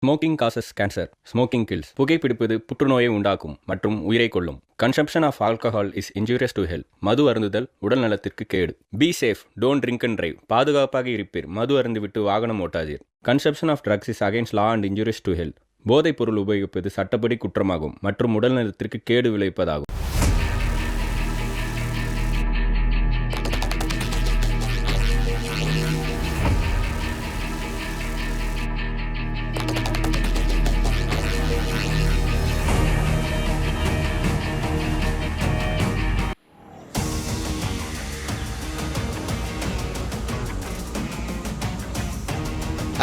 Smoking causes cancer. Smoking kills. புகைப்பிடிப்பது புற்றுநோயை உண்டாக்கும் மற்றும் உயிரை கொல்லும். Consumption of alcohol is injurious to health. மது அருந்துதல் உடல் நலத்திற்கு கேடு. Be safe, don't drink and drive. பாதுகாப்பாக இருப்பீர், மது அருந்துவிட்டு வாகனம் ஓட்டாதீர். Consumption of drugs is against law and injurious to health. போதைப் பொருள் உபயோகிப்பது சட்டப்படி குற்றமாகும் மற்றும் உடல் நலத்திற்கு கேடு விளைவிப்பதாகும்.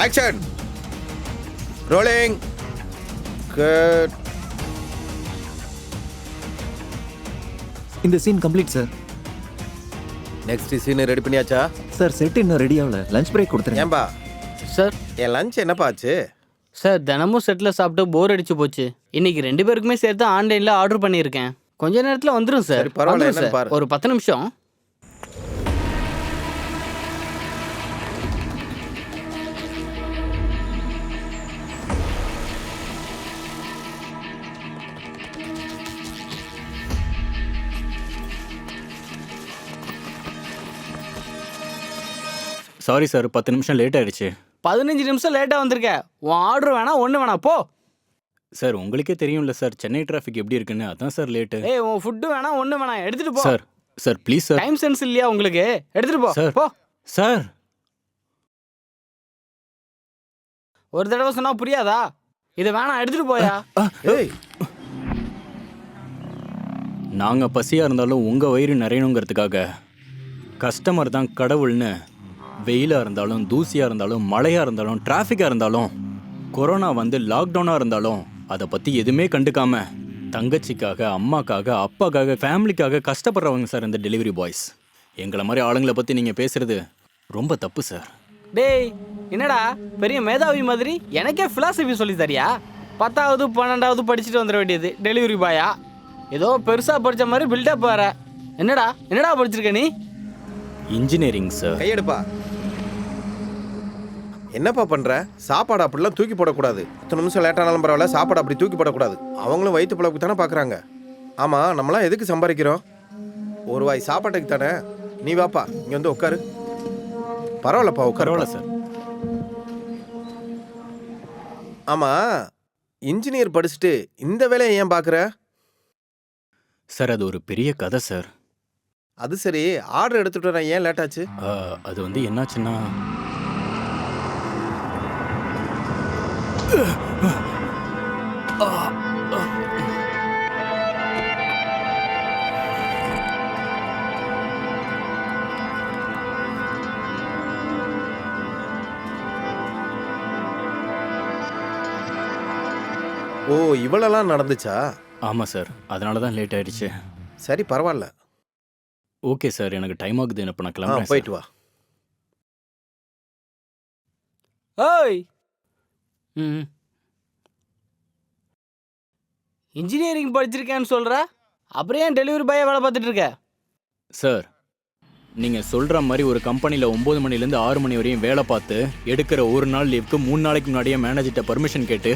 Action! Rolling! Good. இந்த scene complete sir. Next scene ready பண்ணியாச்சா? சார் செட் இன்னும் ரெடி ஆகல. லஞ்ச் பிரேக் கொடுத்துருங்க. ஏன்பா சார் என் லஞ்ச் என்னப்பா ஆச்சு? சார் தினமும் செட்டில் சாப்பிட்டு போர் அடிச்சு போச்சு. இன்னைக்கு 2 பேருக்குமே சேர்த்து ஆன்லைனில் ஆர்டர் பண்ணியிருக்கேன். கொஞ்ச நேரத்தில் வந்துடும் சார். சரி, பரவாயில்ல, வந்துரும் என்னன்னு சார். பாரு. ஒரு 10 நிமிஷம். சாரி சார், 10 நிமிஷம் லேட் ஆயிடுச்சு. 15 நிமிஷம் லேட்டாக வந்திருக்க. உன் ஆர்டர் வேணாம், ஒன்று வேணாம், போ. சார் உங்களுக்கே தெரியும்ல சார் சென்னை டிராஃபிக் எப்படி இருக்குன்னு, அதான் சார் லேட்டு. ஏய், உன் ஃபுட்டு வேணாம், ஒன்று வேணாம், எடுத்துட்டு போ. Sir sir please sir. Time sense இல்லையா உங்களுக்கு? எடுத்துட்டு போ. சார். போ. சார் ஒரு தடவை சொன்னா புரியாதா? இது வேணாம், எடுத்துட்டு போயா. ஏய், நாங்கள் பசியாக இருந்தாலும் உங்கள் வயிறு நிறையணுங்கிறதுக்காக கஸ்டமர் தான் கடவுள்னு வெயிலாக இருந்தாலும் தூசியாக இருந்தாலும் மழையாக இருந்தாலும் டிராஃபிக்காக இருந்தாலும் கொரோனா வந்து லாக்டவுனாக இருந்தாலும் அதை பற்றி எதுவுமே கண்டுக்காம தங்கச்சிக்காக அம்மாக்காக அப்பாக்காக ஃபேமிலிக்காக கஷ்டப்படுறவங்க சார் இந்த டெலிவரி பாய்ஸ். எங்களை மாதிரி ஆளுங்களை பற்றி நீங்கள் பேசுகிறது ரொம்ப தப்பு சார். டேய், என்னடா பெரிய மேதாவி மாதிரி எனக்கே ஃபிலாசபி சொல்லி தரியா? 10வது 12வது படிச்சுட்டு வந்துட வேண்டியது டெலிவரி பாயா? ஏதோ பெருசாக படித்த மாதிரி பில்டப் வர. என்னடா படிச்சிருக்க நீ? Engineering sir. கையெடுப்பா. என்னப்பா பண்ற? சாப்பாடு அப்படிலாம் தூக்கி போடக்கூடாது. 10 நிமிஷம் லேட்டானாலும் பரவாயில்ல, சாப்பாடு அப்படி தூக்கி போடக்கூடாது. அவங்களும் வயிற்று பிழப்புக்கு தானே பார்க்குறாங்க. ஆமாம், நம்மளாம் எதுக்கு சம்பாதிக்கிறோம்? ஒரு வாய் சாப்பாட்டுக்கு தானே. நீ வாப்பா, இங்கே வந்து உட்காரு. பரவாயில்லப்பா, உட்காரு. பரவாயில்ல சார். ஆமாம், இன்ஜினியர் படிச்சுட்டு இந்த வேலையை ஏன் பார்க்குற? சார் அது ஒரு பெரிய கதை சார். அது சரி, ஆர்டர் எடுத்துட்டு வரேன், ஏன் லேட் ஆச்சு? அது வந்து என்னாச்சுன்னா ஓ, இவ்வளோலாம் நடந்துச்சா? ஆமாம் சார், அதனால தான் லேட் ஆயிடுச்சு. சரி, பரவாயில்ல. ஓகே சார், எனக்கு டைம் ஆகுது. இப்போ நான் கிளம்புறேன். போயிட்டு வா. ஓய், இன்ஜினியரிங் படிச்சிருக்கேன்னு சொல்கிற, அப்புறம் ஏன் டெலிவரி பாயை வேலை பார்த்துட்டு இருக்க? சார் நீங்கள் சொல்கிற மாதிரி ஒரு கம்பெனியில் 9 மணிலேருந்து 6 மணி வரையும் வேலை பார்த்து எடுக்கிற ஒரு நாள் லீவுக்கு 3 நாளைக்கு முன்னாடியே மேனேஜர்கிட்ட பர்மிஷன் கேட்டு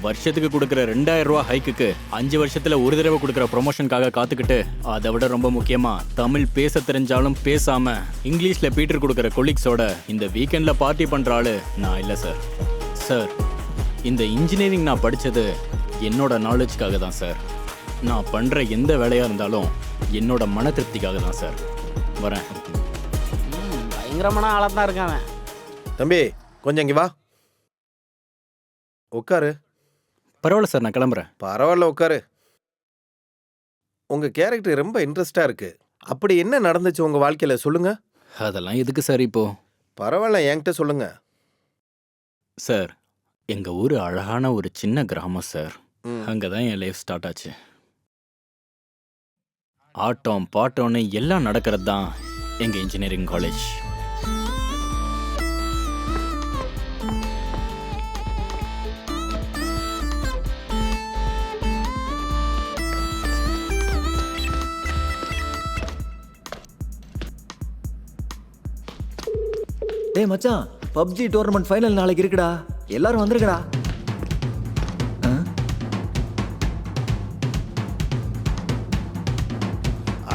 வருஷத்துக்கு கொடுக்குற 2000 ரூபா ஹைக்குக்கு 5 வருஷத்தில் ஒரு தடவை கொடுக்குற ப்ரொமோஷனுக்காக காத்துக்கிட்டு, அதை விட ரொம்ப முக்கியமாக தமிழ் பேச தெரிஞ்சாலும் பேசாமல் இங்கிலீஷில் பீட்டர் கொடுக்குற கொலீக்ஸோட இந்த வீக்கெண்டில் பார்ட்டி பண்ணுற ஆள் நான் இல்லை சார். சார் இந்த இன்ஜினியரிங் நான் படித்தது என்னோட நாலேஜ்க்காக தான் சார். நான் பண்ணுற எந்த வேலையாக இருந்தாலும் என்னோட மன திருப்திக்காக தான் சார். வரேன். பயங்கரமான ஆளாக தான் இருக்காங்க. தம்பி, கொஞ்சம் இங்கே வா, உட்காரு. பரவாயில்ல சார், நான் கிளம்புறேன். பரவாயில்ல, உட்காரு. உங்க கேரக்டர் ரொம்ப இன்ட்ரெஸ்டா இருக்கு. அப்படி என்ன நடந்துச்சு உங்க வாழ்க்கையில, சொல்லுங்க. அதெல்லாம் எதுக்கு சார் இப்போ? பரவாயில்ல, என்கிட்ட சொல்லுங்க. சார் எங்கள் ஊர் அழகான ஒரு சின்ன கிராமம் சார். ம். அங்கே தான் என் லைஃப் ஸ்டார்ட் ஆச்சு. ஆட்டம் பாட்டம்னு எல்லாம் நடக்கிறது தான் எங்கள் இன்ஜினியரிங் காலேஜ். டேய் மச்சான், பப்ஜி டோர்னமெண்ட் ஃபைனல் நாளைக்கு இருக்குடா. எல்லாரும் வந்துருங்கடா.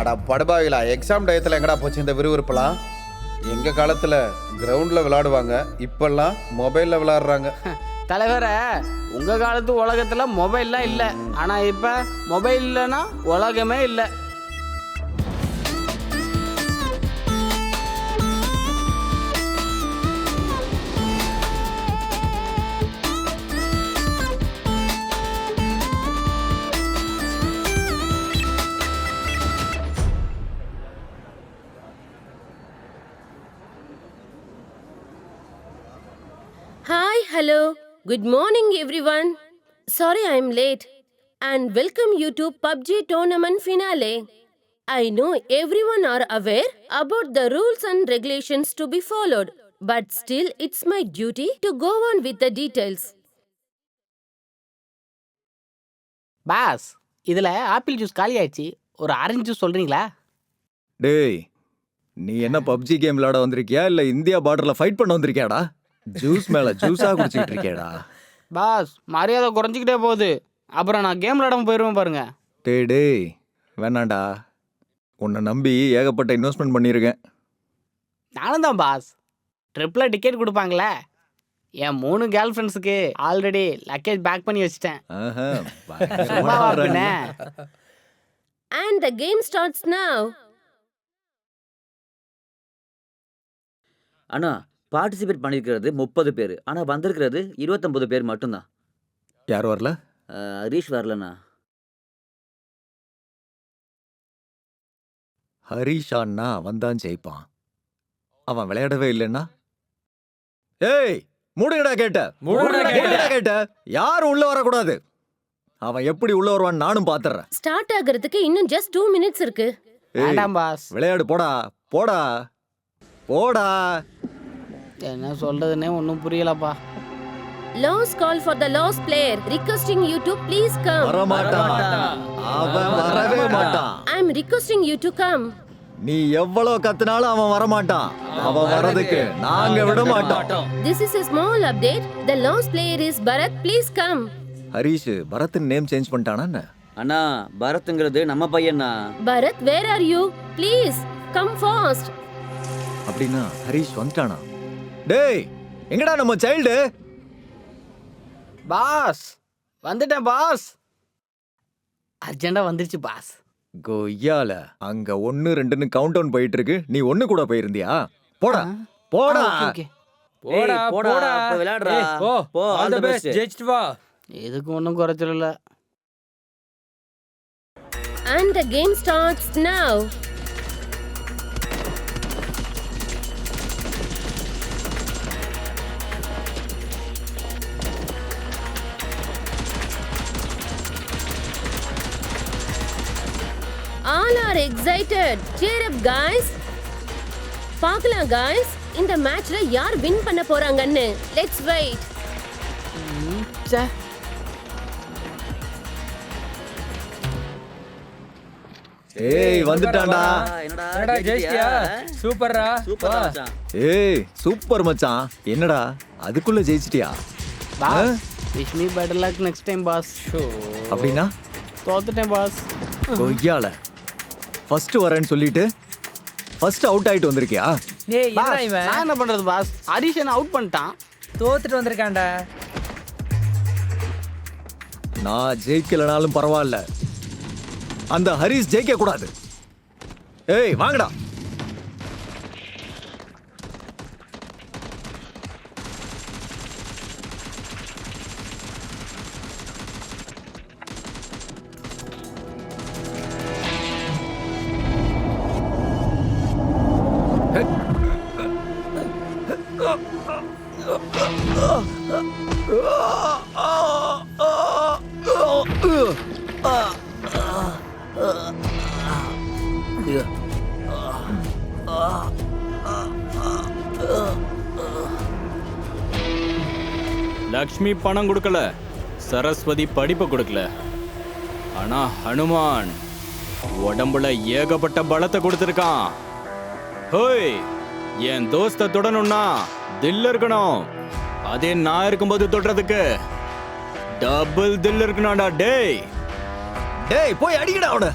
அடா படுபாவிலா, எக்ஸாம் டயத்தில் எங்கடா போச்சு இந்த விறுவிறுப்பெல்லாம்? எங்கள் காலத்தில் கிரவுண்டில் விளையாடுவாங்க, இப்பெல்லாம் மொபைலில் விளையாடுறாங்க. தலைவரை உங்கள் காலத்து உலகத்தில் மொபைல்லாம் இல்லை, ஆனால் இப்போ மொபைல் இல்லைன்னா உலகமே இல்லை. Hi, hello. Good morning, everyone. Sorry I'm late. And welcome you to PUBG Tournament Finale. I know everyone are aware about the rules and regulations to be followed. But still, it's my duty to go on with the details. Boss, இதில் apple juice காலி ஆயிடுச்சு, ஒரு orange juice சொல்கிறீங்களா? டேய், நீ என்ன PUBG game விளையாட வந்திருக்கியா இல்ல இந்தியா பார்டர்ல ஃபைட் பண்ண வந்திருக்கியாடா? ஜூஸ் மேல ஜூஸா குடிச்சிட்டு இருக்கியாடா? பாஸ், மரியாதை குறைஞ்சிக்கிட்டே போகுது, அப்புறம் நான் கேம் விளையாடாம போயிடுவேன் பாருங்க. டேய் வேணாண்டா, உன்னை நம்பி ஏகப்பட்ட இன்வெஸ்ட்மெண்ட் பண்ணியிருக்கேன். நானும் தான் பாஸ். ட்ரிப்பில் டிக்கெட் கொடுப்பாங்களே, என் 3 கேர்ள் ஃப்ரெண்ட்ஸுக்கு ஆல்ரெடி லக்கேஜ் பேக் பண்ணி வச்சிட்டேன். ஆஹா, சும்மாவா பின்ன? And the game starts now. Anna participate பண்ணியிருக்கிறது 30 பேர், ஆனால் வந்திருக்கிறது 29 பேர் மட்டும்தான். யார் வரல? ஹரீஷ் வரலண்ணா. ஹரிஷான்னா வந்தான் ஜெயிப்பான். அவன் விளையாடவே இல்லைன்னா? ஏய் மூடுங்கடா கேட்ட, மூடுங்கடா கேட்ட. யாரும் உள்ள வரக்கூடாது. அவன் எப்படி உள்ள வருவான்னு நானும் பாத்துறேன். Start ஆகிறதுக்கு இன்னும் just 2 minutes இருக்கு. வேண்டாம் பாஸ். விளையாடு, போடா போடா போடா. என்ன சொல்றதுன்னே ஒன்றும் புரியலப்பா. Last call for the lost player. Requesting you to please come. வரமாட்டான், அவன் வரவே மாட்டான். I'm requesting you to come. நீ எவ்வளவு கத்துனாலும் அவன் வரமாட்டான். அவன் வரதுக்கு நாங்க விட மாட்டோம். This is a small update. The lost player is Bharat. Please come. Harish Bharat name change பண்ணிட்டானா? அண்ணா பரத்ங்கிறது நம்ம பையனா. Bharat, where are you? Please come fast. அப்படின்னா ஹரிஷ் வந்துட்டானா? டேய் எங்கடா நம்ம சைல்டு? பாஸ் வந்துட்டேன் பாஸ். அர்ஜென்ட்டாக வந்துருச்சு பாஸ். கொய்யால அங்க 1 2ன்னு கவுண்ட் டவுன் போயிட்டு இருக்கு. நீ 1 கூட போயிருந்தியா? போடா போடா. ஓகே, போடா போடா போய் விளையாடுறா. போ, ஆல் தி பெஸ்ட். ஜெயிச்சிட்டு வா. எதுக்கு ஒன்றும் குறைச்சல. And the game starts now. All are excited. Cheer up guys. பார்க்கலாம் guys, இந்த மேட்ச்ல யார் வின் பண்ண போறாங்கன்னு. Let's wait. சே, ஏய் வந்துட்டான்டா. என்னடா ஜெயிச்சியா? சூப்பர்ரா. சூப்பரா மச்சான். ஏய் சூப்பர் மச்சான். என்னடா அதுக்குள்ள ஜெயிச்சிட்டியா? Boss wish me better luck next time boss. அப்படின்னா தோத்துட்டேன் பாஸ். கொய்யால ஃபர்ஸ்ட் வரேன்னு சொல்லிட்டு ஃபர்ஸ்ட் அவுட் ஆயிட்டு வந்திருக்கியா? டேய் என்னடா பாஸ், இவன் நான் என்ன பண்றது பாஸ்? ஹரிஷன் அவுட் பண்ணிட்டான். தோத்துட்டு வந்திருக்கான்டா. நான் ஜெயிக்கலனாலும் பரவாயில்ல, அந்த ஹரிஷ் ஜெயிக்க கூடாது. ஏய் வாங்கடா. லக்ஷ்மி பணம் கொடுக்கல, சரஸ்வதி படிப்பை கொடுக்கல, ஆனா ஹனுமான் உடம்புல ஏகப்பட்ட பலத்தை கொடுத்துருக்கான். ஹோய், என் தோஸ்த தொடணும்னா தில் இருக்கணும். அதே நான் இருக்கும்போது தொடுறதுக்கு டபுள் தில் இருக்கணும்டா. டேய் டேய் போய் அடிக்கடா அவன.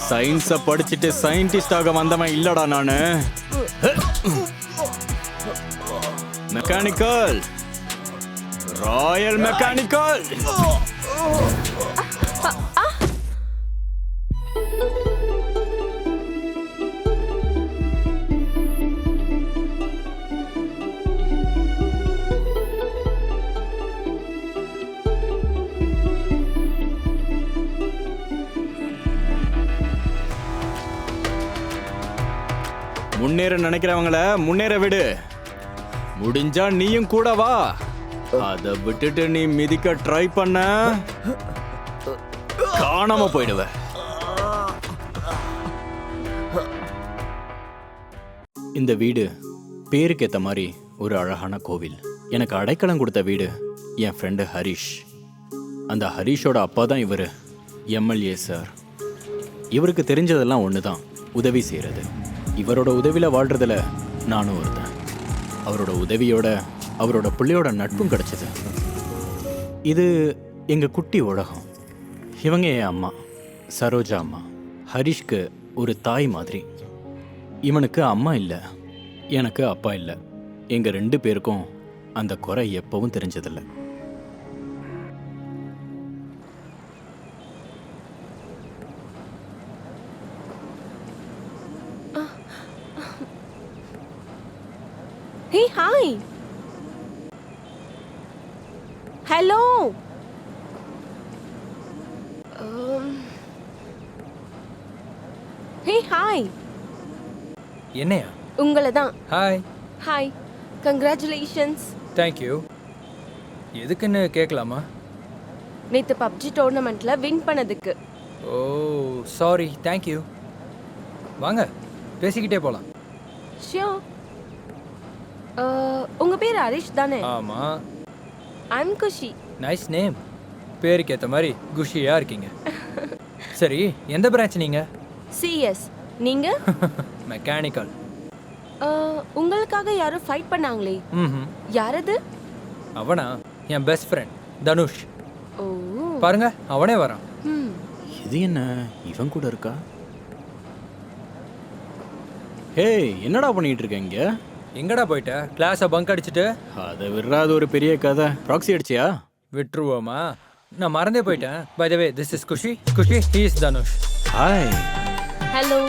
சயின்ஸை படிச்சுட்டு சயின்டிஸ்டாக வந்தவன் இல்லடா நானு. Mechanical, Royal mechanical. முன்னேற நினைக்கிறவங்கள முன்னேற விடு. முடிஞ்சா நீயும் கூட வா. அதை விட்டுட்டு நீ மிதிக்க ட்ரை பண்ண காணாம போயிடுவ. இந்த வீடு பேருக்கு ஏத்த மாதிரி ஒரு அழகான கோவில். எனக்கு அடைக்கலம் கொடுத்த வீடு என் ஃப்ரெண்டு ஹரிஷ். அந்த ஹரிஷோட அப்பா தான் இவர், எம்எல்ஏ சார். இவருக்கு தெரிஞ்சதெல்லாம் ஒன்று தான், உதவி செய்கிறது. இவரோட உதவியில் வாழ்கிறதுல நானும் ஒருத்தன். அவரோட உதவியோட அவரோட பிள்ளையோட நட்பும் கிடச்சிது. இது எங்கள் குட்டி உலகம். இவங்க என் அம்மா, சரோஜா அம்மா. ஹரிஷ்க்கு ஒரு தாய் மாதிரி. இவனுக்கு அம்மா இல்லை, எனக்கு அப்பா இல்லை. எங்கள் 2 பேருக்கும் அந்த குறை எப்பவும் தெரிஞ்சதில்லை. Hey, hi. Hello. Hey, hi. என்னையா? உங்களை தான். ஹாய். Hi, congratulations. தேங்க்யூ. எதுக்குன்னு கேட்கலாமா? நேற்று பப்ஜி டோர்னமெண்ட்டில் வின் பண்ணதுக்கு. Oh sorry, thank you. வாங்க பேசிக்கிட்டே போகலாம். ஷியோர். உங்கள் பேர் ஹரிஷ் தானே? ஆமாம். ஐம் குஷி. Nice name. பேருக்கு ஏற்ற மாதிரி குஷியாக இருக்கீங்க. சரி, எந்த பிரான்ச் நீங்கள்? சிஎஸ். நீங்கள்? மெக்கானிக்கல். உங்களுக்காக யாரும் ஃபைட் பண்ணாங்களே, ம். யாரது? அவனா? என் பெஸ்ட் ஃப்ரெண்ட் தனுஷ். ஓ, பாருங்க, அவனே வரான். இது என்ன இவன் கூட இருக்கா? ஹே, என்னடா பண்ணிட்டு இருக்க இங்க? எங்கடா போயிட்ட? கிளாஸை பங்க் அடிச்சுட்டு? அதை விடுறாது, ஒரு பெரிய கதை. ப்ராக்ஸி அடிச்சியா? விட்டுருவோமா? நான் மறந்தே போயிட்டேன். By the way, this is Khushi. Khushi, he is Dhanush. Hi. Hello.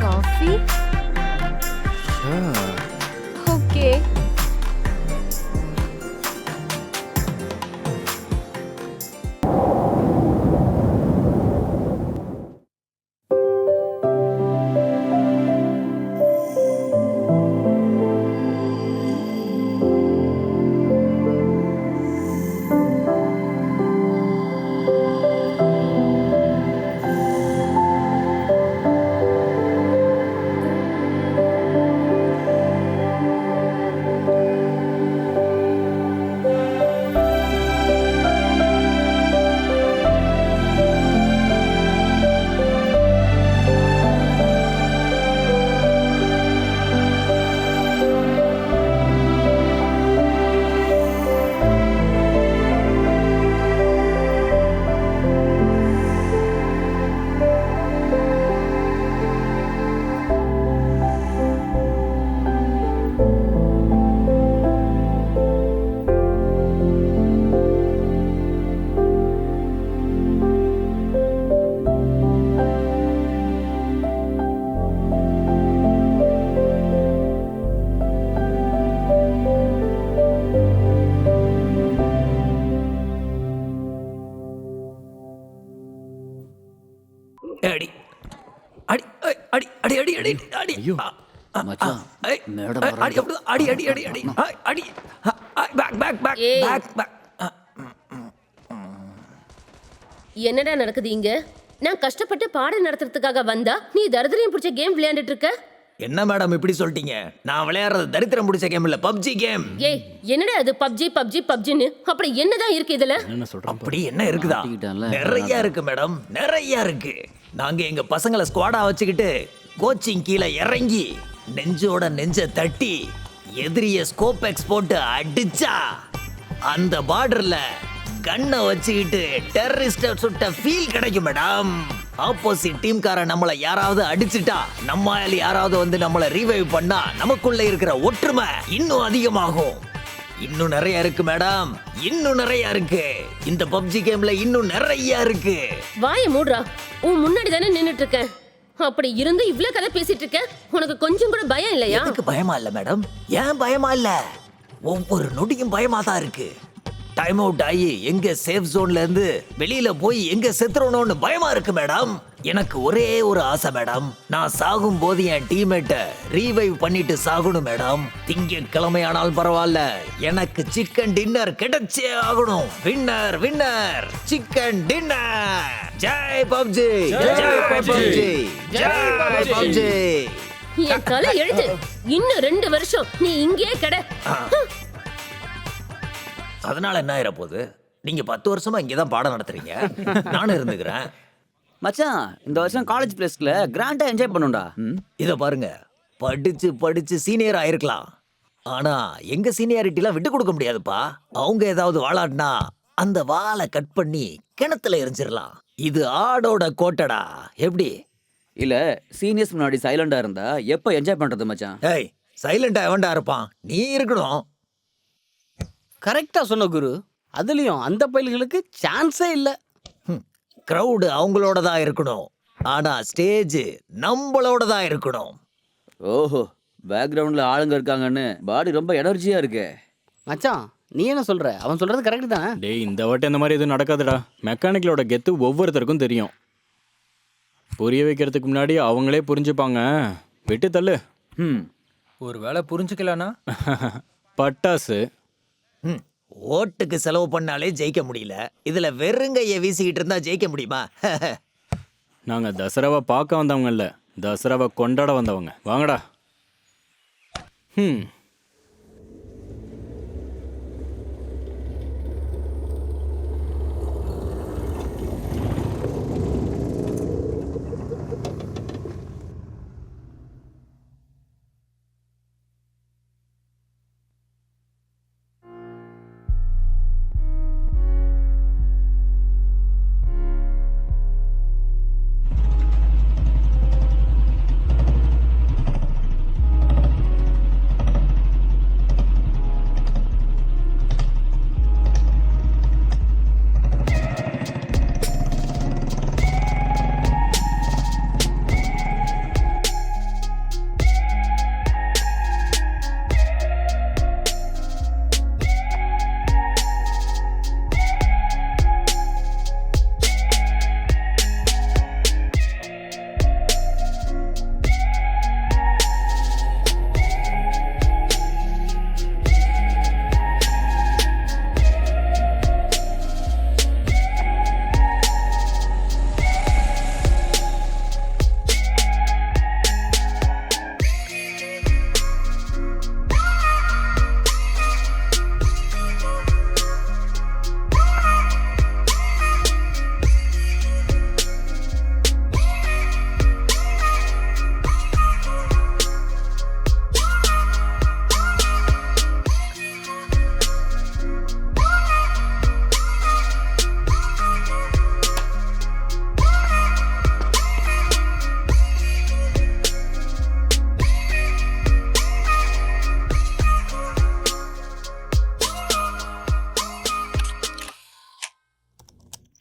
Coffee? Okay. அடி அடி மச்சான், மேடம் அடி அடி அடி அடி அடி அடி பேக் பேக் பேக் ஏய். பேக் பேக் என்னடா நடக்குது இங்க? நான் கஷ்டப்பட்டு பாடம் நடத்துறதுக்காக வந்தா நீ தரித்திரம் பிடிச்ச கேம் விளையாண்டுட்டு இருக்க. என்ன மேடம் இப்படி சொல்லிட்டீங்க? நான் விளையாடுறது தரித்திரம் பிடிச்ச கேம் இல்ல, பப்ஜி கேம். ஏய், என்னடா அது பப்ஜி பப்ஜி பப்ஜின்னு? அப்படி என்னதான் இருக்கு இதுல? என்ன சொல்கிறேன் அப்படி என்ன இருக்குதா? மாட்டிக்கிட்டான்ல. நிறைய இருக்கு மேடம், நிறைய இருக்கு. நாங்க எங்க பசங்களை ஸ்குவாடா வச்சுக்கிட்டு கோச்சிங் கீழே இறங்கி நெஞ்சோட நெஞ்ச தட்டி எதிரிய ஸ்கோபெக்ஸ் போட்டு அடிச்சா அந்த பார்டர்ல கண்ணை வச்சுக்கிட்டு டெரரிஸ்ட சுட்ட ஃபீல் கிடைக்கும் மேடம். ஆப்போசிட் டீம்காரன் நம்மள யாராவது அடிச்சிட்டா, நம்மால யாராவது வந்து நம்மள ரீவைவ் பண்ணா நமக்குள்ள இருக்கிற ஒற்றுமை இன்னும் அதிகமாகும். இன்னும் நிறைய இருக்கு மேடம், இன்னும் நிறைய இருக்கு. இந்த பப்ஜி கேம்ல இன்னும் நிறைய இருக்கு. வாயை மூடுறா. உன் முன்னாடி தானே நின்னுட்டு இருக்கேன். அப்படி இருந்து இவ்ளோ கதை பேசிட்டு இருக்க. உனக்கு கொஞ்சம் கூட பயம் இல்லையா? எதுக்கு பயமா இல்ல மேடம்? ஏன் பயமா இல்ல? ஒவ்வொரு நொடியும் பயமா தான் இருக்கு. டைம் அவுட் ஆகி எங்க சேஃப் ஜோன்ல இருந்து வெளியில போய் எங்க செத்துறோம்னு பயமா இருக்கு மேடம். எனக்கு ஒரே ஒரு ஆசை மேடம், நான் சாகும் போது என் டீம்மேட்ட ரீவைவ் பண்ணிட்டு சாகணும் மேடம். திங்கட்கிழமை ஆனால் பரவாயில்ல, எனக்கு சிக்கன் டின்னர் கிடைச்சே ஆகணும். Winner winner chicken dinner. ஜெய் பப்ஜி, ஜெய் பப்ஜி, ஜெய் பப்ஜி. என் தலை எழுது. இன்னும் 2 வருஷம் நீ இங்கே கிட. அதனால என்ன ஆயிர போகுது? நீங்க 10 வருஷமா இங்கதான் பாடம் நடத்துறீங்க, நானும் இருந்துக்கிறேன். மச்சான், இந்த வருஷம் காலேஜ் பிளேஸ்ல கிராண்டா என்ஜாய் பண்ணுண்டா. இத பாருங்க, படிச்சு படிச்சு சீனியர் ஆயிருக்கலாம், ஆனா எங்க சீனியாரிட்டிலாம் விட்டு கொடுக்க முடியாதுப்பா. அவங்க ஏதாவது வாழாடினா அந்த வாளை கட் பண்ணி கிணத்துல எரிஞ்சிடலாம். இது ஆடோட கோட்டடா. எப்படி? இல்ல, சீனியர்ஸ் முன்னாடி சைலண்டா இருந்தா எப்ப என்ஜாய் பண்றது மச்சான்? ஏய், சைலண்டா எவன்டா இருப்பான்? நீ இருக்கணும். கரெக்டா சொன்ன குரு. அதுலயும் அந்த பயல்களுக்கு சான்ஸே இல்ல. கிரவுடு அவங்களோட தான் இருக்கணும், ஆனா ஸ்டேஜ் நம்மளோட தான் இருக்கணும். ஓஹோ, பேக்ரவுண்ட்ல ஆளுங்க இருக்காங்கன்னு பாடி ரொம்ப எனர்ஜியா இருக்கு. மச்சான், நீ என்ன சொல்ற? அவன் சொல்றது கரெக்ட் தானே? டேய், இந்த வாட்டி அந்த மாதிரி எதுவும் நடக்காதுடா. மெக்கானிக்கலோட கெத்து ஒவ்வொருத்தருக்கும் தெரியும். புரிய வைக்கிறதுக்கு முன்னாடி அவங்களே புரிஞ்சுப்பாங்க. விட்டு தள்ளு. ஒரு வேளை புரிஞ்சுக்கலானா? பட்டாசு. ஓட்டுக்கு செலவு பண்ணாலே ஜெயிக்க முடியல, இதுல வெறுங்கைய வீசிக்கிட்டு இருந்தா ஜெயிக்க முடியுமா? நாங்கள் தசராவை பார்க்க வந்தவங்க இல்லை, தசராவை கொண்டாட வந்தவங்க. வாங்கடா.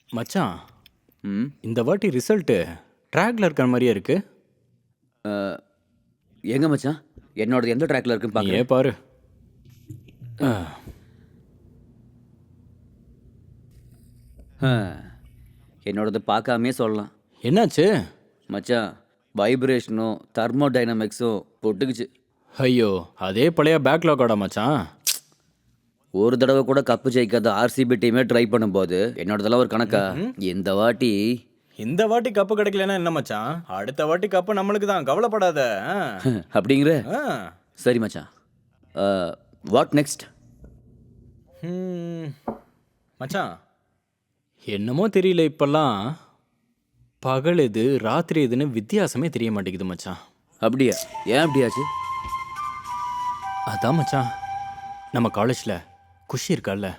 மச்சான், இந்த வாட்டி ரிசல்ட்டு ட்ராக்ல இருக்கிற மாதிரியே இருக்கு. எங்க மச்சான், என்னோட எந்த ட்ராக்ல இருக்குன்னு பாக்க. ஏன் பாரு. என்னோடது பார்க்காமே சொல்லலாம். என்னாச்சு மச்சான்? வைப்ரேஷனும் தெர்மோடைனமிக்ஸும் பொட்டுக்குச்சு. ஐயோ அதே பழைய பேக்லாக் ஆடா மச்சான். ஒரு தடவை கூட கப்பு ஜெயிக்காத ஆர்சிபி டீமே ட்ரை பண்ணும்போது என்னோடதெல்லாம் ஒரு கணக்கா? இந்த வாட்டி இந்த வாட்டி கப்பு கிடைக்கலன்னா என்ன மச்சான், அடுத்த வாட்டி கப்பு நம்மளுக்கு தான், கவலைப்படாத. அப்படிங்கிற? ஆ. சரி மச்சான். What next? மச்சான் என்னமோ தெரியல, இப்பெல்லாம் பகல் எது ராத்திரி எதுன்னு வித்தியாசமே தெரிய மாட்டேங்குது மச்சான். அப்படியா? ஏன் அப்படியாச்சு? அதான் மச்சான், நம்ம காலேஜில் குஷி இருக்கால்ல,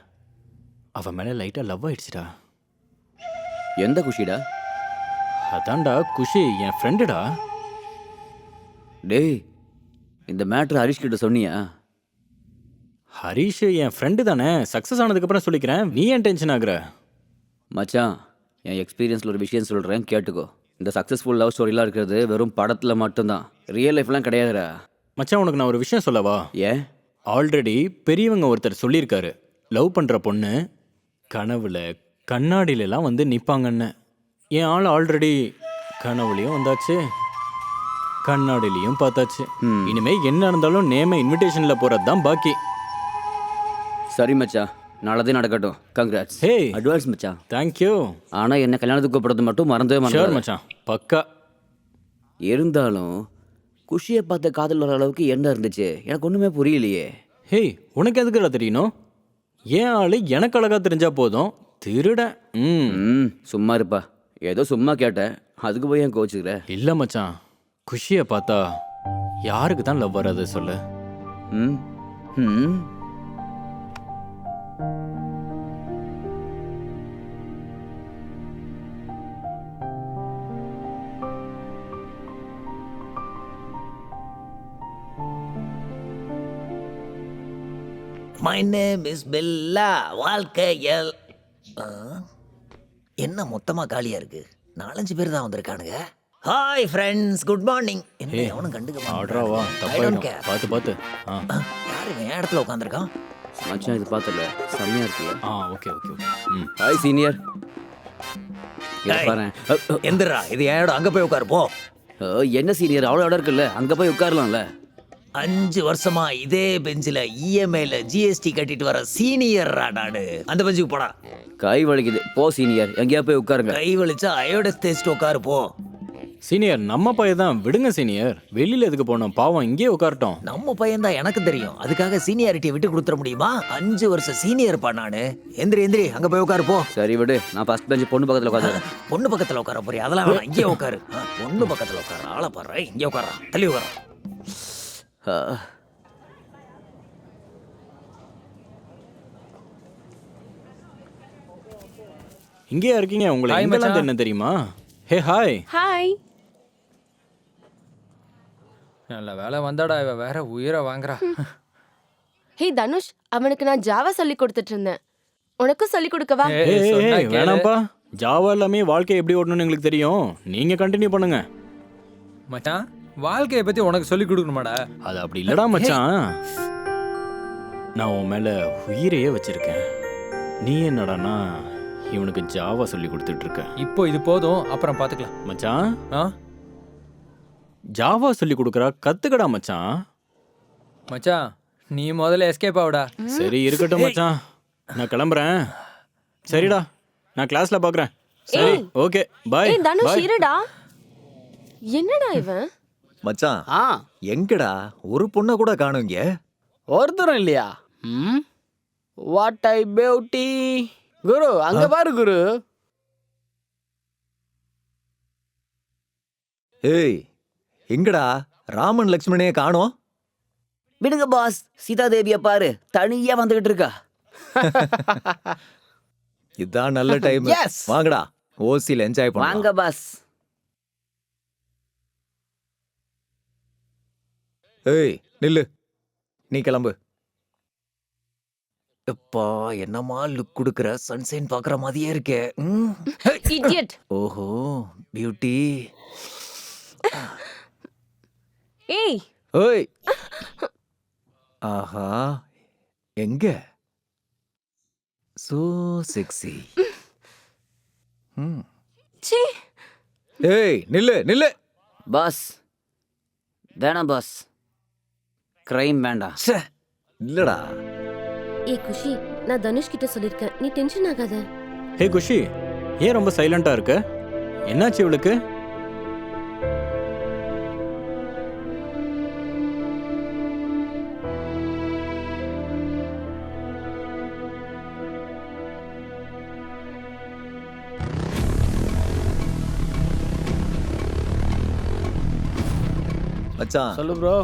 அவன் மேலே லைட்டாக லவ் ஆயிடுச்சுடா. எந்த குஷிடா? அதான்டா குஷி, என் ஃப்ரெண்டுடா. டேய், இந்த மேட்ரு ஹரிஷ் கிட்ட சொன்னியா? ஹரிஷ் என் ஃப்ரெண்டு தானே, சக்ஸஸ் ஆனதுக்கப்புறம் சொல்லிக்கிறேன், நீ ஏன் டென்ஷன் ஆகுற? மச்சான், என் எக்ஸ்பீரியன்ஸில் ஒரு விஷயம் சொல்கிறேன், கேட்டுக்கோ. இந்த சக்ஸஸ்ஃபுல் லவ் ஸ்டோரிலாம் இருக்கிறது வெறும் படத்தில் மட்டும்தான், ரியல் லைஃப்லாம் கிடையாதுடா. மச்சான் உனக்கு நான் ஒரு விஷயம் சொல்லவா? ஏன்? ஆல்ரெடி பெரியவங்க ஒருத்தர் சொல்லியிருக்காரு, லவ் பண்ணுற பொண்ணு கனவுல கண்ணாடியிலலாம் வந்து நிற்பாங்கன்னு. என் ஆள் ஆல்ரெடி கனவுலையும் வந்தாச்சு, கண்ணாடிலையும் பார்த்தாச்சு. இனிமே என்ன இருந்தாலும் நேம இன்விடேஷனில் போகிறது தான் பாக்கி. சரி மச்சான், நல்லதே நடக்கட்டும். கங்க்ராட்ஸ். ஹே அட்வான்ஸ் மச்சான். தேங்க்யூ. ஆனால் என்ன கல்யாணத்துக்கு கூப்பிடுறது மட்டும் மறந்தவே ஷோர் மறந்து மச்சான், பக்கா. இருந்தாலும் குஷியை பார்த்த காதல் வர அளவுக்கு என்ன இருந்துச்சு எனக்கு ஒன்றுமே புரியலையே. ஹேய் உனக்கு எதுக்குடா தெரியணும்? ஏன் ஆளு எனக்கு அழகா தெரிஞ்சா போதும், திருடன். சும்மா இருப்பா, ஏதோ சும்மா கேட்டேன், அதுக்கு போய் ஏன் கோச்சுக்கிற? இல்லை மச்சான், குஷியை பார்த்தா யாருக்கு தான் லவ் வராது சொல்லு? ம் ம் மை நேம் இஸ் பெல்லா. வாழ்க்கையல் என்ன மொத்தமா காலியா இருக்கு? 4-5 பேர் தான் வந்திருக்கானுங்க. Hi friends, good morning. என்ன எவனும் கண்டுக்க ஆட்ராவா மாட்டானுங்க. I தப்பாயிடும், don't care. பார்த்து பார்த்து. யாரு என் இடத்துல உட்காந்துருக்கான்? மச்சான் இது பார்த்தல செம்மையா இருக்குல்ல? Okay okay okay. Hi senior. டேய், பாரு. எந்திரா, இது என் இடம், அங்க போய் உட்காரு போ. என்ன சீனியர், அவ்வளோ இடம் இருக்குல்ல, அங்கே போய் உட்காரலாம்ல? 5 வருஷமா இதே பெஞ்சில் இஎம்ஐல ஜிஎஸ்டி கட்டிட்டு வர சீனியர்ரா நானு. அந்த பெஞ்சுக்கு போடா. கை வலிக்குது, போ சீனியர், எங்கேயா போய் உட்காருங்க. கை வலிச்சா அயோடஸ் தேய்ச்சிட்டு உட்காரு போ. சீனியர் நம்ம பையன் தான், விடுங்க சீனியர், வெளியில எதுக்கு போனோம், பாவம் இங்கேயே உட்காரட்டும். நம்ம பையன் தான், எனக்கு தெரியும். அதுக்காக சீனியாரிட்டியை விட்டு கொடுத்துட முடியுமா? 5 வருஷம் சீனியர்ப்பா நானு. எந்திரி அங்க போய் உட்காரு போ. சரி விடு, நான் ஃபர்ஸ்ட் பெஞ்ச் பொண்ணு பக்கத்தில் உட்காந்து. பொண்ணு பக்கத்துல உட்கார போறியா? அதெல்லாம் வேணாம், இங்கே உட்காரு. பொண்ணு பக்கத்துல உட்காரு. ஆளை பாரு, இங்கே உட்காரா, தள்ளி உட்காரா. இங்கேயா இருக்கீங்க? உங்களை Hi, எங்கெல்லாம் மச்சான். என்ன தெரியுமா? Hey hi. ஹாய். நல்ல வேலை வந்தாடா, இவ வேற உயிரை வாங்குறா. ஹே தனுஷ், அவனுக்கு நான் ஜாவா சொல்லி கொடுத்துட்டு இருந்தேன். உனக்கும் சொல்லி கொடுக்கவா? சொன்னா கேளு. வேணாம்ப்பா, ஜாவா எல்லாமே வாழ்க்கை எப்படி ஓடணும்னு எங்களுக்கு தெரியும், நீங்க கண்டினியூ பண்ணுங்க. மச்சான், வாழ்க்கையை பத்தி உனக்கு சொல்லி கொடுக்கணுமாடா? அது அப்படி இல்லடா மச்சான், நான் உன் மேல உயிரையே வச்சிருக்கேன். நீ என்னடானா இவனுக்கு ஜாவா சொல்லி கொடுத்துட்டு இருக்க. இப்போ இது போதும், அப்புறம் பாத்துக்கலாம். மச்சான் ஆ ஜாவா சொல்லி கொடுக்குறா, கத்துக்கடா மச்சான். மச்சான், நீ முதல்ல எஸ்கேப் ஆகுடா. சரி இருக்கட்டும் மச்சான், நான் கிளம்புறேன். சரிடா, நான் கிளாஸ்ல பாக்குறேன். சரி ஓகே பாய். ஏய் தனுஷ் இருடா. என்னடா இவன்? மச்சான் ஆ எங்கடா ஒரு பொண்ணை கூட காணும் இங்க? ஒருத்தரும் இல்லையா? What I beauty. குரு அங்க பாரு குரு. ஏய் எங்கடா ராமன் லக்ஷ்மணையே காணோம்? விடுங்க பாஸ், சீதா தேவியை பாரு, தனியா வந்துகிட்டு இருக்கா. இதான் நல்ல டைம். Yes. வாங்கடா, ஓசில என்ஜாய் வாங்க பண்ணலாம். பாஸ். ஏய் நில்லு, நீ கிளம்பு. எப்பா, என்னமா லுக் கொடுக்குற, சன்சைன் பாக்குற மாதிரியே இருக்கே. இடியட். ஓஹோ, பியூட்டி. ஏய் ஏய் ஆஹா, எங்க சோ செக்ஸி. சீ. ஏய் நில்லு நில்லு. பாஸ் வேணாம் பாஸ், கிரைம் வேண்டாம். இல்லடா. ஏ குஷி, நான் தனுஷ் கிட்ட சொல்லிருக்கேன், நீ டென்ஷன் ஆகாத. ஹே குஷி, ஏன் ரொம்ப சைலண்டா இருக்க? என்னாச்சு இவளுக்கு? மச்சான் சொல்லு ப்ரோ.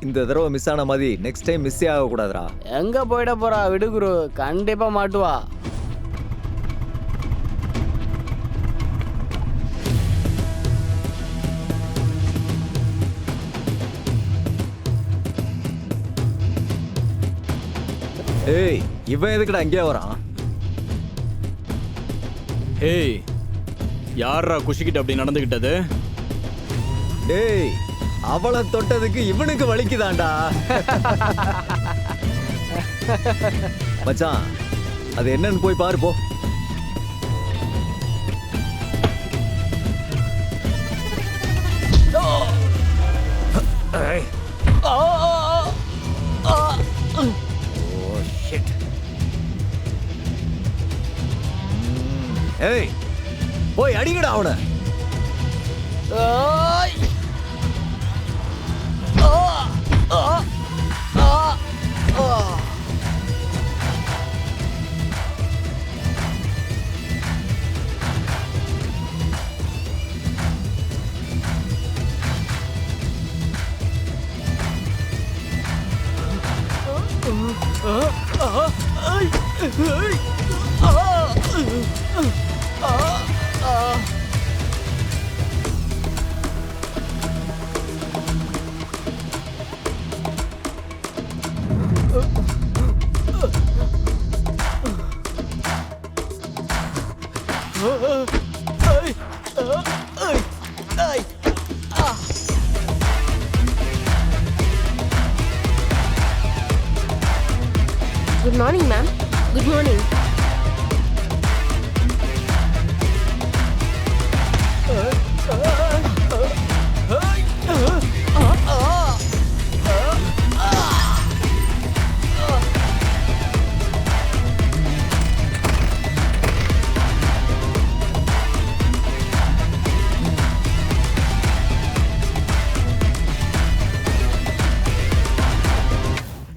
இந்த தடவை மிஸ் ஆன மாதிரி நெக்ஸ்ட் டைம் மிஸ்ஸே ஆகக்கூடாதுடா. எங்க போயிட போறா? விடு குரு, கண்டிப்பா மாட்டுவா. ஏய், இவன் எதுக்குடா அங்கேயே வரான்? ஹேய், யாரா குஷிக்கிட்ட அப்படி நடந்துகிட்டது? டேய், அவளை தொட்டதுக்கு இவனுக்கு வலிக்குதாண்டா. மச்சான், அது என்னன்னு போய் பாரு போ. ஏய், போய் அடிங்கடா அவனை. Good morning ma'am. Good morning.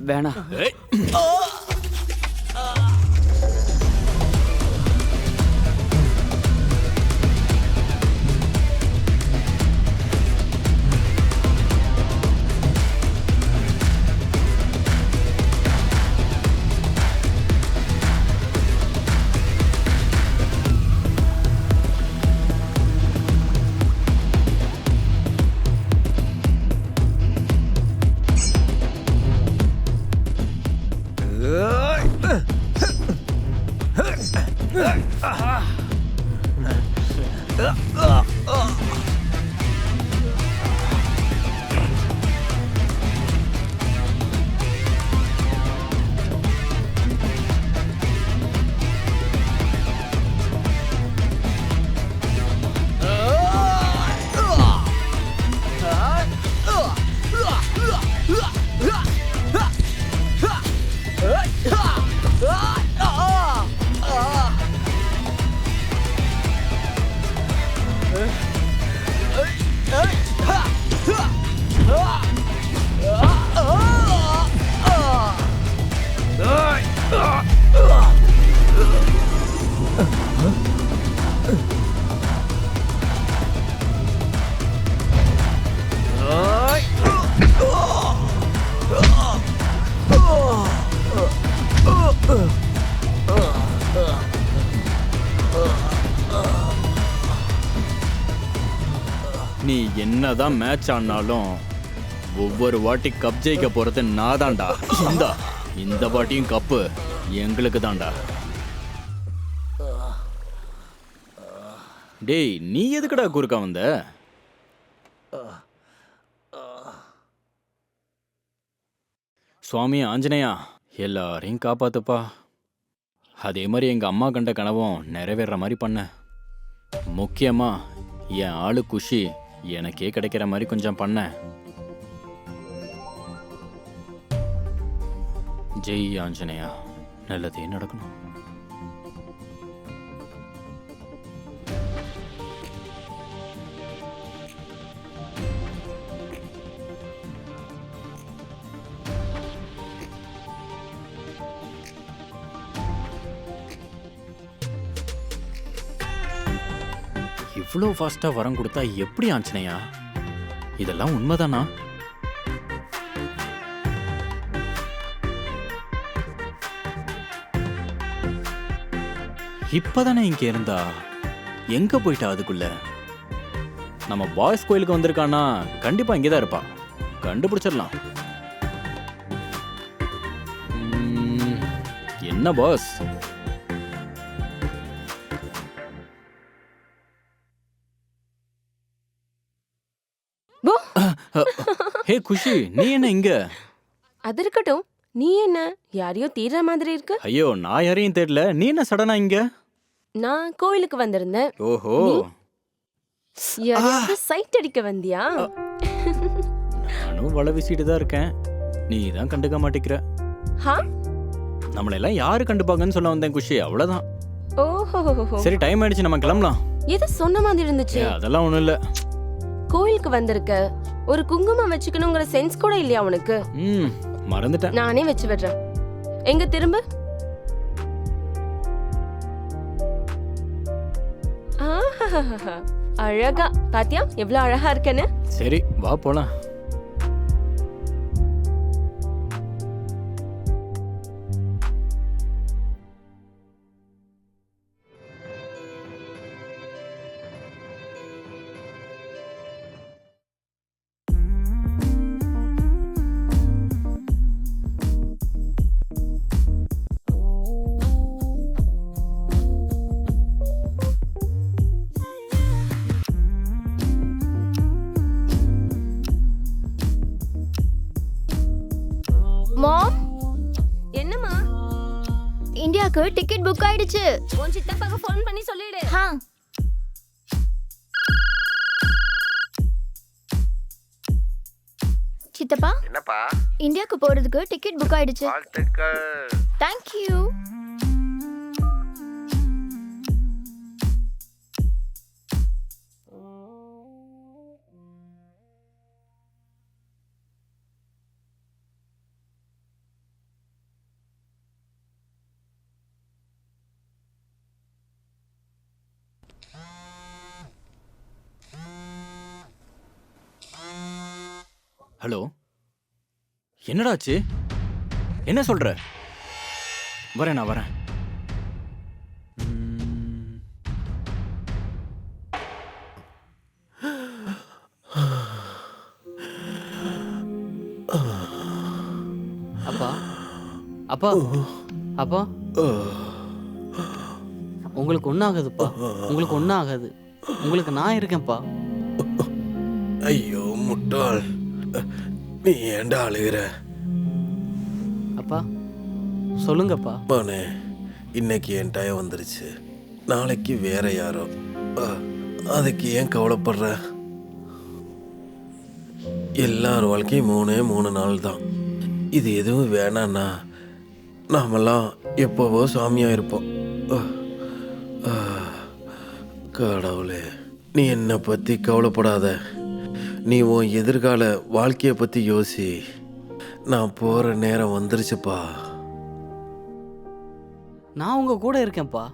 வேணாம். நீ என்னதான் மேட்ச் ஆனாலும் ஒவ்வொரு வாட்டி கப் ஜெயிக்க போறது நான் தான்டா. இந்த வாட்டியும் கப்பு எங்களுக்கு தான்டா. டேய், நீ எதுக்குடா குறுக்கா வந்த? சுவாமி ஆஞ்சநேயா, எல்லாரையும் காப்பாத்துப்பா. அதே மாதிரி எங்க அம்மா கண்ட கனவும் நிறைவேற மாதிரி பண்ண. முக்கியமா என் ஆளு குஷி எனக்கே கிடைக்கிற மாதிரி கொஞ்சம் பண்ண. ஜெய் ஆஞ்சநேயா, நல்லதே நடக்கணும். இவ்வளோ ஃபாஸ்டா வரம் கொடுத்தா எப்படி ஆஞ்சநேயா? இதெல்லாம் உண்மைதானா? இப்பதானே இங்க இருந்தா, எங்க போயிட்டா அதுக்குள்ள? நம்ம பாய்ஸ் கோயிலுக்கு வந்திருக்கானா? கண்டிப்பா இங்கதான் இருப்பா, கண்டுபிடிச்சிடலாம். என்ன பாஸ்? ஹே குஷி, நீ என்ன இங்க? அது இருக்கட்டும், நீ என்ன யாரையோ தீர்ற மாதிரி இருக்கு? ஐயோ, நான் யாரையும் தேடல. நீ என்ன சடனா இங்க? நான் கோயிலுக்கு வந்திருந்தேன். ஓஹோ, யாரையாவது சைட் அடிக்க வந்தியா? நானும் வலை வீசிட்டு தான் இருக்கேன், நீ தான் கண்டுக்க மாட்டேங்கிற. ஹா? நம்மள எல்லாம் யாரு கண்டுப்பாங்கன்னு சொல்ல வந்தேன் குஷி, அவ்வளவுதான். ஓஹோ, சரி, டைம் ஆயிடுச்சு, நம்ம கிளம்பலாம். எது சொன்ன மாதிரி இருந்துச்சு? அதெல்லாம் ஒண்ணும் இல்ல. கோயிலுக்கு வந்திருக்க, ஒரு குங்குமம் வச்சுக்கணுங்கிற சென்ஸ் கூட இல்லையா உனக்கு? மறந்துட்டேன். நானே வச்சு விடுறேன். எங்க திரும்ப. அழகா பாத்தியா எவ்வளவு அழகா இருக்கேன்னு? சரி, வா போலாம். மாம், என்னம்மா? இந்தியாவுக்கு டிக்கெட் புக் ஆயிடுச்சு. உன் சித்தப்பாக்கு ஃபோன் பண்ணி சொல்லிடு. சித்தப்பா, என்னப்பா? இந்தியாவுக்கு போறதுக்கு டிக்கெட் புக் ஆயிடுச்சு. வாழ்த்துக்கள். Thank you. ஹலோ, என்னடாச்சு? என்ன சொல்ற? வரேன், நான் வரேன். அப்பா, அப்பா, அப்பா, உங்களுக்கு ஒன்றும் ஆகாதுப்பா, உங்களுக்கு ஒன்றும் ஆகாது. உங்களுக்கு நான் இருக்கேன்ப்பா. ஐயோ முட்டாள், நீ ஏன்டா அழுகிற? அப்பா சொல்லுங்கப்பா. பானே, இன்னைக்கு என் டயம் வந்துருச்சு, நாளைக்கு வேற யாரோ. அதுக்கு ஏன் கவலைப்படுற? எல்லார் வாழ்க்கையும் 3 நாள் தான். இது எதுவும் வேணான்னா நாமெல்லாம் எப்போவோ சாமியாக இருப்போம். கடவுளே, நீ என்னை பற்றி கவலைப்படாத. நீ உன் எதிர்கால வாழ்க்கையை பற்றி யோசி. நான் போகிற நேரம் வந்துருச்சுப்பா. நான் உங்க கூட இருக்கேன்ப்பா.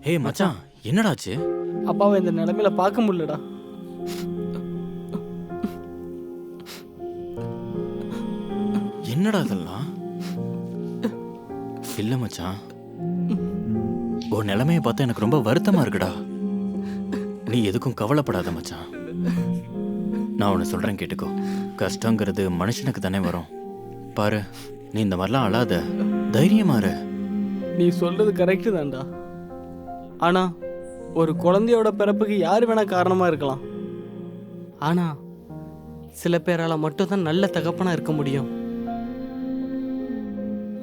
ஹே மச்சான், என்னடாச்சு? அப்பாவை இந்த நிலைமையில பார்க்க முடியலடா. என்னடா இதெல்லாம்? இல்ல மச்சான், உன் நிலைமையை பார்த்தா எனக்கு ரொம்ப வருத்தமா இருக்குடா. நீ எதுக்கும் கவலைப்படாத மச்சான். நான் உன்னை சொல்றேன், கேட்டுக்கோ. கஷ்டங்கிறது மனுஷனுக்கு தானே வரும். பாரு, நீ இந்த மாதிரிலாம் அழாத. தைரியமா இரு. நீ சொல்றது கரெக்டு தான்டா. ஆனா ஒரு குழந்தையோட பிறப்புக்கு யார் வேணா காரணமா இருக்கலாம். ஆனா சில பேரால மட்டும்தான் நல்ல தகப்பனா இருக்க முடியும்.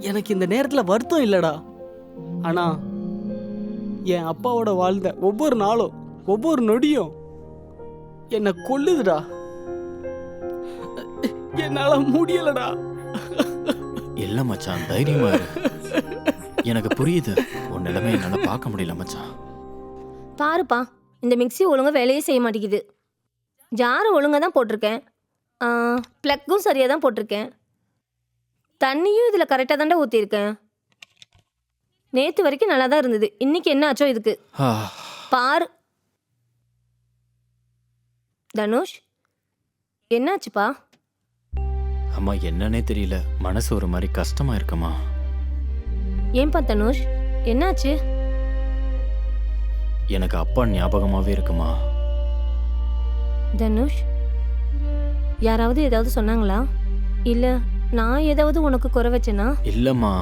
எனக்கு இந்த நேரத்துல வருத்தம் இல்லடா. ஆனா என் அப்பாவோட வாழ்ந்த ஒவ்வொரு நாளும் ஒவ்வொரு நொடியும் என்னை கொல்லுதுடா. என்னால முடியலடா. இல்ல மச்சான், தைரியமா இரு. எனக்கு புரியுது, உன் நிலைமை என்னால பார்க்க முடியல மச்சான். பாருப்பா, இந்த மிக்ஸி ஒழுங்கா வேலையே செய்ய மாட்டேங்குது. ஜாரு ஒழுங்கா தான் போட்டிருக்கேன், ப்ளக்கும் சரியாக தான் போட்டிருக்கேன், தண்ணியும் இதில் கரெக்டாக தாண்டா ஊற்றிருக்கேன். நேற்று வரைக்கும் நல்லா தான் இருந்தது, இன்னைக்கு என்ன ஆச்சோ இதுக்கு பாரு. தனுஷ், என்னாச்சுப்பா? அம்மா, என்னன்னே தெரியல, மனசு ஒரு மாதிரி கஷ்டமா இருக்குமா. ஏன்பா தனுஷ், என்னாச்சு? எனக்கு அப்பா ஞாபகமாவே இருக்குமா. தனுஷ், யாராவது ஏதாவது சொன்னாங்களா? இல்லை நான் ஏதாவது உனக்கு குறை வச்சேனா? இல்லம்மா,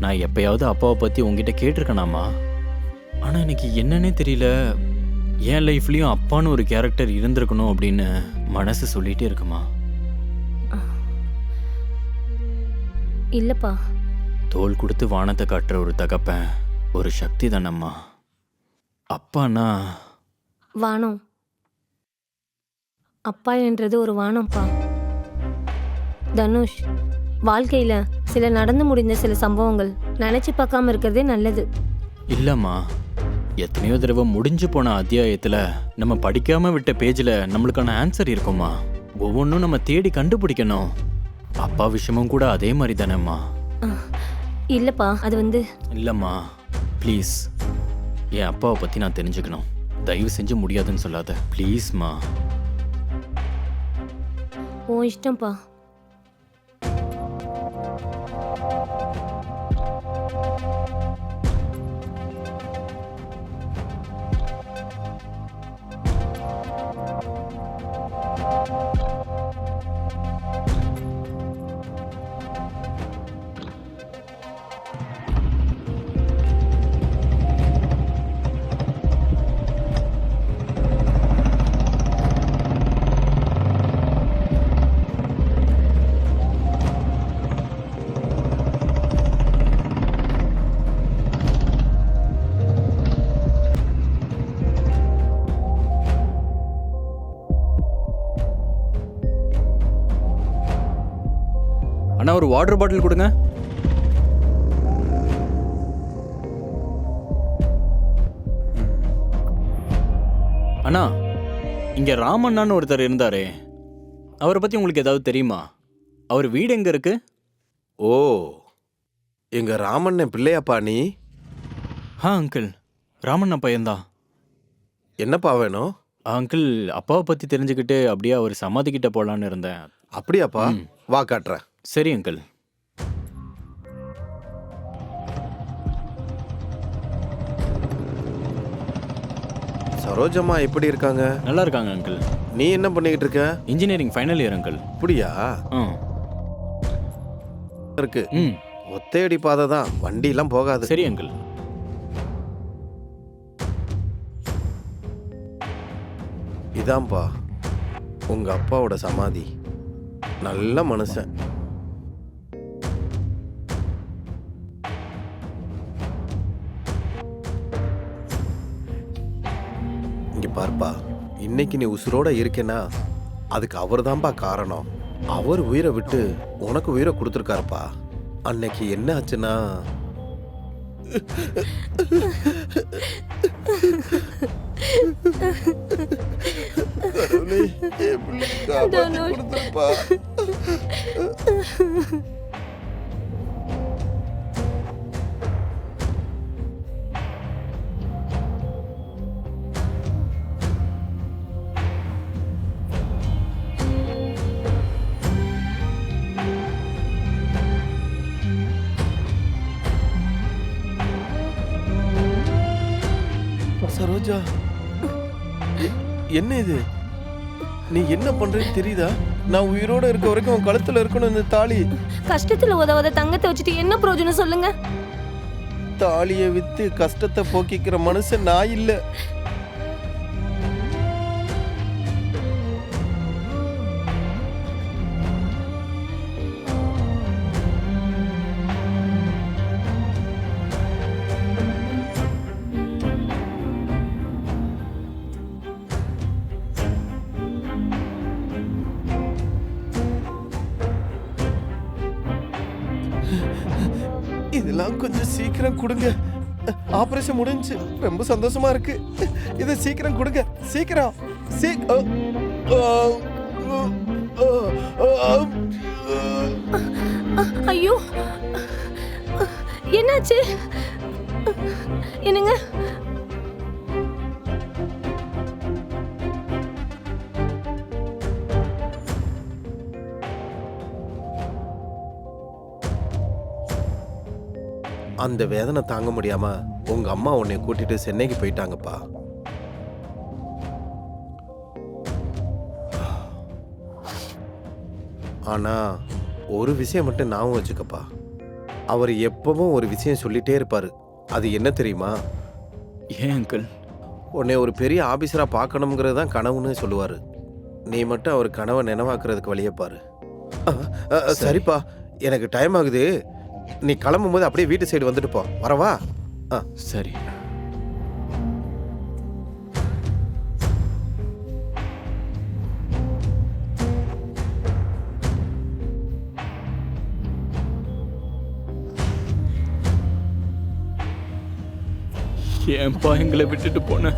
நான் எப்பயாவது அப்பாவை பத்தி உங்ககிட்ட கேட்டிருக்கேனாமா. ஆனா எனக்கு என்னன்னே தெரியல, என் லைஃப்லயும் அப்பான்னு ஒரு கேரக்டர் இருந்திருக்கணும் அப்படின்னு மனசு சொல்லிட்டே இருக்குமா. இல்லப்பா, தோல் கொடுத்து வானத்தை காட்டுற ஒரு தகப்பன் ஒரு சக்தி தானம்மா. அப்பானா வானம். அப்பா என்றது ஒரு வானம்ப்பா. தனுஷ், வாழ்க்கையில சில நடந்து முடிந்த சில சம்பவங்கள் நினைச்சு பார்க்காம இருக்கிறதே நல்லது. இல்லம்மா, எத்தனையோ தடவை முடிஞ்சு போன அத்தியாயத்துல நம்ம படிக்காம விட்ட பேஜ்ல நம்மளுக்கான ஆன்சர் இருக்குமா. ஒவ்வொன்றும் நம்ம தேடி கண்டுபிடிக்கணும். அப்பா விஷயமும் கூட அதே மாதிரி தானேம்மா. இல்லப்பா, அது வந்து இல்லம்மா, ப்ளீஸ், என் அப்பாவை பத்தி நான் தெரிஞ்சுக்கணும். தயவு செஞ்சு முடியாதுன்னு சொல்லாத ப்ளீஸ்மா. ஓ இஷ்டம்ப்பா. அண்ணா, ஒரு வாட்டர் பாட்டில் கொடுங்க. அண்ணா, இங்க ராமண்ணான்னு ஒருத்தர் இருந்தாரே, அவரை பத்தி உங்களுக்கு ஏதாவது தெரியுமா? அவர் வீடு எங்க இருக்கு? ஓ, எங்க ராமண்ணன் பிள்ளையாப்பா நீ? அங்கிள், ராமண்ணா பையன்தான். என்னப்பா வேணும்? அங்கிள், அப்பாவை பத்தி தெரிஞ்சுக்கிட்டு அப்படியே அவர் சமாதி கிட்ட போலான்னு இருந்தேன். அப்படியாப்பா, வா காட்டுறேன். சரி அங்கிள். சரோஜம்மா எப்படி இருக்காங்க? நல்லா இருக்காங்க அங்கிள். நீ என்ன பண்ணிக்கிட்டு இருக்க? Engineering final year uncle. அப்படியா? இருக்கு. ஒத்தையடி பாதை தான், வண்டியெல்லாம் போகாது. சரி அங்கிள். இதான்ப்பா உங்க அப்பாவோட சமாதி. நல்ல மனுஷன். இங்க பார்ப்பா, இன்னைக்கு நீ உசுரோட இருக்கேன்னா அதுக்கு அவர் தான்ப்பா காரணம். அவர் உயிரை விட்டு உனக்கு உயிரை கொடுத்துருக்காருப்பா. அன்னைக்கு என்ன ஆச்சுன்னா, சரோஜா, என்ன இது? நீ என்ன பண்றேன்னு தெரியுதா? நான் உயிரோட இருக்க வரைக்கும் உன் கழுத்துல இருக்கணும் இந்த தாலி. கஷ்டத்துல உதவாத தங்கத்தை வச்சுட்டு என்ன பிரயோஜனம் சொல்லுங்க? தாலியை வித்து கஷ்டத்தை போக்கிக்கிற மனுஷன் நான் இல்ல. இதெல்லாம் கொஞ்சம் சீக்கிரம் கொடுங்க. ஆபரேஷன் முடிஞ்சு ரொம்ப சந்தோஷமா இருக்கு. இதை சீக்கிரம் கொடுங்க, சீக்கிரம். ஐயோ, என்னாச்சு? என்னங்க? அந்த வேதனை தாங்க முடியாம உங்க அம்மா உன்னை கூட்டிட்டு சென்னைக்கு போயிட்டாங்கப்பா. ஆனா ஒரு விஷயம் மட்டும் ஞாபகம் வச்சுக்கப்பா. அவர் எப்பவும் ஒரு விஷயம் சொல்லிட்டே இருப்பாரு. அது என்ன தெரியுமா? ஏன் அங்கிள்? உன்னை ஒரு பெரிய ஆபீசரா பார்க்கணுங்கிறது தான் கனவுன்னு சொல்லுவாரு. நீ மட்டும் அவர் கனவை நினைவாக்குறதுக்கு வழியை பாரு. சரிப்பா, எனக்கு டைம் ஆகுது. நீ கிளம்பும் போது அப்படியே வீட்டு சைடு வந்துட்டு போ. வரவா? சரி. ஏன்பா எங்களை விட்டுட்டு போன?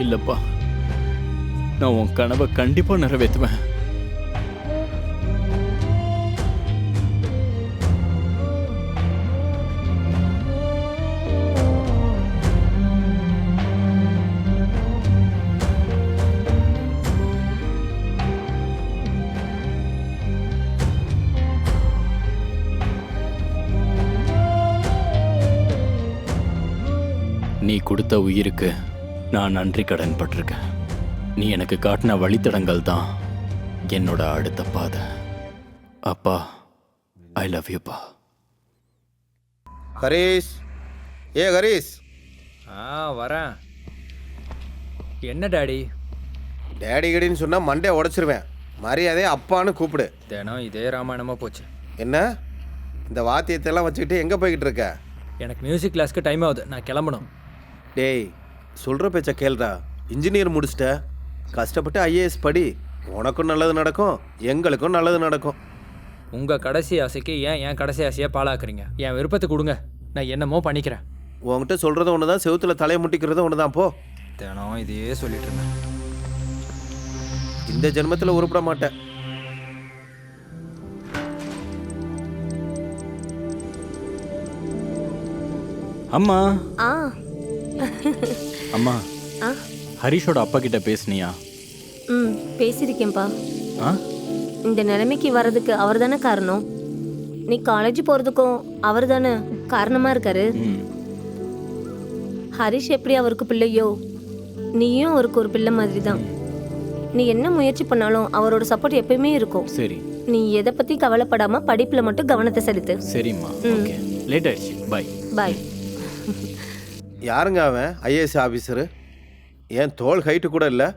இல்லப்பா, நான் உன் கனவை கண்டிப்பா நிறைவேற்றுவேன். நீ கொடுத்த உயிருக்கு நான் நன்றி கடன் பட்டிருக்கேன். நீ எனக்கு காட்டின வழித்தடங்கள் தான் என்னோட அடுத்த பாதை. அப்பா, ஐ லவ் யூப்பா. ஹரீஷ், ஹரீஷ். வரேன். என்ன டாடி? டேடி கடின்னு சொன்னா மண்டே உடைச்சிருவேன். மரியாதையே அப்பான்னு கூப்பிடு. தினம் இதே ராமாயணமா போச்சு. என்ன இந்த வாத்தியத்தெல்லாம் வச்சுக்கிட்டு எங்கே போய்கிட்டு இருக்க? எனக்கு மியூசிக் கிளாஸ்க்கு டைம் ஆகுது, நான் கிளம்பணும். டேய், சொல்கிற பேச்ச கேள்றா. இன்ஜினியர் முடிச்சிட்ட, கஷ்டப்பட்டு ஐஏஎஸ் படி. உனக்கும் நல்லது நடக்கும், எங்களுக்கும் நல்லது நடக்கும். உங்கள் கடைசி ஆசைக்கு என் கடைசி ஆசையாக பாழாக்குறீங்க. என் விருப்பத்தை கொடுங்க, நான் என்னமோ பண்ணிக்கிறேன். உங்ககிட்ட சொல்கிறது ஒன்று தான், செவுத்துல தலையை முட்டிக்கிறது ஒன்று தான். போ. தினம் இதையே சொல்லிட்டு இருந்தேன். இந்த ஜென்மத்தில் உருப்பட மாட்டேன். அம்மா. அம்மா, ஆ ஹரிஷோட அப்பா கிட்ட பேசுனியா? பேசியிருக்கேன்ப்பா. இந்த நிலைமைக்கு வர்றதுக்கு அவர் தானே காரணம். நீ காலேஜ் போகிறதுக்கும் அவர் தானே காரணமாக இருக்காரு. ஹரிஷ் எப்படி அவருக்கு பிள்ளையோ, நீயும் அவருக்கு ஒரு பிள்ளை மாதிரி தான். நீ என்ன முயற்சி பண்ணாலும் அவரோட சப்போர்ட் எப்பயுமே இருக்கும். சரி, நீ எதை பற்றி கவலைப்படாமல் படிப்பில் மட்டும் கவனத்தை செலுத்து. சரிம்மா. ஓகே, லேட் ஆயிடுச்சு. பாய். பாய். யாருங்க அவன்? IAS officer. ஏன் தோல் ஹைட்டு கூட இல்லை.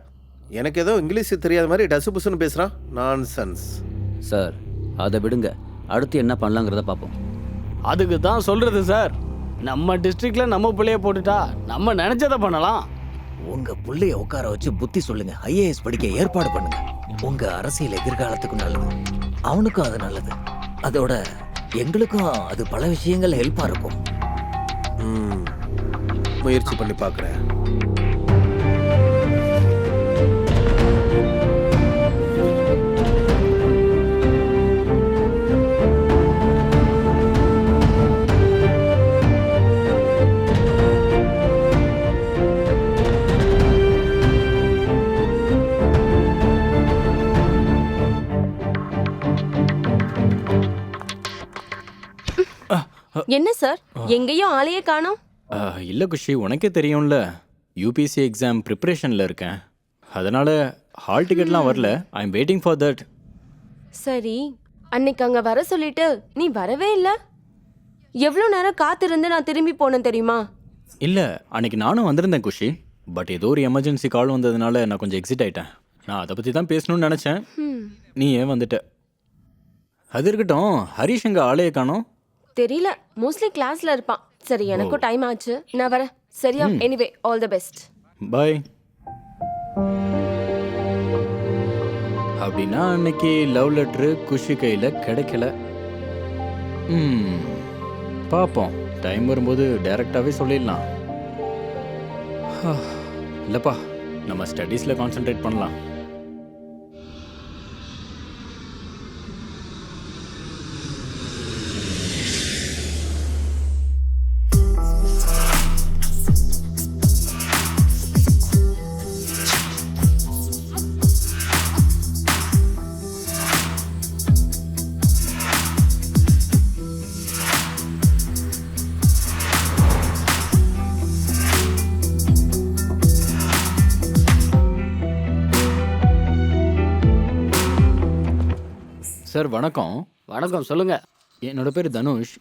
எனக்கு ஏதோ இங்கிலீஷ் தெரியாத மாதிரி டசு புசுன்னு பேசுகிறான். நான்சென்ஸ். சார், அதை விடுங்க. அடுத்து என்ன பண்ணலாங்கிறத பார்ப்போம். அதுக்கு தான் சொல்கிறது சார், நம்ம டிஸ்ட்ரிக்டில் நம்ம பிள்ளைய போட்டுட்டா நம்ம நினச்சதை பண்ணலாம். உங்க புள்ளைய உட்கார வச்சு புத்தி சொல்லுங்க. ஐஏஎஸ் படிக்க ஏற்பாடு பண்ணுங்க. உங்க அரசியல் எதிர்காலத்துக்கும் நல்லது, அவனுக்கும் அது நல்லது. அதோட எங்களுக்கும் அது பல விஷயங்கள் ஹெல்ப்பா இருக்கும். முயற்சி பண்ணி பார்க்குறேன். என்ன சார் எங்கேயும் ஆளையே காணோம்? இல்லை குஷி, உனக்கே தெரியும்ல, யூபிஎஸ்சி எக்ஸாம் ப்ரிப்பரேஷனில் இருக்கேன். அதனால் ஹால் டிக்கெட்லாம் வரல. I am waiting for that. சரி, அன்னைக்கு அங்க வர சொல்லிட்டு நீ வரவே இல்ல. எவ்வளவு நேரம் காத்திருந்து நான் திரும்பி போனேன் தெரியுமா? இல்லை, அன்னைக்கு நானும் வந்திருந்தேன் குஷி. பட் ஏதோ ஒரு எமர்ஜென்சி கால் வந்ததுனால நான் கொஞ்சம் எக்ஸிட் ஆகிட்டேன். நான் அதை பற்றி தான் பேசணும்னு நினச்சேன். நீ ஏன் வந்துட்ட? அது இருக்கட்டும், ஹரிஷ் எங்க ஆளையே காணோம்? தெரியல, மோஸ்ட்லி கிளாஸ்ல இருப்பான். சரி, எனக்கும் டைம் ஆச்சு, நான் வரேன். சரியா? Anyway, all the best. Bye. அப்படின்னா அன்னைக்கு லவ் லெட்ரு குஷி கையில் கிடைக்கல. பார்ப்போம், டைம் வரும்போது டைரெக்டாகவே சொல்லிடலாம். இல்லைப்பா, நம்ம ஸ்டடீஸில் கான்சென்ட்ரேட் பண்ணலாம். சார் வணக்கம். வணக்கம், சொல்லுங்க. என்னோட பேர் தனுஷ்.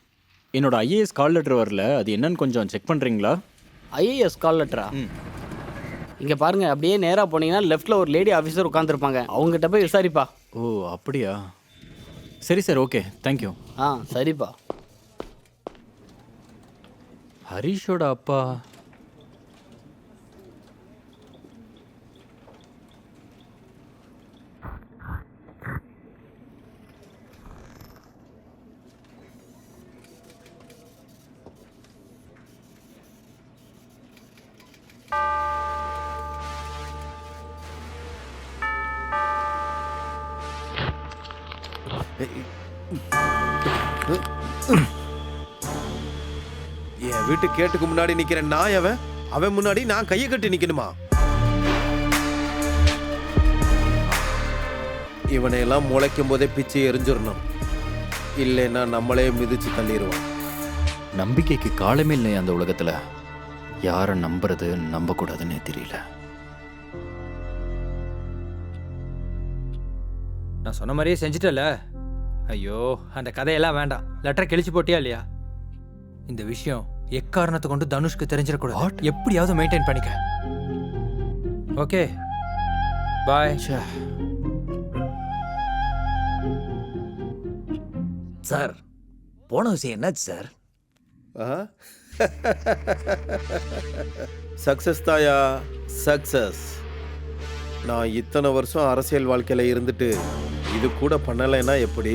என்னோட ஐஏஎஸ் கால் லெட்டர் வரல, அது என்னன்னு கொஞ்சம் செக் பண்ணுறீங்களா? ஐஏஎஸ் கால் லெட்டரா? இங்கே பாருங்க, அப்படியே நேராக போனீங்கன்னா லெஃப்ட்டில் ஒரு லேடி ஆஃபீஸர் உட்காந்துருப்பாங்க. அவங்ககிட்ட போய் விசாரிப்பா. ஓ அப்படியா, சரி சார், ஓகே, தேங்க்யூ. சரிப்பா. ஹரிஷோட அப்பா என் வீட்டு கேட்டுக்கு முன்னாடி நிக்கிற நாய் அவன் முன்னாடி நான் கையை கட்டி நிக்கணுமா? இவனை எல்லாம் முளைக்கும் போதே பிச்சு எரிஞ்சிடணும், இல்லைன்னா நம்மளே மிதிச்சு தள்ளிடுவோம். நம்பிக்கைக்கு காலமே இல்லை அந்த உலகத்துல. யாரை நம்புறது நம்பக்கூடாதுன்னே தெரியல. நான் சொன்ன மாதிரியே செஞ்சுட்டல. ஐயோ, அந்த கதையெல்லாம் வேண்டாம். லெட்டரை கிழிச்சு போட்டியா இல்லையா? இந்த விஷயம் எக்காரணத்தை கொண்டு தனுஷ்க்கு தெரிஞ்சிடக்கூடாது. எப்படியாவது மெயின்டைன் பண்ணிக்க. ஓகே, பாய். சார், போன விஷயம் என்னாச்சு சார்? சக்சஸ் தாயா, சக்சஸ். நான் இத்தனை வருஷம் அரசியல் வாழ்க்கையில் இருந்துட்டு இது கூட பண்ணலைன்னா எப்படி?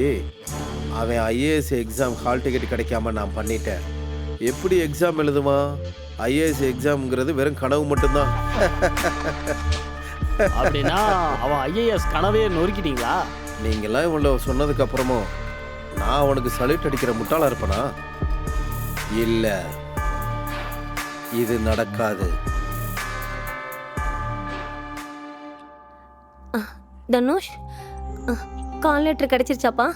அவன் ஐஏஎஸ் எக்ஸாம் ஹால் டிக்கெட் கிடைக்காம நான் பண்ணிட்டேன். எப்படி எக்ஸாம் எழுதுவான்? ஐஏஎஸ் எக்ஸாம்ங்கிறது வெறும் கனவு மட்டும்தான். அப்படின்னா அவன் ஐஏஎஸ் கனவே நொறுக்கிட்டீங்களா? நீங்களாம் இவ்வளோ சொன்னதுக்கு அப்புறமும் நான் அவனுக்கு சல்யூட் அடிக்கிற முட்டாளா இருப்பனா? இல்லை, இது நடக்காது. தனுஷ், கால் லெட்டர் கிடைச்சிருச்சாப்பா?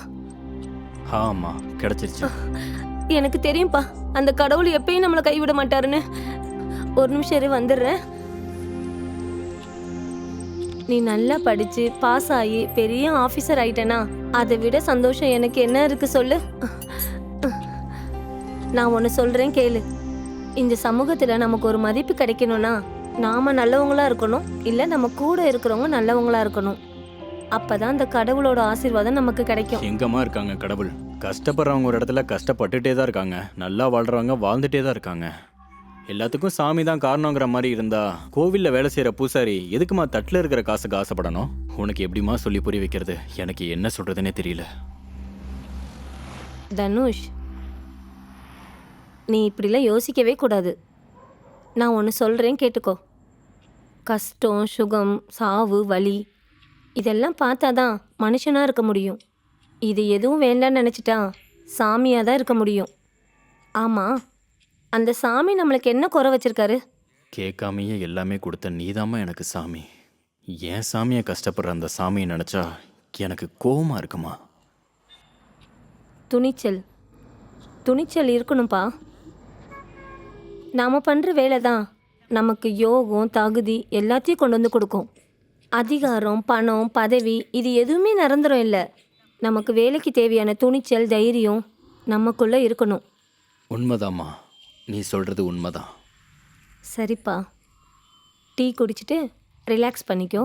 ஆமா, கிடைச்சிருச்சு. எனக்கு தெரியும்ப்பா, அந்த கடவுள் எப்பயும் நம்மளை கைவிட மாட்டாருன்னு. ஒரு நிமிஷம் இரு, வந்துடுறேன். நீ நல்லா படிச்சு பாஸ் ஆகி பெரிய ஆஃபீஸர் ஆயிட்டேனா, அதை விட சந்தோஷம் எனக்கு என்ன இருக்கு சொல்லு. நான் ஒன்று சொல்றேன் கேளு. இந்த சமூகத்தில் நமக்கு ஒரு மதிப்பு கிடைக்கணும்னா நாம நல்லவங்களா இருக்கணும், இல்லை நம்ம கூட இருக்கிறவங்க நல்லவங்களா இருக்கணும். அப்பதான் அந்த கடவுளோட ஆசீர்வாதம் நமக்கு கிடைக்கும். எங்கம்மா இருக்காங்க கடவுள்? கஷ்டப்படுறவங்க ஒரு இடத்துல கஷ்டப்பட்டுட்டே தான் இருக்காங்க, நல்லா வாழ்றவங்க வாழ்ந்துட்டே தான் இருக்காங்க. எல்லாத்துக்கும் சாமி தான் காரணங்கிற மாதிரி இருந்தா கோவில்ல வேலை செய்யற பூசாரி எதுக்குமா தட்டுல இருக்கிற காசுக்கு ஆசைப்படணும்? உனக்கு எப்படிமா சொல்லி புரிய வைக்கிறது? எனக்கு என்ன சொல்றதுன்னே தெரியல. தனுஷ், நீ இப்படிலாம் யோசிக்கவே கூடாது. நான் ஒன்று சொல்கிறேன் கேட்டுக்கோ. கஷ்டம், சுகம், சாவு, வலி இதெல்லாம் பார்த்தாதான் மனுஷனாக இருக்க முடியும். இது எதுவும் வேண்டான்னு நினச்சிட்டா சாமியாக தான் இருக்க முடியும். ஆமாம், அந்த சாமி நம்மளுக்கு என்ன குறை வச்சிருக்காரு? கேட்காமையே எல்லாமே கொடுத்த நீதாம்மா எனக்கு சாமி. ஏன் சாமியை கஷ்டப்படுற அந்த சாமியை நினச்சா எனக்கு கோவமாக இருக்குமா? துணிச்சல். துணிச்சல் இருக்கணும்ப்பா. நாம் பண்ணுற வேலை தான் நமக்கு யோகம் தகுதி எல்லாத்தையும் கொண்டு வந்து கொடுக்கும். அதிகாரம் பணம் பதவி இது எதுவுமே நிரந்தரம் இல்லை. நமக்கு வேலைக்கு தேவையான துணிச்சல் தைரியம் நமக்குள்ளே இருக்கணும். உண்மைதாம்மா, நீ சொல்கிறது உண்மைதான். சரிப்பா, டீ குடிச்சிட்டு ரிலாக்ஸ் பண்ணிக்கோ.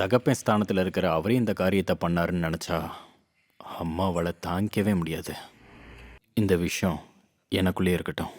தகப்பன் ஸ்தானத்தில் இருக்கிற அவரே இந்த காரியத்தை பண்ணாருன்னு நினச்சா அம்மாவால் தாங்கிக்கவே முடியாது. இந்த விஷயம் எனக்குள்ளே இருக்கட்டும்.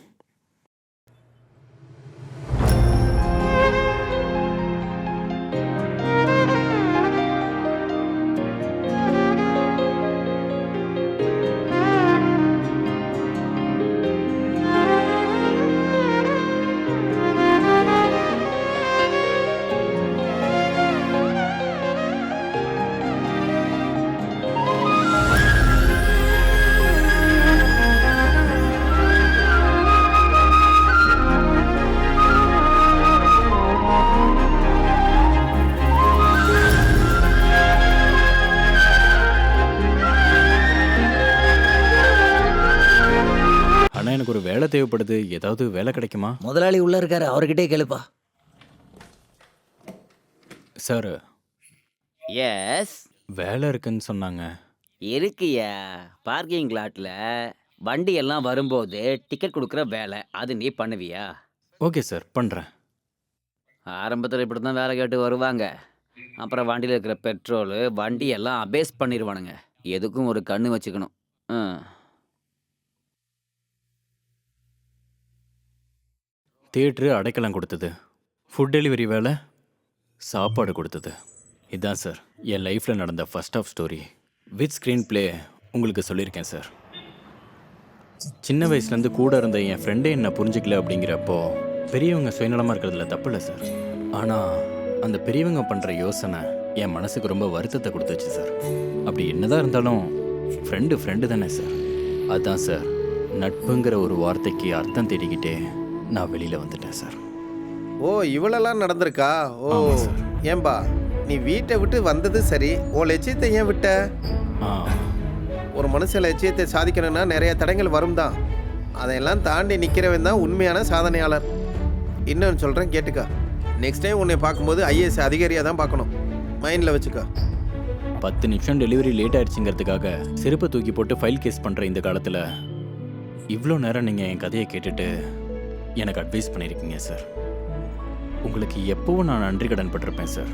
ஆனால் எனக்கு ஒரு வேலை தேவைப்படுது. ஏதாவது வேலை கிடைக்குமா? முதலாளி உள்ள இருக்காரு, அவர்கிட்டே கேளுப்பா. சார், எஸ், வேலை இருக்குன்னு சொன்னாங்க. இருக்கியா? பார்க்கிங் லாட்டில் வண்டி எல்லாம் வரும்போது டிக்கெட் கொடுக்குற வேலை, அது நீ பண்ணுவியா? ஓகே சார், பண்ணுறேன். ஆரம்பத்தில் இப்படி தான் வேலை கேட்டு வருவாங்க. அப்புறம் வண்டியில் இருக்கிற பெட்ரோலு வண்டி எல்லாம் அபேஸ் பண்ணிடுவானுங்க. எதுக்கும் ஒரு கண்ணு வச்சுக்கணும். தியேட்ரு அடைக்கலம் கொடுத்தது, ஃபுட் டெலிவரி வேலை, சாப்பாடு கொடுத்தது. இதுதான் சார் என் லைஃப்பில் நடந்த first half story. With screenplay உங்களுக்கு சொல்லியிருக்கேன் சார். சின்ன வயசுலேருந்து கூட இருந்த என் ஃப்ரெண்டே என்னை புரிஞ்சிக்கல அப்படிங்கிறப்போ பெரியவங்க சுயநலமாக இருக்கிறதுல தப்பு இல்லை சார். ஆனால் அந்த பெரியவங்க பண்ணுற யோசனை என் மனசுக்கு ரொம்ப வருத்தத்தை கொடுத்துச்சு சார். அப்படி என்னதான் இருந்தாலும் ஃப்ரெண்டு தானே சார். அதுதான் சார் நட்புங்கிற ஒரு வார்த்தைக்கு அர்த்தம் தேடிக்கிட்டே நான் வெளியில் வந்துட்டேன் சார். ஓ, இவ்வளோலாம் நடந்திருக்கா? ஓ ஏன்பா, நீ வீட்டை விட்டு வந்தது சரி, உன் லட்சியத்தை ஏன் விட்ட? ஒரு மனுஷன் லட்சியத்தை சாதிக்கணும்னா நிறைய தடைகள் வரும் தான். அதையெல்லாம் தாண்டி நிற்கிறவன் தான் உண்மையான சாதனையாளர். இன்னொன்று சொல்கிறேன் கேட்டுக்கா. நெக்ஸ்ட் டைம் உன்னை பார்க்கும்போது ஐஏஎஸ் அதிகாரியாக தான் பார்க்கணும், மைண்டில் வச்சுக்கா. 10 நிமிஷம் டெலிவரி லேட் ஆயிடுச்சுங்கிறதுக்காக செருப்பை தூக்கி போட்டு ஃபைல் கேஸ் பண்ணுற இந்த காலத்தில் இவ்வளோ நேரம் நீங்கள் என் கதையை கேட்டுட்டு எனக்கு அட்வைஸ் பண்ணியிருக்கீங்க சார். உங்களுக்கு எப்போவும் நான் நன்றி கடன் பட்டிருப்பேன் சார்.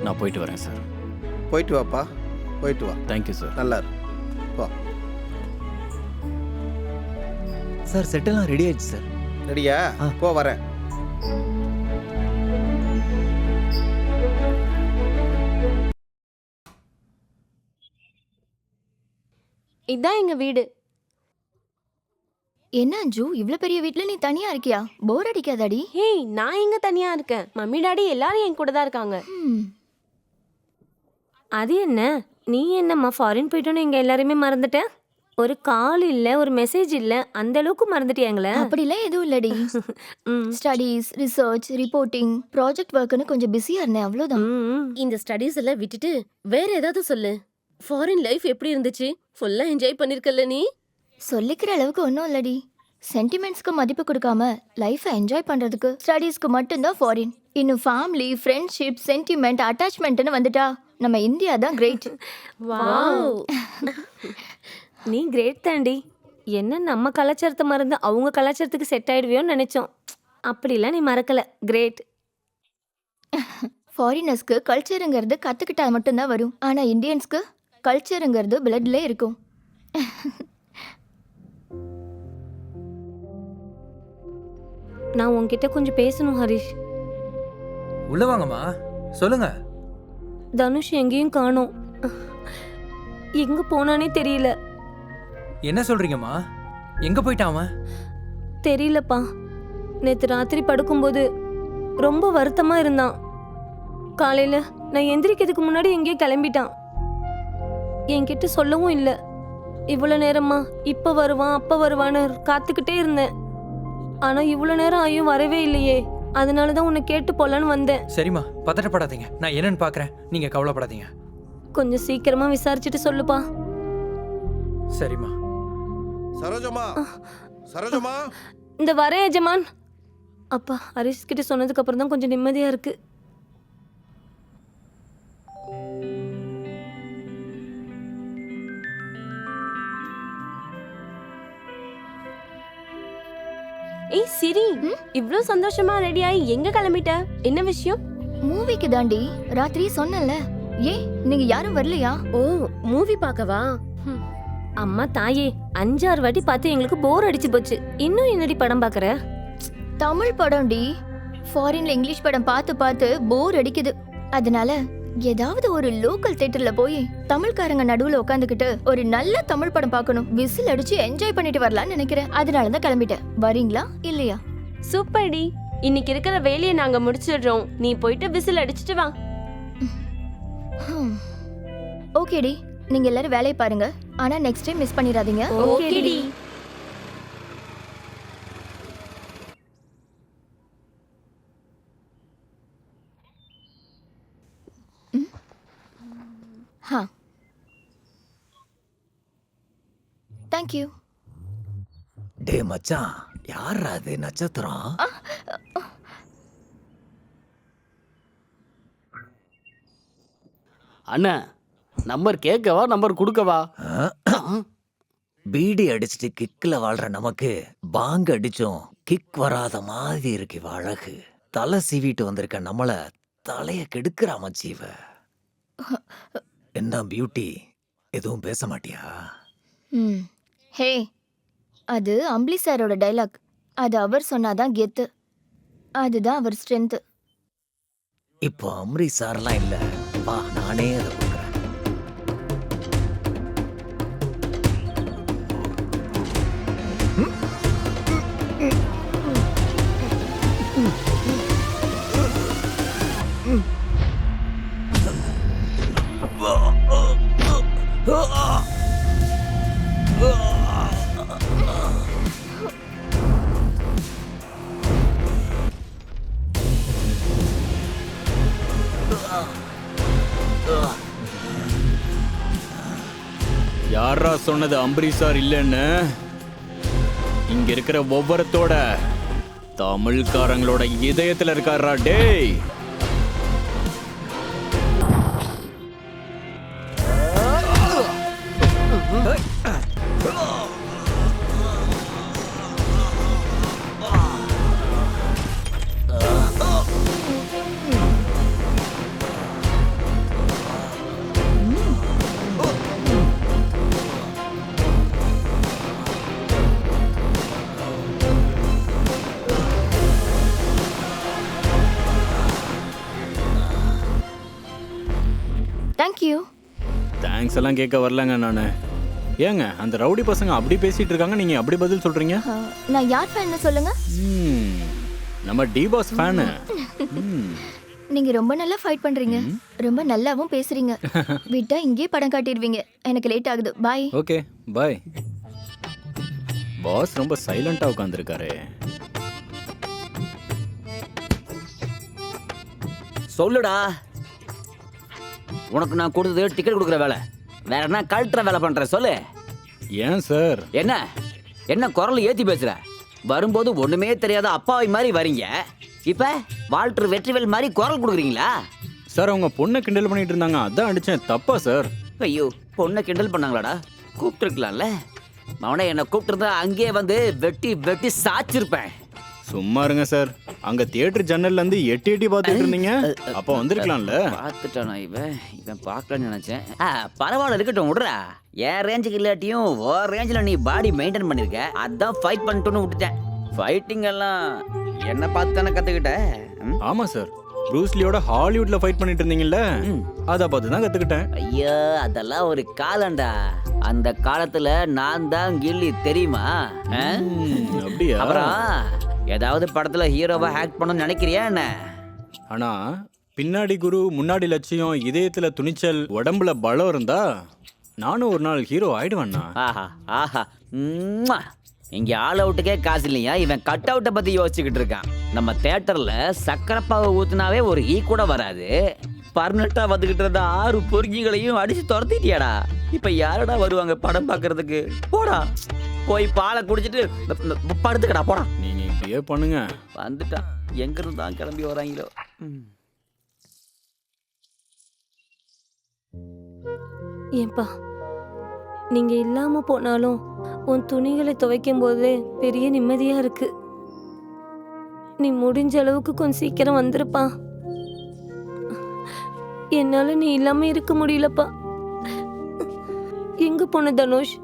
நான் போயிட்டு வரேன் சார். போயிட்டு வாப்பா, போயிட்டு வா. Thank you sir. நல்லா வா. சார் செட்டெல்லாம் ரெடி ஆயிடுச்சு சார். ரெடியா? போ, வரேன். இதான் எங்க வீடு. என்ன அஞ்சு, இவ்வளோ பெரிய வீட்டில் நீ தனியாக இருக்கியா? போர் அடிக்காதாடி? ஹேய், நான் எங்க தனியா இருக்கேன்? மம்மி டாடி எல்லாரும் என் கூட தான் இருக்காங்க. அது என்ன, நீ என்னம்மா ஃபாரின் போயிட்டோன்னு எங்கள் எல்லாருமே மறந்துட்ட? ஒரு கால் இல்லை, ஒரு மெசேஜ் இல்லை, அந்த அளவுக்கு மறந்துட்டியாங்களே? அப்படிலாம் எதுவும் இல்லடி. ஸ்டடீஸ், ரிசர்ச், ரிப்போர்ட்டிங், ப்ராஜெக்ட் ஒர்க்குன்னு கொஞ்சம் பிஸியாக இருந்தேன், அவ்வளோதான். இந்த ஸ்டடீஸ் எல்லாம் விட்டுட்டு வேற ஏதாவது சொல்லு. ஃபாரின் லைஃப் எப்படி இருந்துச்சு? ஃபுல்லா என்ஜாய் பண்ணிருக்கல நீ? சொல்லிக்கிற அளவுக்கு ஒன்றும் இல்லடி. சென்டிமெண்ட்ஸ்க்கு மதிப்பு கொடுக்காம லைஃப்பை என்ஜாய் பண்ணுறதுக்கு ஸ்டடீஸ்க்கு மட்டும்தான் ஃபாரின். இன்னும் ஃபேமிலி, ஃப்ரெண்ட்ஷிப், சென்டிமெண்ட், அட்டாச்மெண்ட்னு வந்துட்டா நம்ம இந்தியா தான் கிரேட். வாவ், நீ கிரேட் தாண்டி. என்ன நம்ம கலாச்சாரத்தை மறந்து அவங்க கலாச்சாரத்துக்கு செட் ஆயிடுவியோன்னு நினைச்சோம். அப்படிலாம் நீ மறக்கல, கிரேட். ஃபாரினர்ஸ்க்கு கல்ச்சருங்கிறது கற்றுக்கிட்டா மட்டும்தான் வரும். ஆனால் இந்தியன்ஸ்க்கு கல்ச்சருங்கிறது பிளட்ல இருக்கும். நான் உன்கிட்ட கொஞ்சம் பேசணும் ஹரிஷ். உள்ள வாங்கம்மா, சொல்லுங்க. தனுஷ் எங்கேயும் காணோம். எங்க போனானே தெரியல. என்ன சொல்றீங்கம்மா? எங்க போயிட்டான் அவன்? தெரியலப்பா. நேற்று ராத்திரி படுக்கும்போது ரொம்ப வருத்தமா இருந்தான். காலையில நான் எந்திரிக்கிறதுக்கு முன்னாடி எங்கேயோ கிளம்பிட்டான். என்கிட்ட சொல்லவும் இல்லை. இவ்வளோ நேரமா இப்ப வருவான் அப்ப வருவான்னு காத்துக்கிட்டே இருந்தேன். ஆனா இவ்வளோ நேரம் ஆயும் வரவே இல்லையே. அதனாலதான் உன்னை கேட்டு போலான்னு வந்தேன். சரிம்மா, பதட்டப்படாதீங்க, நான் என்னன்னு பாக்குறேன், நீங்க கவலைப்படாதீங்க. கொஞ்சம் சீக்கிரமா விசாரிச்சுட்டு சொல்லுப்பா. சரிம்மா. சரோஜமா சரோஜமா இந்த வரேன் எஜமான். அப்பா ஹரிஷ் கிட்ட சொன்னதுக்கு அப்புறம் தான் கொஞ்சம் நிம்மதியா இருக்கு. ஏய் சிரி, இவ்ளோ சந்தோஷமா ரெடி ஆகி எங்க கிளம்பிட்ட? என்ன விஷயம்? மூவிக்கு தாண்டி ராத்திரி சொன்னல. ஏன் நீங்க யாரும் வரலையா? ஓ மூவி பார்க்கவா? அம்மா தாயே, 5-6 வாட்டி பார்த்து எங்களுக்கு போர் அடிச்சு போச்சு. இன்னும் என்னடி படம் பார்க்கற? தமிழ் படம் டி. ஃபாரின்ல இங்கிலீஷ் படம் பார்த்து பார்த்து போர் அடிக்குது. அதனால ஏதாவது ஒரு லோக்கல் தியேட்டர்ல போய் தமிழ்காரங்க நடுவுல உட்காந்துக்கிட்டு ஒரு நல்ல தமிழ் படம் பார்க்கணும். விசில் அடிச்சு என்ஜாய் பண்ணிட்டு வரலாம்னு நினைக்கிறேன். அதனால தான் கிளம்பிட்டேன். வரீங்களா இல்லையா? சூப்பர் டி. இன்னைக்கு இருக்கிற வேலையை நாங்க முடிச்சிடுறோம். நீ போயிட்டு விசில் அடிச்சிட்டு வா. ஓகே டி, நீங்க எல்லாரும் வேலையை பாருங்க. ஆனா நெக்ஸ்ட் டைம் மிஸ் பண்ணிடாதீங்க. ஓகே டி. ஹா, தேங்க்யூ. டே மச்சான், யாரா அது நட்சத்திரம்? அண்ணா நம்பர் கேட்கவா நம்பர் கொடுக்கவா? பீடி அடிச்சுட்டு கிக்ல வாழ்ற நமக்கு பாங்க அடிச்சும் கிக் வராத மாதிரி இருக்கு இவ அழகு. தலை சீவிட்டு வந்திருக்க நம்மள தலைய கெடுக்கிற மச்சீவ. என்ன பியூட்டி, எதுவும் பேச மாட்டியா? ஹே, அது அம்பளி சாரோட டைலாக். அது அவர் சொன்னாதான் கெத்து. அதுதான் அவர் ஸ்ட்ரென்த். இப்போ அம்ரி சார்லாம் இல்ல, வா நானே அதை கொடுக்குறேன். யாரா சொன்னது அம்பரீஷ் சார் இல்லைன்னு? இங்க இருக்கிற ஒவ்வொருத்தோட தமிழ்காரங்களோட இதயத்துல இருக்காரா டேய். தேங்க்யூ. தேங்க்ஸ் எல்லாம் கேட்க வரலங்க நானு. ஏங்க அந்த ரவுடி பசங்க அப்படி பேசிட்டு இருக்காங்க, நீங்க அப்படி பதில் சொல்றீங்க? நான் யார் ஃபேன்னு சொல்லுங்க. நம்ம டி பாஸ் ஃபேனு. நீங்க ரொம்ப நல்லா ஃபைட் பண்றீங்க. ரொம்ப நல்லாவும் பேசுறீங்க. விட்டா இங்கே படம் காட்டிடுவீங்க. எனக்கு லேட் ஆகுது. பை. Okay bye. பாஸ் ரொம்ப சைலண்டா உட்கார்ந்திருக்காரு. சொல்லுடா, உனக்கு நான் கொடுத்தது டிக்கெட் கொடுக்குற வேலை, வேற என்ன கழட்டுற வேலை பண்ற சொல்லு. ஏன் சார்? என்ன என்ன குரல் ஏத்தி பேசுற? வரும்போது ஒண்ணுமே தெரியாத அப்பாவை மாதிரி வரீங்க, இப்ப வால்டர் வெற்றிவேல் மாதிரி குரல் கொடுக்குறீங்களா? சார் அவங்க பொண்ணை கிண்டல் பண்ணிட்டு இருந்தாங்க, அதான் அடிச்சேன். தப்பா சார்? ஐயோ, பொண்ணை கிண்டல் பண்ணாங்களாடா? கூப்பிட்டுருக்கலாம்ல. அவனை என்ன கூப்பிட்டுருந்தா அங்கேயே வந்து வெட்டி வெட்டி சாச்சிருப்பேன். சும்மா இருங்க சார். அங்க தியேட்டர் ஜன்னல்ல இருந்து எட்டி எட்டி பார்த்துட்டு இருந்தீங்க, அப்ப வந்திருக்கலாம்ல. பார்த்துட்டானா இவன் பார்க்கலான்னு நினைச்சேன். பரவாயில்ல, இருக்கட்டும், விடுறா. என் ரேஞ்சுக்கு இல்லாட்டியும் ஓ ரேஞ்சில் நீ பாடி மெயின்டைன் பண்ணிருக்க, அதான் ஃபைட் பண்ணிட்டுன்னு விட்டுட்டேன். ஃபைட்டிங் எல்லாம் என்ன பார்த்து தானே கத்துக்கிட்ட? ஆமா சார், ப்ரூஸ்லியோட ஹாலிவுட்ல ஃபைட் பண்ணிட்டு இருந்தீங்கல்ல, அத பார்த்து தான் கத்துக்கிட்டேன். ஐயோ, அதெல்லாம் ஒரு காலம்டா. அந்த காலத்துல நான் தான் கில்லி, தெரியுமா? அப்படியா? அப்புறம் ஏதாவது படத்துல ஹீரோவா ஆக்ட் பண்ணணும்னு நினைக்கிறியா என்ன? ஆனா பின்னாடி குரு, முன்னாடி லட்சியம், இதயத்துல துணிச்சல், உடம்புல பலம் இருந்தா நானும் ஒரு நாள் ஹீரோ ஆயிடுவேன்னா. ஆஹா ஆஹா, இங்க ஆல் அவுட்டுக்கே காசு இல்லையா? இவன் கட் அவுட்டை பத்தி யோசிச்சுக்கிட்டு இருக்கான். நம்ம தியேட்டர்ல சக்கரப்பாவை ஊத்துனாவே ஒரு ஈ கூட வராது. பர்மனண்டா வந்துகிட்டு இருந்த 6 பொறுக்கிகளையும் அடிச்சு துரத்திட்டியாடா. இப்ப யாரடா வருவாங்க படம் பாக்குறதுக்கு? போடா. போய் பாலை குடிச்சிட்டு படுத்துக்கடா போடா. நீங்க இப்படியே பண்ணுங்க. வந்துட்டான், எங்க இருந்து தான் கிளம்பி வராங்களோ. ஏன்பா நீங்க இல்லாம போனாலும் உன் துணிகளை துவைக்கும் போதே பெரிய நிம்மதியா இருக்கு. நீ முடிஞ்ச அளவுக்கு கொஞ்சம் சீக்கிரம் வந்துருப்பா. என்னால நீ இல்லாம இருக்க முடியலப்பா. எங்க போன தனுஷ்?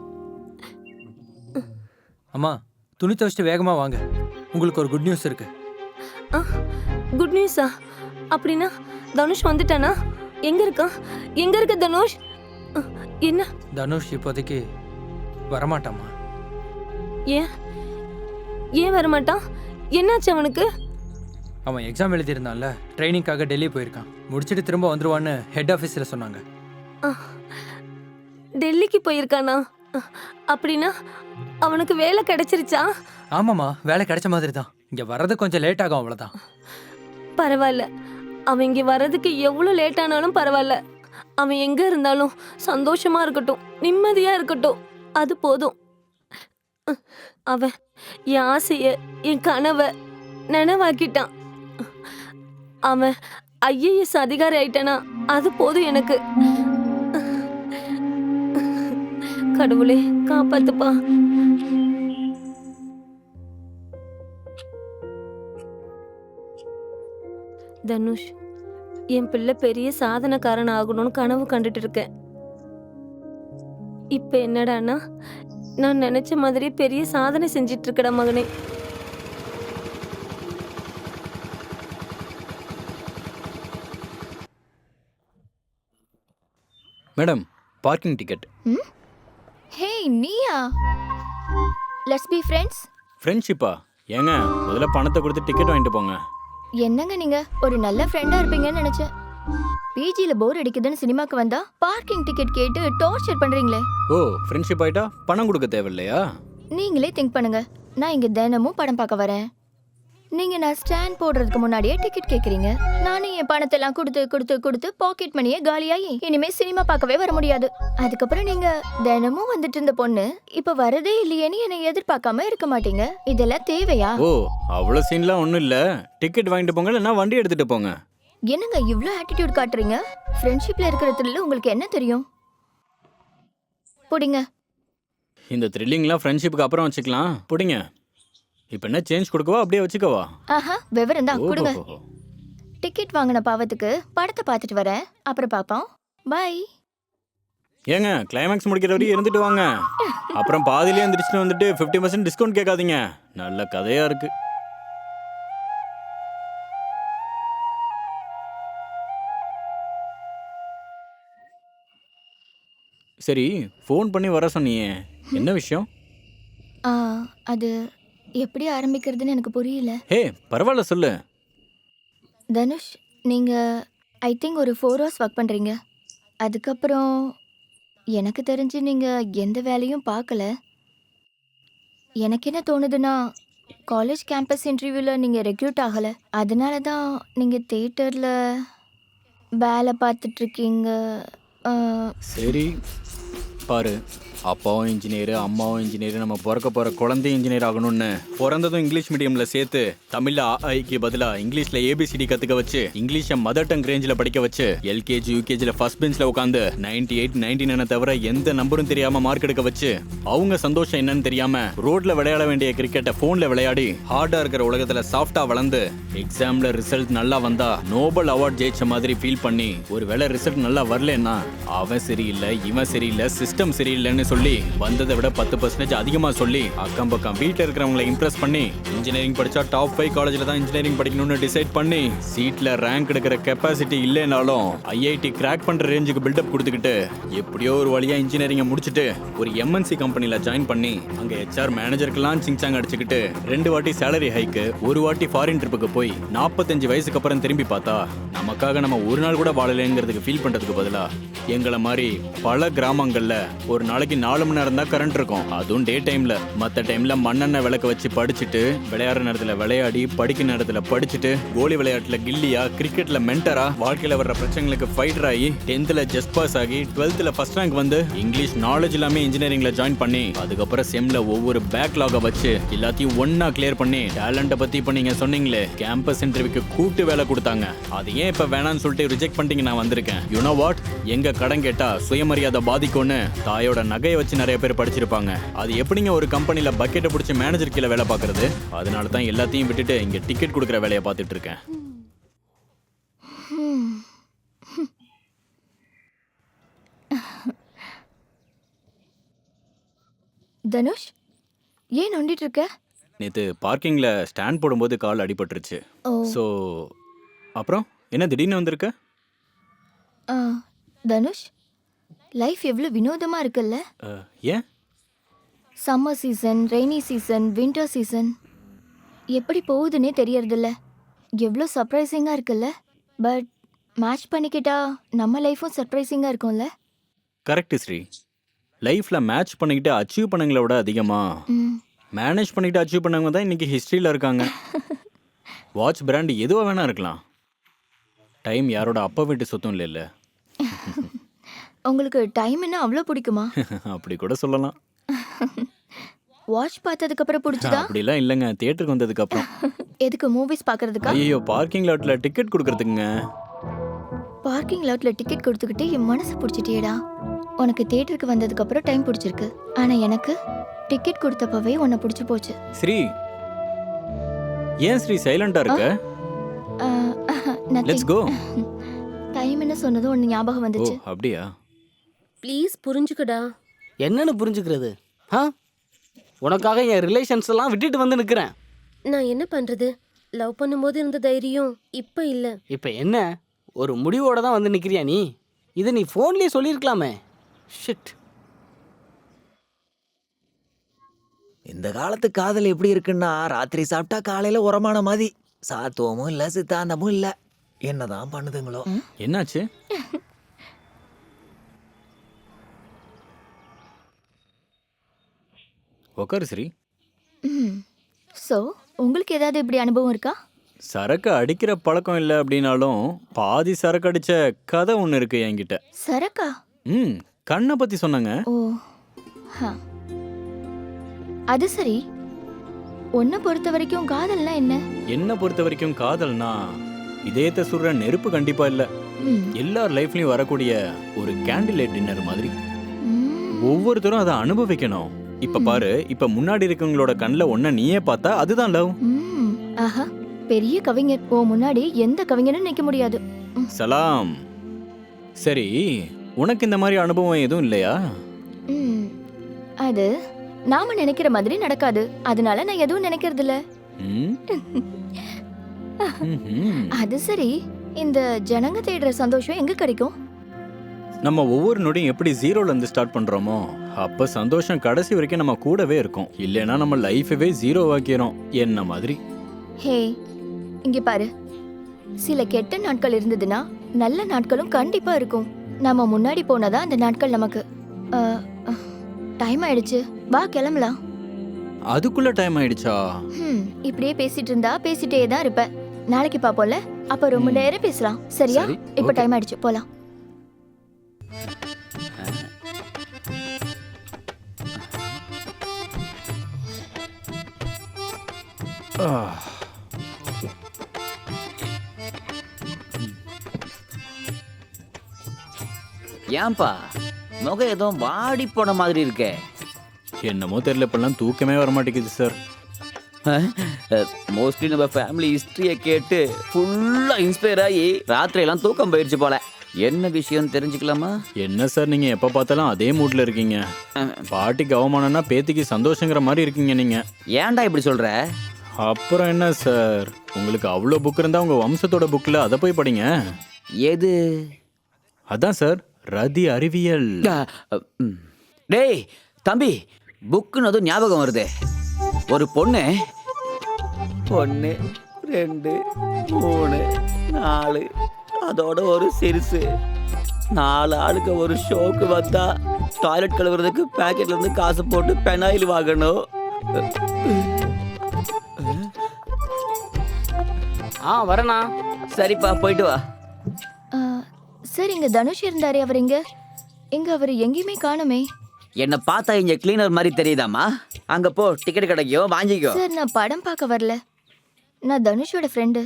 அம்மா துணி துவைச்சிட்டு வேகமா வாங்க, உங்களுக்கு ஒரு குட் நியூஸ் இருக்கு. குட் நியூஸா? அப்படின்னா தனுஷ் வந்துட்டானா? எங்க இருக்கான்? எங்க இருக்க தனுஷ்? என்ன? தனுஷ் இப்போதைக்கு வரமாட்டாமா. ஏன் ஏன் வரமாட்டான்? என்னாச்சு அவனுக்கு? அவன் எக்ஸாம் எழுதியிருந்தான்ல, ட்ரைனிங்காக டெல்லி போயிருக்கான். முடிச்சுட்டு திரும்ப வந்துருவான்னு ஹெட் ஆஃபீஸில் சொன்னாங்க. டெல்லிக்கு போயிருக்கானா? அப்படின்னா அவனுக்கு வேலை கிடைச்சிருச்சா? ஆமாம்மா, வேலை கிடைச்ச மாதிரி தான். இங்கே வர்றது கொஞ்சம் லேட் ஆகும், அவ்வளோதான். பரவாயில்ல, அவன் இங்கே வர்றதுக்கு எவ்வளோ லேட் ஆனாலும் பரவாயில்ல. அவன் எங்கே இருந்தாலும் சந்தோஷமா இருக்கட்டும், நிம்மதியாக இருக்கட்டும், அது போதும். அவன் என் ஆசையை, என் கனவை நனவாக்கிட்டான். அவன் ஐஏஎஸ் அதிகாரி ஆயிட்டானா, அது போதும் எனக்கு. கடவுளே காப்பாத்துப்பா. தனுஷ், என் பிள்ளை பெரிய சாதனைக்காரன் ஆகணும்னு கனவு கண்டுட்டு இருக்கேன். இப்ப என்னடானா நான் நினைச்ச மாதிரி பெரிய சாதனை செஞ்சிட்டு இருக்கடா மகனே. Madam, parking ticket. ஹே நீயா? Let's be friends. ஃப்ரெண்ட்ஷிப்பா? ஏங்க முதல்ல பணத்தை கொடுத்து டிக்கெட் வாங்கிட்டு போங்க. என்னங்க நீங்க ஒரு நல்ல ஃப்ரெண்டா இருப்பீங்கன்னு நினைச்சேன். பிஜில போர் அடிக்குதுன்னு சினிமாக்கு வந்தா பார்க்கிங் டிக்கெட் கேட்டு டார்ச்சர் பண்றீங்களே. ஓ, ஃப்ரெண்ட்ஷிப் ஆயிட்டா பணம் கொடுக்க தேவையில்லையா? நீங்களே திங்க் பண்ணுங்க. நான் இங்க தினமும் படம் பார்க்க வரேன். நீங்க நான் ஸ்டாண்ட் போடுறதுக்கு முன்னாடியே டிக்கெட் கேக்குறீங்க. நானும் என் பணத்தை எல்லாம் கொடுத்து கொடுத்து கொடுத்து பாக்கெட் மணியே காலியாகி இனிமே சினிமா பார்க்கவே வர முடியாது. அதுக்கப்புறம் நீங்க தினமும் வந்துட்டு இருந்த பொண்ணு இப்ப வரதே இல்லையேன்னு என்னை எதிர்பார்க்காம இருக்க மாட்டீங்க. இதெல்லாம் தேவையா? ஓ, அவ்வளோ சீன்லாம் ஒன்றும் இல்லை. டிக்கெட் வாங்கிட்டு போங்க, இல்லைன்னா வண்டி எடுத்துட்டு போங்க. என்னங்க இவ்ளோ ஆட்டிடியூட் காட்டுறீங்க? ஃப்ரெண்ட்ஷிப்ல இருக்கிறதுல உங்களுக்கு என்ன தெரியும்? புடிங்க. இந்த த்ரில்லிங்லாம் ஃப்ரெண்ட்ஷிப்புக்கு அப்புறம் வச்சுக்கலாம். புடிங்க. இப்போ என்ன சேஞ்ச் கொடுக்கவா, அப்படியே வச்சுக்கவா? ஆஹா, விவரம் தான் கொடுங்க. டிக்கெட் வாங்கின பாவத்துக்கு படத்தை பார்த்துட்டு வரேன், அப்புறம் பார்ப்போம். பை. ஏங்க, கிளைமேக்ஸ் முடிக்கிற வரையும் இருந்துட்டு வாங்க. அப்புறம் பாதியிலே எந்திரிச்சிட்டு வந்துட்டு 50% டிஸ்கவுண்ட் கேட்காதீங்க. நல்ல கதையா இருக்கு. சரி, ஃபோன் பண்ணி வர சொன்னியே, என்ன விஷயம்? அது எப்படி ஆரம்பிக்கிறதுன்னு எனக்கு புரியல. ஹே, பரவாயில்ல சொல்லு. தனுஷ், நீங்கள் ஐ திங்க் ஒரு 4 hours ஒர்க் பண்ணுறீங்க. அதுக்கப்புறம் எனக்கு தெரிஞ்சு நீங்கள் எந்த வேலையும் பார்க்கல. எனக்கு என்ன தோணுதுன்னா, காலேஜ் கேம்பஸ் இன்டர்வியூவில் நீங்கள் ரெக்ரூட் ஆகலை. அதனால தான் நீங்கள் தியேட்டரில் வேலை பார்த்துட்ருக்கீங்க. சரி பாரு, அப்பாவும் இன்ஜினியர், அம்மாவும் இன்ஜினியர், நம்ம பிறக்க போகிற குழந்தை இன்ஜினியர் ஆகணும்னு பிறந்ததும் இங்கிலீஷ் மீடியமில் சேர்த்து தமிழில் ஆஐக்கு பதிலாக இங்கிலீஷில் ஏபிசிடி கற்றுக்க வச்சு இங்கிலீஷை மதர் டங் ரேஞ்சில் படிக்க வச்சு எல்கேஜி யூகேஜியில் ஃபர்ஸ்ட் பெஞ்சில் உட்காந்து 98, 99 தவிர எந்த நம்பரும் தெரியாமல் மார்க் எடுக்க வச்சு அவங்க சந்தோஷம் என்னன்னு தெரியாமல் ரோட்டில் விளையாட வேண்டிய கிரிக்கெட்டை ஃபோனில் விளையாடி ஹார்டாக இருக்கிற உலகத்தில் சாஃப்டாக வளர்ந்து எக்ஸாமில் ரிசல்ட் நல்லா வந்தா நோபல் அவார்ட் ஜெயிச்ச மாதிரி ஃபீல் பண்ணி ஒரு வேளை ரிசல்ட் நல்லா வரலன்னா அவன் சரியில்லை, இவன் சரியில்லை, சிஸ்டம் சரியில்லைன்னு சொல்லி வந்ததை விட 10% அதிகமாக சொல்லி அக்கம் பக்கம் வீட்டில் இருக்கிறவங்களை இம்ப்ரெஸ் பண்ணி இன்ஜினியரிங் படித்தா டாப் 5 காலேஜில் தான் இன்ஜினியரிங் படிக்கணும்னு டிசைட் பண்ணி சீட்டில் ரேங்க் எடுக்கிற கெப்பாசிட்டி இல்லைனாலும் ஐஐடி கிராக் பண்ணுற ரேஞ்சுக்கு பில்டப் கொடுத்துக்கிட்டு எப்படியோ ஒரு வழியாக இன்ஜினியரிங்கை முடிச்சுட்டு ஒரு எம்என்சி கம்பெனியில் ஜாயின் பண்ணி அங்கே ஹெச்ஆர் மேனேஜருக்கெல்லாம் சிங்சாங் அடிச்சுக்கிட்டு 2 வாட்டி சேலரி ஹைக்கு, 1 வாட்டி ஃபாரின் ட்ரிப்புக்கு போய் 45 வயசுக்கு அப்புறம் திரும்பி பார்த்தா நமக்காக நம்ம ஒரு நாள் கூட வாழலைங்கிறதுக்கு ஃபீல் பண்ணுறதுக்கு பதிலாக எங்களை மாதிரி பல கிராமங்களில் ஒரு நாளைக்கு 4 மணி நேரம் தான் கரண்ட் இருக்கும், அதுவும் டே டைம்ல. மற்ற டைம்ல மண்ணெண்ணெய் விளக்க வச்சு படிச்சுட்டு, விளையாடுற நேரத்துல விளையாடி, படிக்கிற நேரத்துல படிச்சுட்டு, கோலி விளையாட்டுல கில்லியா, கிரிக்கெட்ல மென்டரா, வாழ்க்கையில வர்ற பிரச்சனைகளுக்கு ஃபைட்டர் ஆகி, 10th ஜஸ்ட் பாஸ் ஆகி, 12th ஃபர்ஸ்ட் ரேங்க் வந்து, இங்கிலீஷ் நாலேஜ் எல்லாமே இன்ஜினியரிங்ல ஜாயின் பண்ணி, அதுக்கப்புறம் செம்ல ஒவ்வொரு பேக்லாக வச்சு எல்லாத்தையும் ஒன்னா கிளியர் பண்ணி, டேலண்ட்டை பத்தி இப்ப நீங்க சொன்னீங்களே கேம்பஸ் இன்டர்வியூக்கு கூட்டு வேலை கொடுத்தாங்க, அது ஏன் இப்ப வேணான்னு சொல்லிட்டு ரிஜெக்ட் பண்ணிட்டு நான் வந்திருக்கேன். யூ நோ வாட், எங்க கடன் கேட்டா சுயமரியாதை பாதிக்கும்னு தாயோட நகையை வச்சு நிறைய பேர் படிச்சிருப்பாங்க. அது எப்படிங்க ஒரு கம்பெனில பக்கெட்டை பிடிச்சி மேனேஜர் கீழே வேலை பார்க்கறது? அதனால தான் எல்லாத்தையும் விட்டுட்டு இங்க டிக்கெட் கொடுக்குற வேலையை பார்த்துட்டு இருக்கேன். தனுஷ், ஏன் நோண்டிட்டு இருக்க? நேற்று பார்க்கிங்ல ஸ்டாண்ட் போடும்போது கால் அடிபட்டுருச்சு. ஓ. ஸோ அப்புறம் என்ன திடீர்னு வந்திருக்க? தனுஷ், லைஃப் எவ்வளோ வினோதமா இருக்குல்ல? ஏன்? Summer season, rainy season, winter season எப்படி போகுதுன்னே தெரியறதில்ல. எவ்வளோ சர்ப்ரைசிங்காக இருக்குல்ல? பட் மேட்ச் பண்ணிக்கிட்டா நம்ம லைஃப்பும் சர்ப்ரைசிங்காக இருக்கும்ல? கரெக்ட் ஸ்ரீ. லைஃப்ல மேட்ச் பண்ணிக்கிட்டு அச்சீவ் பண்ணவங்கள விட அதிகமா மேனேஜ் பண்ணிக்கிட்டு அச்சீவ் பண்ணவங்க தான் இன்னைக்கு ஹிஸ்ட்ரியில் இருக்காங்க. வாட்ச் பிராண்ட் எதுவாக வேணா இருக்கலாம், டைம் யாரோட அப்பா வீட்டு சொத்தும் இல்லைல்ல. உங்களுக்கு டைம் என்ன அவ்வளோ பிடிக்குமா? அப்படி கூட சொல்லலாம். வாட்ச் பார்த்ததுக்கு அப்புறம் பிடிச்சதா? அப்படிலாம் இல்லைங்க, தியேட்டருக்கு வந்ததுக்கு அப்புறம். எதுக்கு, மூவிஸ் பார்க்கறதுக்கா? ஐயோ, பார்க்கிங் லாட்ல டிக்கெட் கொடுக்கறதுக்குங்க. பார்க்கிங் லாட்ல டிக்கெட் கொடுத்துக்கிட்டு என் மனசு பிடிச்சிட்டியேடா. உனக்கு தியேட்டருக்கு வந்ததுக்கு அப்புறம் டைம் பிடிச்சிருக்கு, ஆனா எனக்கு டிக்கெட் கொடுத்தப்பவே உன்னை பிடிச்சி போச்சு. ஸ்ரீ, ஏன் ஸ்ரீ சைலண்டா இருக்க? Let's go. டைம் என்ன சொன்னதும் ஒன்று ஞாபகம் வந்துச்சு. அப்படியா? ப்ளீஸ் புரிஞ்சுக்கடா. என்னன்னு புரிஞ்சுக்கிறது? உனக்காக என் ரிலேஷன்ஸ் எல்லாம் விட்டுட்டு வந்து நிற்கிறேன். நான் என்ன பண்றது? லவ் பண்ணும்போது இருந்த தைரியம் இப்ப இல்ல. இப்போ என்ன ஒரு முடிவோட தான் வந்து நிற்கிறியா நீ? இதை நீ ஃபோன்லேயே சொல்லியிருக்கலாமே. ஷிட். இந்த காலத்து காதல் எப்படி இருக்குன்னா, ராத்திரி சாப்பிட்டா காலையில உரமான மாதிரி. சாத்துவமும் இல்ல, சித்தாந்தமும் இல்ல. என்னதான் பண்ணுதுங்களோ? என்னாச்சு? உக்காரு ஸ்ரீ. ஸோ உங்களுக்கு ஏதாவது இப்படி அனுபவம் இருக்கா? சரக்கு அடிக்கிற பழக்கம் இல்லை அப்படின்னாலும் பாதி சரக்கு அடிச்ச கதை ஒன்று இருக்கு என்கிட்ட. சரக்கா? கண்ணை பத்தி சொன்னாங்க. ஓ, அது சரி. உன்னை பொறுத்த வரைக்கும் காதல்னா என்ன? என்ன பொறுத்த வரைக்கும் காதல்னா இதயத்தை சுடுற நெருப்பு கண்டிப்பா இல்ல. எல்லார் லைஃப்லயும் வரக்கூடிய ஒரு கேண்டில் லைட் டின்னர் மாதிரி. ஒவ்வொருத்தரும் அதை அனுபவிக்கணும். இப்ப பாரு, இப்ப முன்னாடி இருக்கவங்களோட கண்ணில் ஒன்ன நீயே பார்த்தா அதுதான் லவ். ஆஹா, பெரிய கவிஞர். ஓ, முன்னாடி எந்த கவிஞரும் நிக்க முடியாது. சலாம். சரி, உனக்கு இந்த மாதிரி அனுபவம் எதுவும் இல்லையா? அது நாம நினைக்கிற மாதிரி நடக்காது, அதனால நான் எதுவும் நினைக்கிறது இல்ல. அது சரி, இந்த ஜனங்க தேடுற சந்தோஷம் எங்க கிடைக்கும்? நம்ம ஒவ்வொரு நொடியும் எப்படி ஜீரோல இருந்து ஸ்டார்ட் பண்றோமோ, அப்ப சந்தோஷம் கடைசி வரைக்கும் நம்ம கூடவே இருக்கும். இல்லைன்னா நம்ம லைஃபவே ஜீரோ ஆக்கிறோம். என்ன மாதிரி? ஹே, இங்க பாரு. சில கெட்ட நாட்கள் இருந்ததுன்னா நல்ல நாட்களும் கண்டிப்பா இருக்கும். நம்ம முன்னாடி போனதான் அந்த நாட்கள் நமக்கு. டைம் ஆயிடுச்சு, வா கிளம்பலாம். அதுக்குள்ள டைம் ஆயிடுச்சா? இப்படியே பேசிட்டு இருந்தா பேசிட்டே தான் இருப்ப. நாளைக்கு பாப்போம்ல, அப்ப ரொம்ப நேரம் பேசலாம். சரியா? இப்ப டைம் ஆயிடுச்சு, போலாம். ஏன்பா முகம் ஏதோ வாடி போன மாதிரி இருக்கே? என்னமோ தெரியல, இப்பெல்லாம் தூக்கமே வர மாட்டேங்குது சார். மோஸ்ட்லி நம்ம ஃபேமிலி ஹிஸ்டரியை கேட்டு ஃபுல்லா இன்ஸ்பயர் ஆகி ராத்திரியெல்லாம் தூக்கம் போயிடுச்சு போல. என்ன விஷயம் தெரிஞ்சுக்கலாமா? என்ன சார், நீங்க எப்ப பார்த்தாலும் அதே மூட்ல இருக்கீங்க. பாட்டிக்கு அவமானம்னா பேத்திக்கு சந்தோஷங்கிற மாதிரி இருக்கீங்க நீங்க. ஏன்டா இப்படி சொல்ற? அப்புறம் என்ன சார், உங்களுக்கு அவ்வளோ புக் இருந்தா உங்க வம்சத்தோட புக்ல அதை போய் படிங்க. எது? அதான் சார், ரதி அறிவியல். டேய் தம்பி, புக்குன்னு அதுவும் ஞாபகம் வருது. ஒரு பொண்ணு 1 2 3 4 அதோட ஒரு சிறுசு 4 ஆளுக்கு ஒரு ஷோக்கு வந்தா டாய்லெட் கழுவுறதுக்கு பேக்கெட்ல இருந்து காசு போட்டு பெனாயில் வாங்கணும். வரேண்ணா. சரிப்பா, போயிட்டு வா. சார், இங்க தனுஷ் இருந்தாரே, அவர் எங்க அவர் எங்கேயுமே காணுமே. என்ன பார்த்தா இங்க கிளீனர் மாதிரி தெரியுதாமா? அங்க போ, டிக்கெட் கிடைக்கும், வாங்கிக்கோ. சார், நான் படம் பார்க்க வரல. நான் தனுஷோட ஃப்ரெண்டு.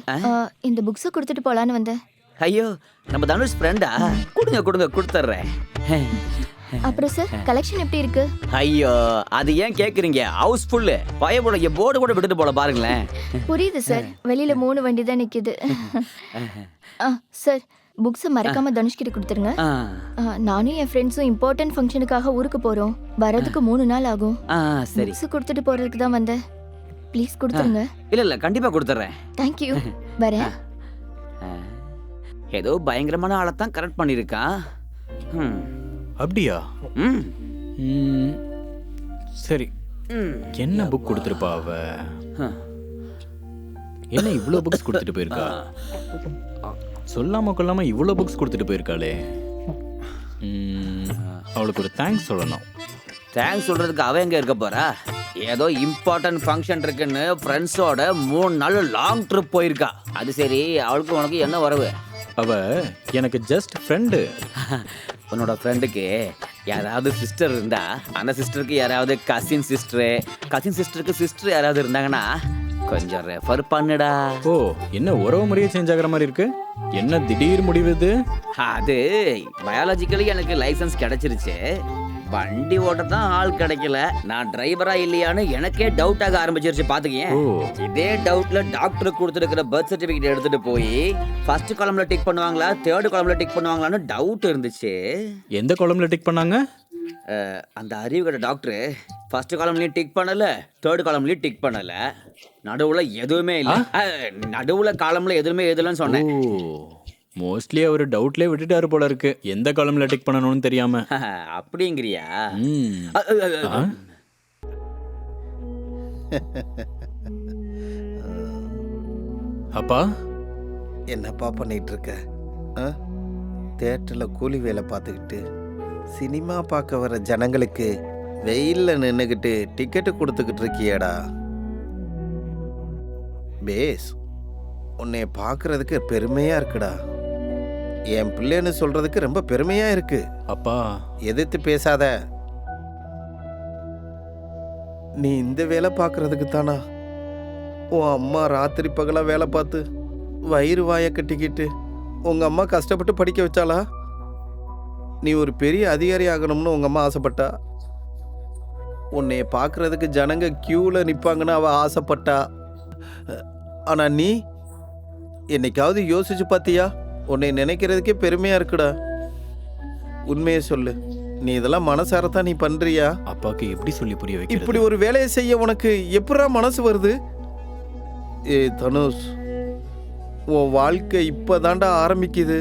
இந்த புக்ஸை கொடுத்துட்டு போலான்னு வந்தேன். ஐயோ, நம்ம தனுஷ் ஃப்ரெண்டா? கொடுங்க கொடுத்துட்றேன். அப்புறம் சார், கலெக்ஷன் எப்படி இருக்கு? ஐயோ, அது ஏன் கேக்குறீங்க? House full. பயப்பட போர்டு கூட விட்டுட்டு போல பாருங்களேன். புரியுது சார், வெளியில 3 வண்டி தான் நிக்குது. சார், புக்ஸை மறக்காம தனுஷ் கிட்ட கொடுத்துருங்க. நானும் என் ஃப்ரெண்ட்ஸும் இம்பார்ட்டன்ட் ஃபங்க்ஷனுக்காக ஊருக்கு போறோம். வரதுக்கு 3 நாள் ஆகும். சரி, புக்ஸ் கொடுத்துட்டு போறதுக்கு தான் வந்தேன். ப்ளீஸ் கொடுத்துருங்க. இல்ல கண்டிப்பா கொடுத்துட்றேன். தேங்க்யூ. வரேன். ஏதோ பயங்கரமான ஆளைத்தான் கரெக்ட் பண்ணிருக்கான். அப்படியா? சரி, என்ன புக் கொடுத்துருப்பா அவ? என்ன இவ்வளோ புக்ஸ் கொடுத்துட்டு போயிருக்கா? சொல்லாம கொள்ளாம இவ்வளோ புக்ஸ் கொடுத்துட்டு போயிருக்காளே. அவளுக்கு ஒரு தேங்க்ஸ் சொல்லணும். தேங்க்ஸ் சொல்றதுக்கு அவ எங்க இருக்க போறா? ஏதோ இம்பார்ட்டன்ட் ஃபங்க்ஷன் இருக்குன்னு ஃப்ரெண்ட்ஸோட 3 நாள் லாங் ட்ரிப் போயிருக்கா. அது சரி, அவளுக்கு உனக்கு என்ன வரவு? அவ எனக்கு ஜஸ்ட் ஃப்ரெண்டு. உன்னோட ஃப்ரெண்டுக்கு யாராவது சிஸ்டர் இருந்தா, அந்த சிஸ்டருக்கு யாராவது கசின் சிஸ்டருக்கு சிஸ்டர் யாராவது இருந்தாங்கன்னா கொஞ்சம் ரெஃபர் பண்ணுடா. ஓ, என்ன உறவு முறையே சேஞ்ச் ஆகிற மாதிரி இருக்கு. என்ன திடீர் முடிவு இது? அது பயாலஜிக்கலி எனக்கு லைசன்ஸ் கிடைச்சிருச்சு. வண்டி ஓட்ட தான் ஆள் கிடைக்கல. நான் டிரைவரா இல்லையான்னு எனக்கே டவுட் ஆக ஆரம்பிச்சிருச்சு. பாத்துக்கேன். இதே டவுட்ல டாக்டர் கொடுத்துருக்கிற பர்த் சர்டிபிகேட் எடுத்துட்டு போய் ஃபர்ஸ்ட் காலம்ல டிக் பண்ணுவாங்களா, தேர்ட் காலம்ல டிக் பண்ணுவாங்களான்னு டவுட் இருந்துச்சு. எந்த காலம்ல டிக் பண்ணாங்க? அந்த அறிவு கட்ட டாக்டர் ஃபர்ஸ்ட் காலம்லயும் டிக் பண்ணல, தேர்ட் காலம்லயும் டிக் பண்ணல. நடுவுல எதுவுமே இல்ல. நடுவுல காலம்ல எதுவுமே எதுலன்னு சொன்னேன். மோஸ்ட்லி அவர் டவுட்லேயே விட்டுட்டாரு போல இருக்கு, எந்த காலம்ல டிக் பண்ணணும்னு தெரியாம. அப்படிங்கிறியா? அப்பா, என்னப்பா பண்ணிட்டு இருக்க? தேட்டரில் கூலி வேலை பார்த்துக்கிட்டு சினிமா பார்க்க வர ஜனங்களுக்கு வெயிலில் நின்றுக்கிட்டு டிக்கெட்டு கொடுத்துக்கிட்டு இருக்கியேடா. பேஸ், உன்னை பார்க்கறதுக்கு பெருமையாக இருக்குடா. என் பிள்ளைன்னு சொல்றதுக்கு ரொம்ப பெருமையா இருக்கு. அப்பா, எதிர்த்து பேசாத. நீ இந்த வேலை பார்க்கறதுக்கு தானா உன் அம்மா ராத்திரி பகலா வேலை பார்த்து வயிறு வாயை கட்டிக்கிட்டு உங்க அம்மா கஷ்டப்பட்டு படிக்க வச்சாளா? நீ ஒரு பெரிய அதிகாரி ஆகணும்னு உங்க அம்மா ஆசைப்பட்டா. உன்னைய பார்க்கறதுக்கு ஜனங்க கியூல நிப்பாங்கன்னு அவ ஆசைப்பட்டா. ஆனா நீ என்னைக்காவது யோசிச்சு பார்த்தியா? உன்னை நினைக்கிறதுக்கே பெருமையா இருக்குடா. உண்மையை சொல்லு, நீ இதெல்லாம் மனசாரத்தான் நீ பண்றியா? அப்பாக்கு எப்படி சொல்லி புரிய வைக்க? இப்படி ஒரு வேலையை செய்ய உனக்கு எப்படா மனசு வருது? ஏ தனுஷ், உன் வாழ்க்கை இப்பதான்டா ஆரம்பிக்குது.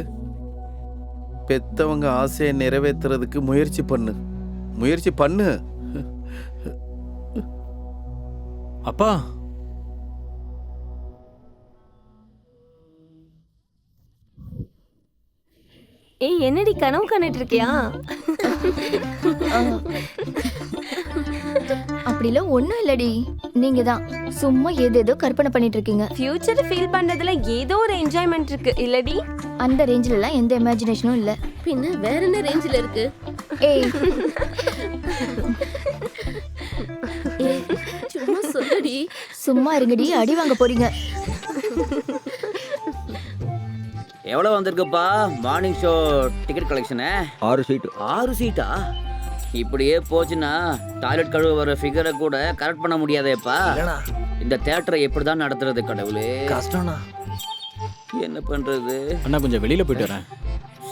பெத்தவங்க ஆசையை நிறைவேற்றுறதுக்கு முயற்சி பண்ணு. அப்பா, ஏய், என்னடி கனவு காணிட்டு இருக்கியா? அப்படிலாம் ஒண்ணும் இல்லடி. நீங்க தான் சும்மா ஏதேதோ கற்பனை பண்ணிட்டு இருக்கீங்க. ஃபியூச்சர் ஃபீல் பண்றதுல ஏதோ ஒரு என்ஜாய்மெண்ட் இருக்கு இல்லடி? அந்த ரேஞ்சில எல்லாம் எந்த இமேஜினேஷனும் இல்ல. பின்ன வேற என்ன ரேஞ்சில இருக்கு? ஏய், சும்மா சொல்லடி. சும்மா இருங்கடி, அடி வாங்க போறீங்க. எவ்வளவு வந்திருக்குப்பா மார்னிங் ஷோ டிக்கெட் கலெக்ஷனு? 6 சீட்டு. 6 சீட்டா? இப்படியே போச்சுன்னா டாய்லெட் கழுவ வர ஃபிகரை கூட கரெக்ட் பண்ண முடியாதேப்பா. இந்த தியேட்டரை எப்படிதான் நடத்துறது கடவுளே? கஷ்டம்ண்ணா. என்ன பண்றது? அண்ணா, கொஞ்சம் வெளியில போயிட்டு வரேன்.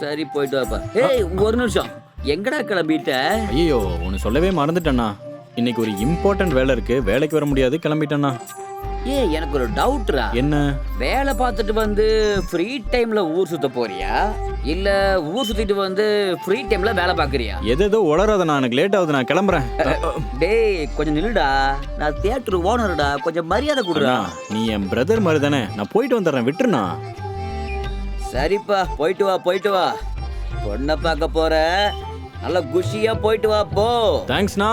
சரி, போயிட்டு வாப்பா. ஏய், ஒரு நிமிஷம். எங்கடா கிளம்பிட்ட? ஐயோ, ஒன்னு சொல்லவே மறந்துட்டேண்ணா. இன்னைக்கு ஒரு இம்பார்ட்டன்ட் வேலை இருக்கு, வேலைக்கு வர முடியாது, கிளம்பிட்டேண்ணா. ஏய், எனக்கு ஒரு டவுட்ரா. என்ன? வேலை பார்த்துட்டு வந்து ஃப்ரீ டைம்ல ஊர் சுத்த போறியா, இல்ல ஊர் சுத்திட்டு வந்து ஃப்ரீ டைம்ல வேலை பாக்குறியா? எதோ உளறாதண்ணா, எனக்கு லேட் ஆகுது, நான் கிளம்புறேன். டேய், கொஞ்சம் நில்லுடா. நான் தியேட்டர் ஓனர்டா, கொஞ்சம் மரியாதை கொடுடா. நீ என் பிரதர் மாதிரி தானே, நான் போயிட்டு வந்துடுறேன், விட்டுருண்ணா. சரிப்பா, போயிட்டு வா. பொண்ணை பார்க்க போற, நல்லா குஷியா போயிட்டு வா போ. தேங்க்ஸ்ண்ணா.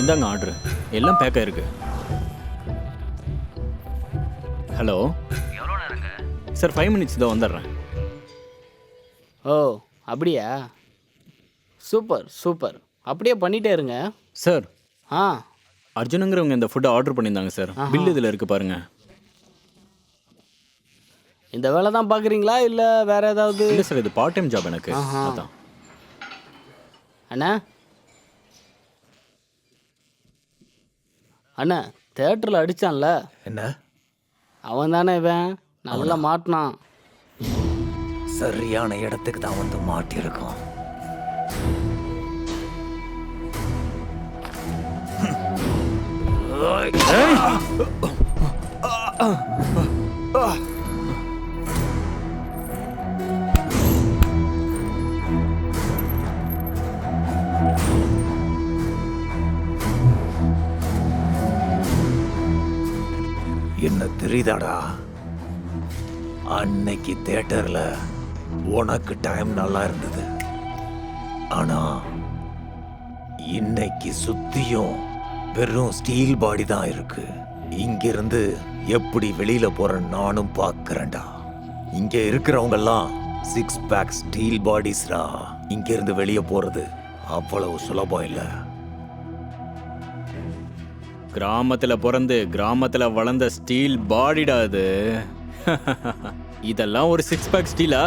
இந்தாங்க ஆர்டர், எல்லாம் பேக் ஆயிருக்கு. ஹலோ, எவ்வளோ நேரங்க? சார் 5 மினிட்ஸ் தான் வந்துடுறேன். ஓ அப்படியா, சூப்பர் சூப்பர், அப்படியே பண்ணிட்டே இருங்க. சார், ஆ அர்ஜுனுங்கிறவங்க இந்த ஃபுட்டை ஆர்டர் பண்ணியிருந்தாங்க சார். பில் இதில் இருக்கு பாருங்க. இந்த வேலை தான் பார்க்குறீங்களா இல்லை வேற ஏதாவது? இல்லை சார், இது பார்ட் டைம் ஜாப் எனக்கு. அதான். அண்ணா அண்ணா, தேட்டரில் அடித்தான்ல, என்ன? அவன் தானே இவன், நல்லா மாட்டினான். சரியான இடத்துக்கு தான் வந்து மாட்டியிருக்கோம். என்ன தெரியுதாடா, அன்னைக்கு தியேட்டர்ல உனக்கு டைம் நல்லா இருந்தது, ஆனா இன்னைக்கு சுத்தியும் வெறும் ஸ்டீல் பாடி தான் இருக்கு. இங்கிருந்து எப்படி வெளியில போறேன்னு நானும் பார்க்கறேன்டா. இங்க இருக்கிறவங்க எல்லாம் 6 பேக் ஸ்டீல் பாடிஸ்ரா. இங்க இருந்து வெளியே போறது அவ்வளவு சுலபம் இல்ல. கிராமத்துல பிறந்து கிராமத்துல வளர்ந்த ஸ்டீல் பாடிடா அது. இதெல்லாம் ஒரு 6 பேக் ஸ்டீலா?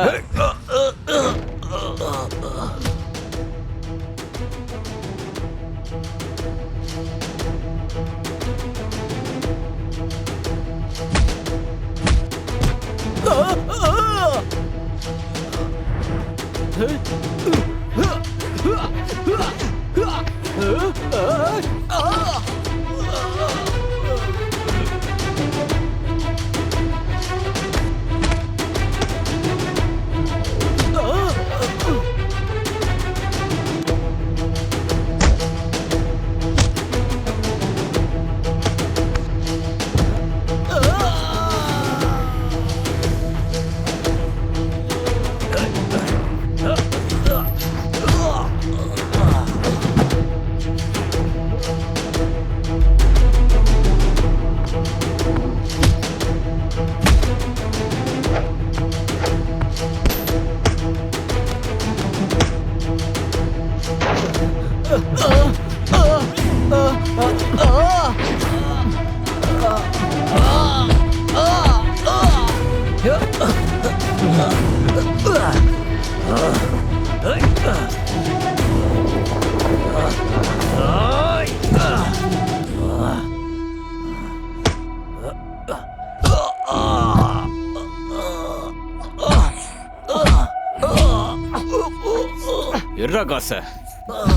எட்ரா காசை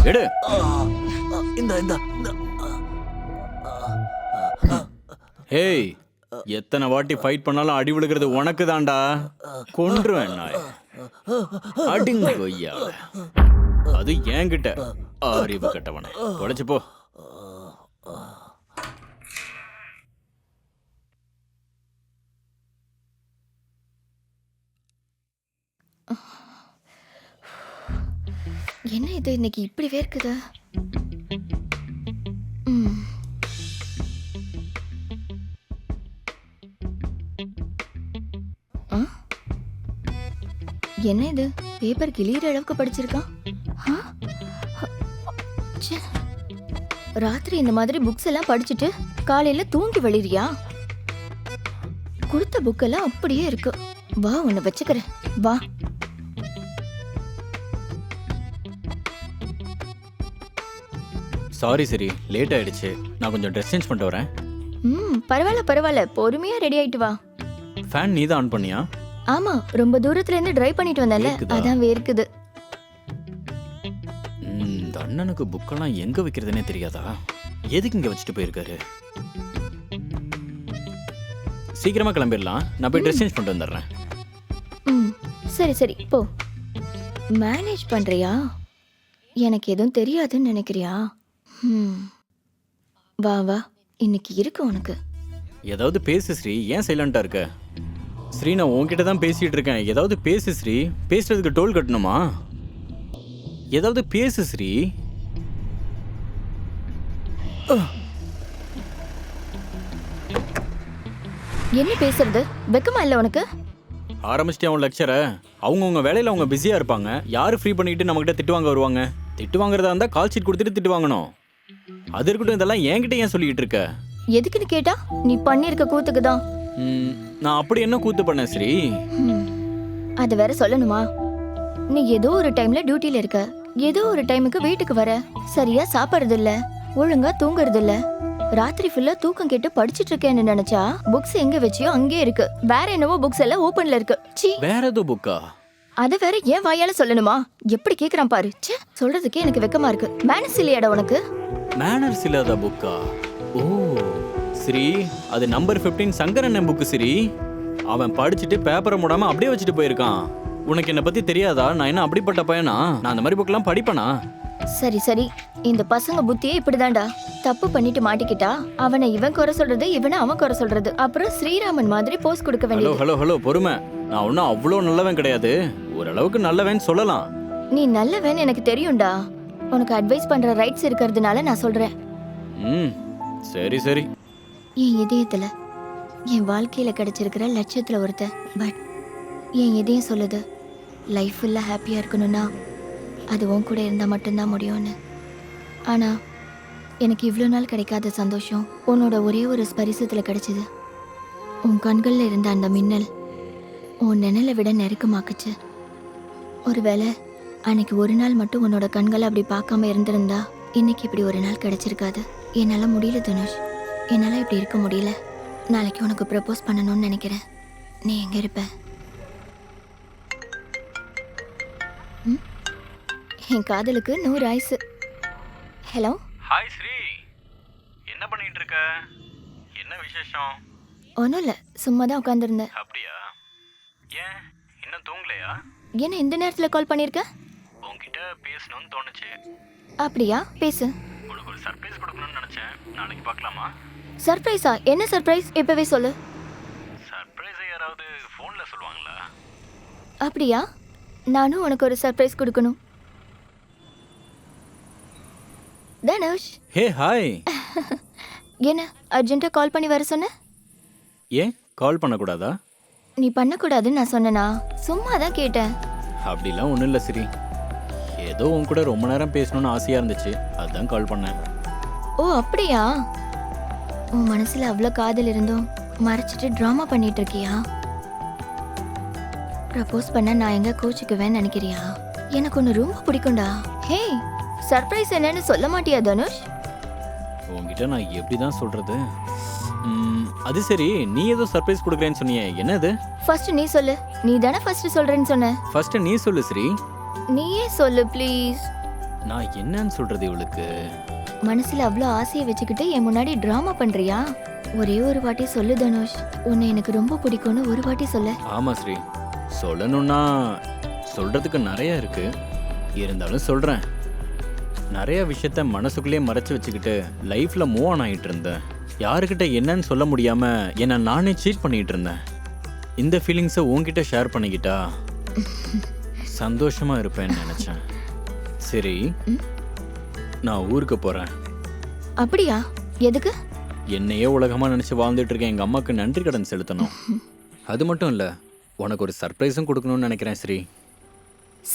எடு. ஹேய், எத்தனை வாட்டி ஃபைட் பண்ணாலும் அடி விழுகிறது உனக்கு தான்டா. கொன்றுவேன் நாய். அடிங்க கொய்யா. அது என்கிட்ட அறிவு கட்டவன. தொலைச்சு போ. என்ன இது இன்னைக்கு இப்படி வேர்க்குது? என்ன இது பேப்பர் கிளியிற அளவுக்கு படிச்சிருக்கான்? ராத்திரி இந்த மாதிரி புக்ஸ் எல்லாம் படிச்சுட்டு காலையில தூங்கி வழிறியா? கொடுத்த புக்கெல்லாம் அப்படியே இருக்கு. வா உன்னை வச்சுக்கிறேன், வா. சாரி சரி, லேட் ஆயிடுச்சு. நான் கொஞ்சம் ட்ரெஸ் சேஞ்ச் பண்ணிட்டு வரேன். பரவாயில்ல பரவாயில்ல, பொறுமையா ரெடி ஆயிட்டு வா. ஃபேன் நீ தான் ஆன் பண்ணியா? ஆமா, ரொம்ப தூரத்துல இருந்து டிரைவ் பண்ணிட்டு வந்தேன்ல, அதான் வேர்க்குது. இந்த அண்ணனுக்கு புக்கெல்லாம் எங்க வைக்கிறதுனே தெரியாதா? எதுக்கு இங்க வச்சுட்டு போயிருக்காரு? சீக்கிரமா கிளம்பிடலாம். நான் போய் ட்ரெஸ் சேஞ்ச் பண்ணிட்டு வந்துடுறேன். சரி சரி போ. மேனேஜ் பண்றியா? எனக்கு எதுவும் தெரியாதுன்னு நினைக்கிறியா? வா வா, இன்னைக்கு இருக்கு உனக்கு. ஏதாவது பேசு ஸ்ரீ, ஏன் சைலண்டா இருக்க? ஸ்ரீ நான் உன்கிட்ட தான் பேசிட்டு இருக்கேன், ஏதாவது பேசு ஸ்ரீ. பேசுறதுக்கு டோல் கட்டணுமா? ஏதாவது பேசு ஸ்ரீ. என்ன பேசுறது? வெக்கமா இல்ல உனக்கு? ஆரம்பிச்சிட்டே அவன் லெக்சரை. அவங்கவுங்க வேலையில் அவங்க பிஸியாக இருப்பாங்க. யார் ஃப்ரீ பண்ணிக்கிட்டு நம்மகிட்ட திட்டு வாங்க வருவாங்க? திட்டு வாங்குறதா இருந்தால் கால் ஷீட் கொடுத்துட்டு திட்டு வாங்கணும். அது இருக்கட்டும், இதெல்லாம் என்கிட்ட ஏன் சொல்லிக்கிட்டு இருக்க? எதுக்குன்னு கேட்டா நீ பண்ணிருக்க கூத்துக்கு தான். நான் அப்படி என்ன கூத்து பண்ணேன் ஸ்ரீ? அது வேற சொல்லணுமா? நீ ஏதோ ஒரு டைம்ல டியூட்டில இருக்க, ஏதோ ஒரு டைமுக்கு வீட்டுக்கு வர, சரியா சாப்பிடுறது இல்ல, ஒழுங்கா தூங்குறது இல்ல, ராத்திரி ஃபுல்லா தூக்கம் கேட்டு படிச்சிட்டு இருக்கேன்னு நினைச்சா புக்ஸ் எங்க வச்சியோ அங்கே இருக்கு, வேற என்னவோ புக்ஸ் எல்லாம் ஓபன்ல இருக்கு. சீ, வேற ஏதோ புக்கா? அத வேற ஏன் வாயால சொல்லணுமா? எப்படி கேக்குறான் பாரு. ச்சே, சொல்றதுக்கே எனக்கு வெக்கமா இருக்கு. மேனஸ் இல்லையாடா உனக்கு? மேனர்ஸ் இல்லாத புக்கா? ஓ ஸ்ரீ, அது நம்பர் 15 சங்கரன் புக்கு ஸ்ரீ. அவன் படிச்சுட்டு பேப்பரை மூடாம அப்படியே வச்சுட்டு போயிருக்கான். உனக்கு என்ன பத்தி தெரியாதா? நான் என்ன அப்படிப்பட்ட பையனா? நான் அந்த மாதிரி புக்கெல்லாம் படிப்பேனா? சரி சரி, இந்த பசங்க புத்தியே இப்படிதான்டா. தப்பு பண்ணிட்டு மாட்டிக்கிட்டா அவனை இவன் குறை சொல்றது, இவனை அவன் குறை சொல்றது, அப்புறம் ஸ்ரீராமன் மாதிரி போஸ் கொடுக்க ஹலோ வேண்டியது. ஹலோ ஹலோ, பொறுமை. நான் ஒன்றும் அவ்வளோ நல்லவன் கிடையாது, ஓரளவுக்கு நல்லவன் சொல்லலாம். நீ நல்லவன் எனக்கு தெரியும்டா. உனக்கு அட்வைஸ் பண்ற ரைட்ஸ் இருக்கிறதுனால நான் சொல்றேன். சரி சரி. என் இதயத்துல, என் வாழ்க்கையில கிடைச்சிருக்கிற லட்சியத்துல ஒருத்த. பட் என் இதயம் சொல்லுது, லைஃப் ஃபுல்லா ஹாப்பியா இருக்கணும்னா அது உன் கூட இருந்தா மட்டும்தான் முடியும்னு. ஆனா எனக்கு இவ்வளோ நாள் கிடைக்காத சந்தோஷம் உன்னோட ஒரே ஒரு ஸ்பரிசத்துல கிடைச்சது. உன் கண்கள்ல இருந்த அந்த மின்னல் உன் நிழலை விட நெருக்கமாக்குச்சு. ஒருவேளை அன்னைக்கு ஒரு நாள் மட்டும் உன்னோட கண்களை அப்படி பார்க்காம இருந்திருந்தா இன்னைக்கு இப்படி ஒரு நாள் கிடைச்சிருக்காது. என்னால் முடியல தனுஷ், என்னால் இப்படி இருக்க முடியல. நாளைக்கு உனக்கு ப்ரப்போஸ் பண்ணணும்னு நினைக்கிறேன். நீ எங்கே இருப்ப? என் காதலுக்கு 100 ஆயுசு. ஹலோ. ஹாய் ஸ்ரீ, என்ன பண்ணிட்டு இருக்க? என்ன விசேஷம்? ஒன்றும் இல்லை, சும்மா தான் உட்காந்துருந்தேன். அப்படியா? ஏன் இன்னும் தூங்கலையா? என்ன இந்த நேரத்தில் கால் பண்ணியிருக்க? உன்கிட்ட பேசணும்னு தோணுச்சு. அப்படியா, பேசு. உனக்கு ஒரு சர்ப்ரைஸ் கொடுக்கணும்னு நினைச்சேன், நாளைக்கு பார்க்கலாமா? சர்ப்ரைஸா? என்ன சர்ப்ரைஸ்? இப்பவே சொல்லு. சர்ப்ரைஸை யாராவது ஃபோனில் சொல்லுவாங்களா? அப்படியா? நானும் உனக்கு ஒரு சர்ப்ரைஸ் கொடுக்கணும். தனுஷ். Hey hi. என்ன அர்ஜென்ட்டாக கால் பண்ணி வர சொன்ன? ஏன் கால் பண்ணக்கூடாதா? நீ பண்ணக்கூடாதுன்னு நான் சொன்னனா? சும்மா தான் கேட்டேன். அப்படிலாம் ஒன்றும் இல்லை ஸ்ரீ, ஏதோ உன் கூட ரொம்ப நேரம் பேசணும்னு ஆசையாக இருந்துச்சு, அதுதான் கால் பண்ணேன். ஓ அப்படியா? உன் மனசில் அவ்வளோ காதல் இருந்தும் மறைச்சிட்டு ட்ராமா பண்ணிட்டு இருக்கியா? ப்ரப்போஸ் பண்ண நான் எங்க கோச்சுக்குவேன்னு நினைக்கிறியா? எனக்கு ஒன்று ரொம்ப பிடிக்கும்டா. ஹே, சர்ப்ரைஸ் என்னன்னு சொல்ல மாட்டியா தனுஷ்? உங்ககிட்ட நான் எப்படி தான் சொல்கிறது? அது சரி, நீ ஏதோ சர்ப்ரைஸ் கொடுக்குறேன்னு சொன்னியே, என்னது? ஃபர்ஸ்ட் நீ சொல்லு. நீ தானே ஃபர்ஸ்ட் சொல்றேன்னு சொன்ன. ஃபர்ஸ்ட் நீ சொல்லு ஸ்ரீ. நீயே சொல்லு ப்ளீஸ். நான் என்னன்னு சொல்றது இவளுக்கு? மனசுல அவ்வளோ ஆசையை வச்சுக்கிட்டு என் முன்னாடி ட்ராமா பண்றியா? ஒரே ஒரு வாட்டி சொல்லு தனுஷ், உன்னை எனக்கு ரொம்ப பிடிக்கும்னு ஒரு வாட்டி சொல்லு. ஆமா ஸ்ரீ, சொல்லணும்னா சொல்றதுக்கு நிறைய இருக்கு, இருந்தாலும் சொல்றேன். நிறைய விஷயத்த மனசுக்குள்ளே மறைச்சு வச்சுக்கிட்டு லைஃப்ல மூவ் ஆன் ஆகிட்டு இருந்தேன். யாருக்கிட்ட என்னன்னு சொல்ல முடியாம என்னை நானே சீட் பண்ணிட்டு இருந்தேன். இந்த ஃபீலிங்ஸை உன்கிட்ட ஷேர் பண்ணிக்கிட்டா சந்தோஷமா இருப்பேன்னு நினைச்சேன். சரி, நான் ஊருக்கு போறேன். அப்படியா? எதுக்கு? என்னையே உலகமா நினைச்சு வாழ்ந்துட்டு இருக்கேன் எங்க அம்மாக்கு நன்றி கடன் செலுத்தணும். அது மட்டும் இல்ல, உனக்கு ஒரு சர்ப்ரைஸும் கொடுக்கணும்னு நினைக்கிறேன் ஸ்ரீ.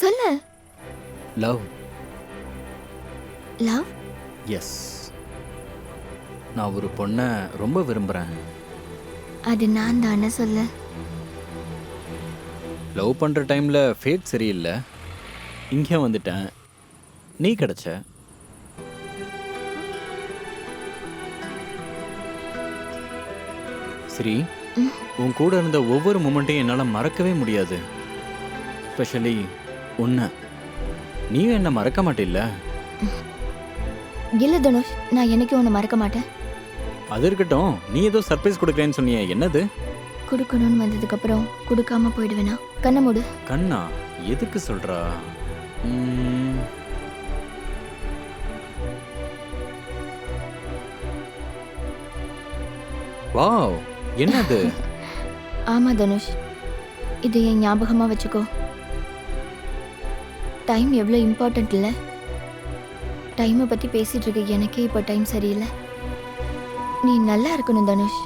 சொல்லு. லவ். லவ்? எஸ், நான் ஒரு பொண்ணை ரொம்ப விரும்புறேன். அது நான் தானே சொல்ல. லவ் பண்ற டைம்ல ஃபேட் சரியில்லை, இங்கே வந்துட்டேன், நீ கிடைச்ச. ஸ்ரீ, உன் கூட இருந்த ஒவ்வொரு மூமெண்ட்டையும் என்னால் மறக்கவே முடியாது. ஸ்பெஷலி உன்னை. நீயும் என்ன மறக்க மாட்டில்ல? இல்ல தனுஷ், நான் என்னைக்கு உன்னை மறக்க மாட்டேன். அது இருக்கட்டும், நீ ஏதோ சர்ப்ரைஸ் கொடுக்குறேன்னு சொன்னியே, என்னது? கொடுக்கணும்னு வந்ததுக்கு அப்புறம் கொடுக்காம போயிடுவேனா? கண்ணை மூடு. கண்ணா? எதுக்கு சொல்றா? வாவ், என்னது? ஆமா தனுஷ், இது என் ஞாபகமா வச்சுக்கோ. டைம் எவ்வளோ இம்பார்ட்டன்ட் இல்லை? டைமை பற்றி பேசிட்டு இருக்க எனக்கே இப்போ டைம் சரியில்லை. நீ நல்லா இருக்கணும் தனுஷ்.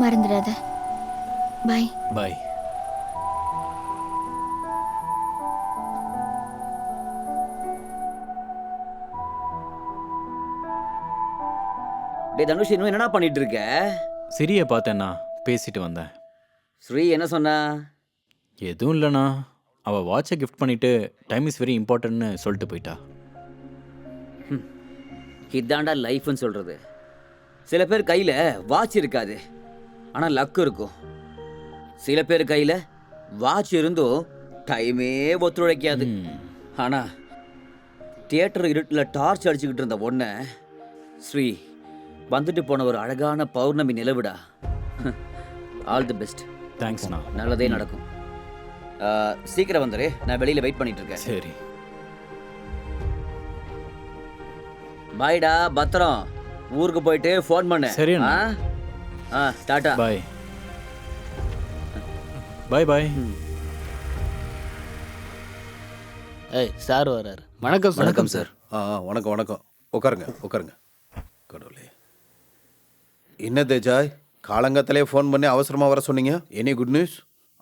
மறந்துடாத. பாய். பாய். டேய் தனுஷ், இன்னும் என்னடா பண்ணிட்டு இருக்க? சிரியை பார்த்தேண்ணா, பேசிட்டு வந்தேன். ஸ்ரீ என்ன சொன்னா? எதுவும் இல்லைண்ணா, அவள் வாட்சை கிஃப்ட் பண்ணிட்டு டைம் இஸ் வெரி இம்பார்ட்டன்ட்னு சொல்லிட்டு போயிட்டா. இதாண்டா லைஃப்னு சொல்றது. சில பேர் கையில வாட்ச் இருக்காது, ஆனா லக் இருக்கும். சில பேர் கையில வாட்ச் இருந்தும் டைமே ஒத்துழைக்காது. ஆனா தியேட்டர் இருட்டில் டார்ச் அடிச்சுக்கிட்டு இருந்த ஒன்ன ஸ்ரீ வந்துட்டு போன ஒரு அழகான பௌர்ணமி நிலவுடா. All the best. தேங்க்ஸ்ண்ணா. நல்லதே நடக்கும். சீக்கிரம் வந்துரு, நான் வெளியில வெயிட் பண்ணிட்டு இருக்கேன். சரி. பாய்டா, பத்திரம். ஊருக்கு போயிட்டு ஃபோன் பண்ணு. சரி. டாடா. பாய். பாய் பாய். ஏய், சார் வராரு. வணக்கம் சார். வணக்கம் சார். வணக்கம் வணக்கம். உட்காருங்க உட்காருங்க. கடவுளே, என்ன தேஜாய், காலங்கத்திலே ஃபோன் பண்ணி அவசரமாக வர சொன்னீங்க. Any good news?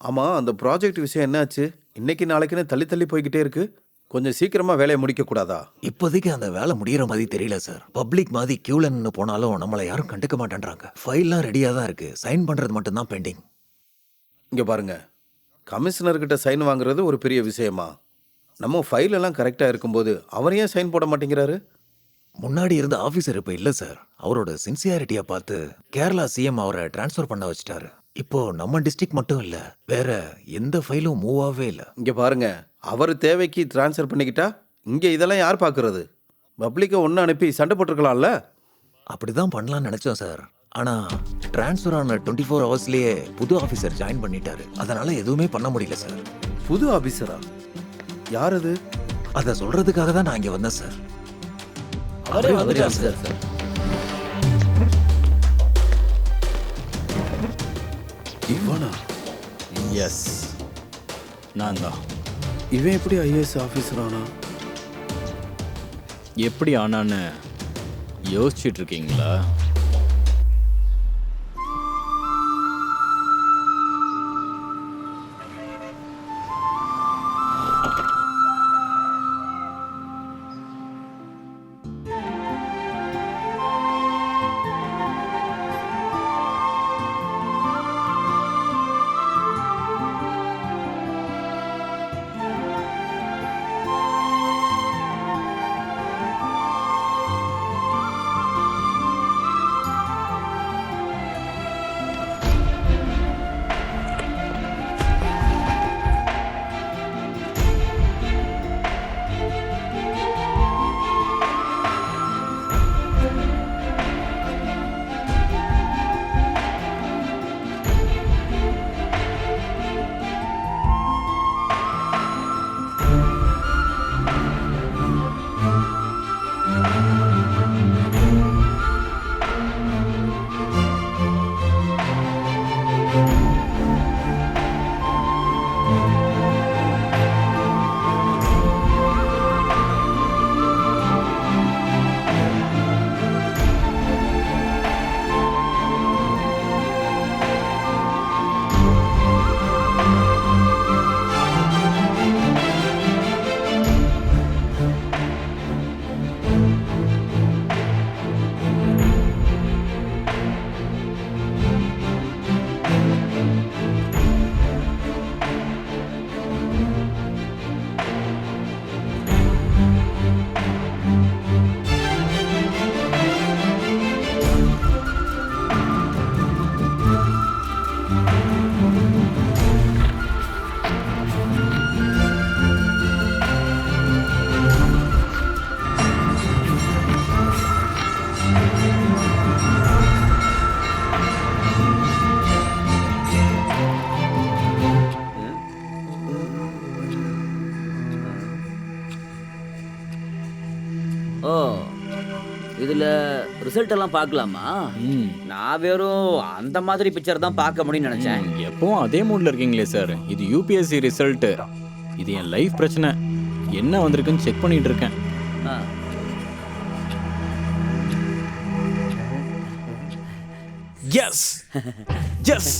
ஆமாம், அந்த ப்ராஜெக்ட் விஷயம் என்னாச்சு? இன்னைக்கு நாளைக்குன்னு தள்ளி தள்ளி போய்கிட்டே இருக்கு. கொஞ்சம் சீக்கிரமாக வேலையை முடிக்கக்கூடாதா? இப்போதைக்கு அந்த வேலை முடிகிற மாதிரி தெரியல சார். பப்ளிக் மாதிரி கியூல நின்று போனாலும் நம்மளை யாரும் கண்டுக்க மாட்டேன்றாங்க. ஃபைல்லாம் ரெடியாக தான் இருக்கு, சைன் பண்ணுறது மட்டும்தான் பெண்டிங். இங்கே பாருங்க, கமிஷனர்கிட்ட சைன் வாங்குறது ஒரு பெரிய விஷயமா? நம்ம ஃபைல் எல்லாம் கரெக்டாக இருக்கும்போது அவர் ஏன் சைன் போட மாட்டேங்கிறாரு? முன்னாடி இருந்த ஆஃபீஸர் இப்போ இல்லை சார். அவரோட சின்சியாரிட்டியை பார்த்து கேரளா சிஎம் அவரை டிரான்ஸ்ஃபர் பண்ண வச்சுட்டாரு. இப்போ நம்ம டிஸ்ட்ரிக்ட் மட்டும் இல்லை, வேற எந்த ஃபைலும் மூவ் ஆகவே இல்லை. இங்கே பாருங்க, அவர் தேவைக்கு ட்ரான்ஸ்ஃபர் பண்ணிக்கிட்டா இங்கே இதெல்லாம் யார் பார்க்கறது? பப்ளிக்கை ஒன்று அனுப்பி சண்டை போட்டிருக்கலாம்ல. அப்படிதான் பண்ணலாம்னு நினைச்சோம் சார். ஆனா டிரான்ஸ்ஃபர் ஆன 24 ஹவர்ஸ்லயே புது ஆஃபீஸர் ஜாயின் பண்ணிட்டாரு. அதனால எதுவுமே பண்ண முடியல சார். புது ஆஃபீஸரா? யார் அது? அதை சொல்றதுக்காக தான் நான் இங்க வந்தேன் சார். அவரே வந்துட்டார் சார். இவனா? எஸ், நான் தான். இவன் எப்படி ஐஏஎஸ் ஆஃபீஸர் ஆனா? எப்படி ஆனான்னு யோசிச்சுட்டு இருக்கீங்களா? ஓ, இதுல ரிசல்ட் எல்லாம் பார்க்கலாமா? நான் வெறும் அந்த மாதிரி பிக்சர் தான் பார்க்க முடியும்னு நினைச்சேன். எப்பவும் அதே மூட்ல இருக்கீங்களே சார். இது யூபிஎஸ்சி ரிசல்ட். இது என் லைஃப் பிரச்சனை. என்ன வந்திருக்குன்னு செக் பண்ணிட்டு இருக்கேன். Yes yes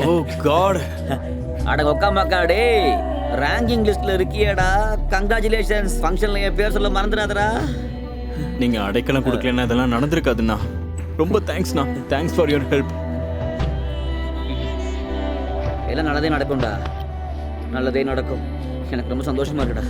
oh God. அட ஒக்கா மக்கா டேய், ரேங்கிங் லிஸ்ட்ல இருக்கியேடா. கங்க்ராச்சுலேஷன்ஸ். ஃபங்க்ஷன்ல என் பேர் சொல்ல மறந்துடாதடா. நீங்க அடைக்கலம் கொடுக்கலன்னா இதெல்லாம் நடந்திருக்காதுண்ணா. ரொம்ப தேங்க்ஸ்ண்ணா. Thanks for your help. எல்லாம் நல்லதே நடக்கும்டா. நல்லதே நடக்கும். எனக்கு ரொம்ப சந்தோஷமா இருக்குடா.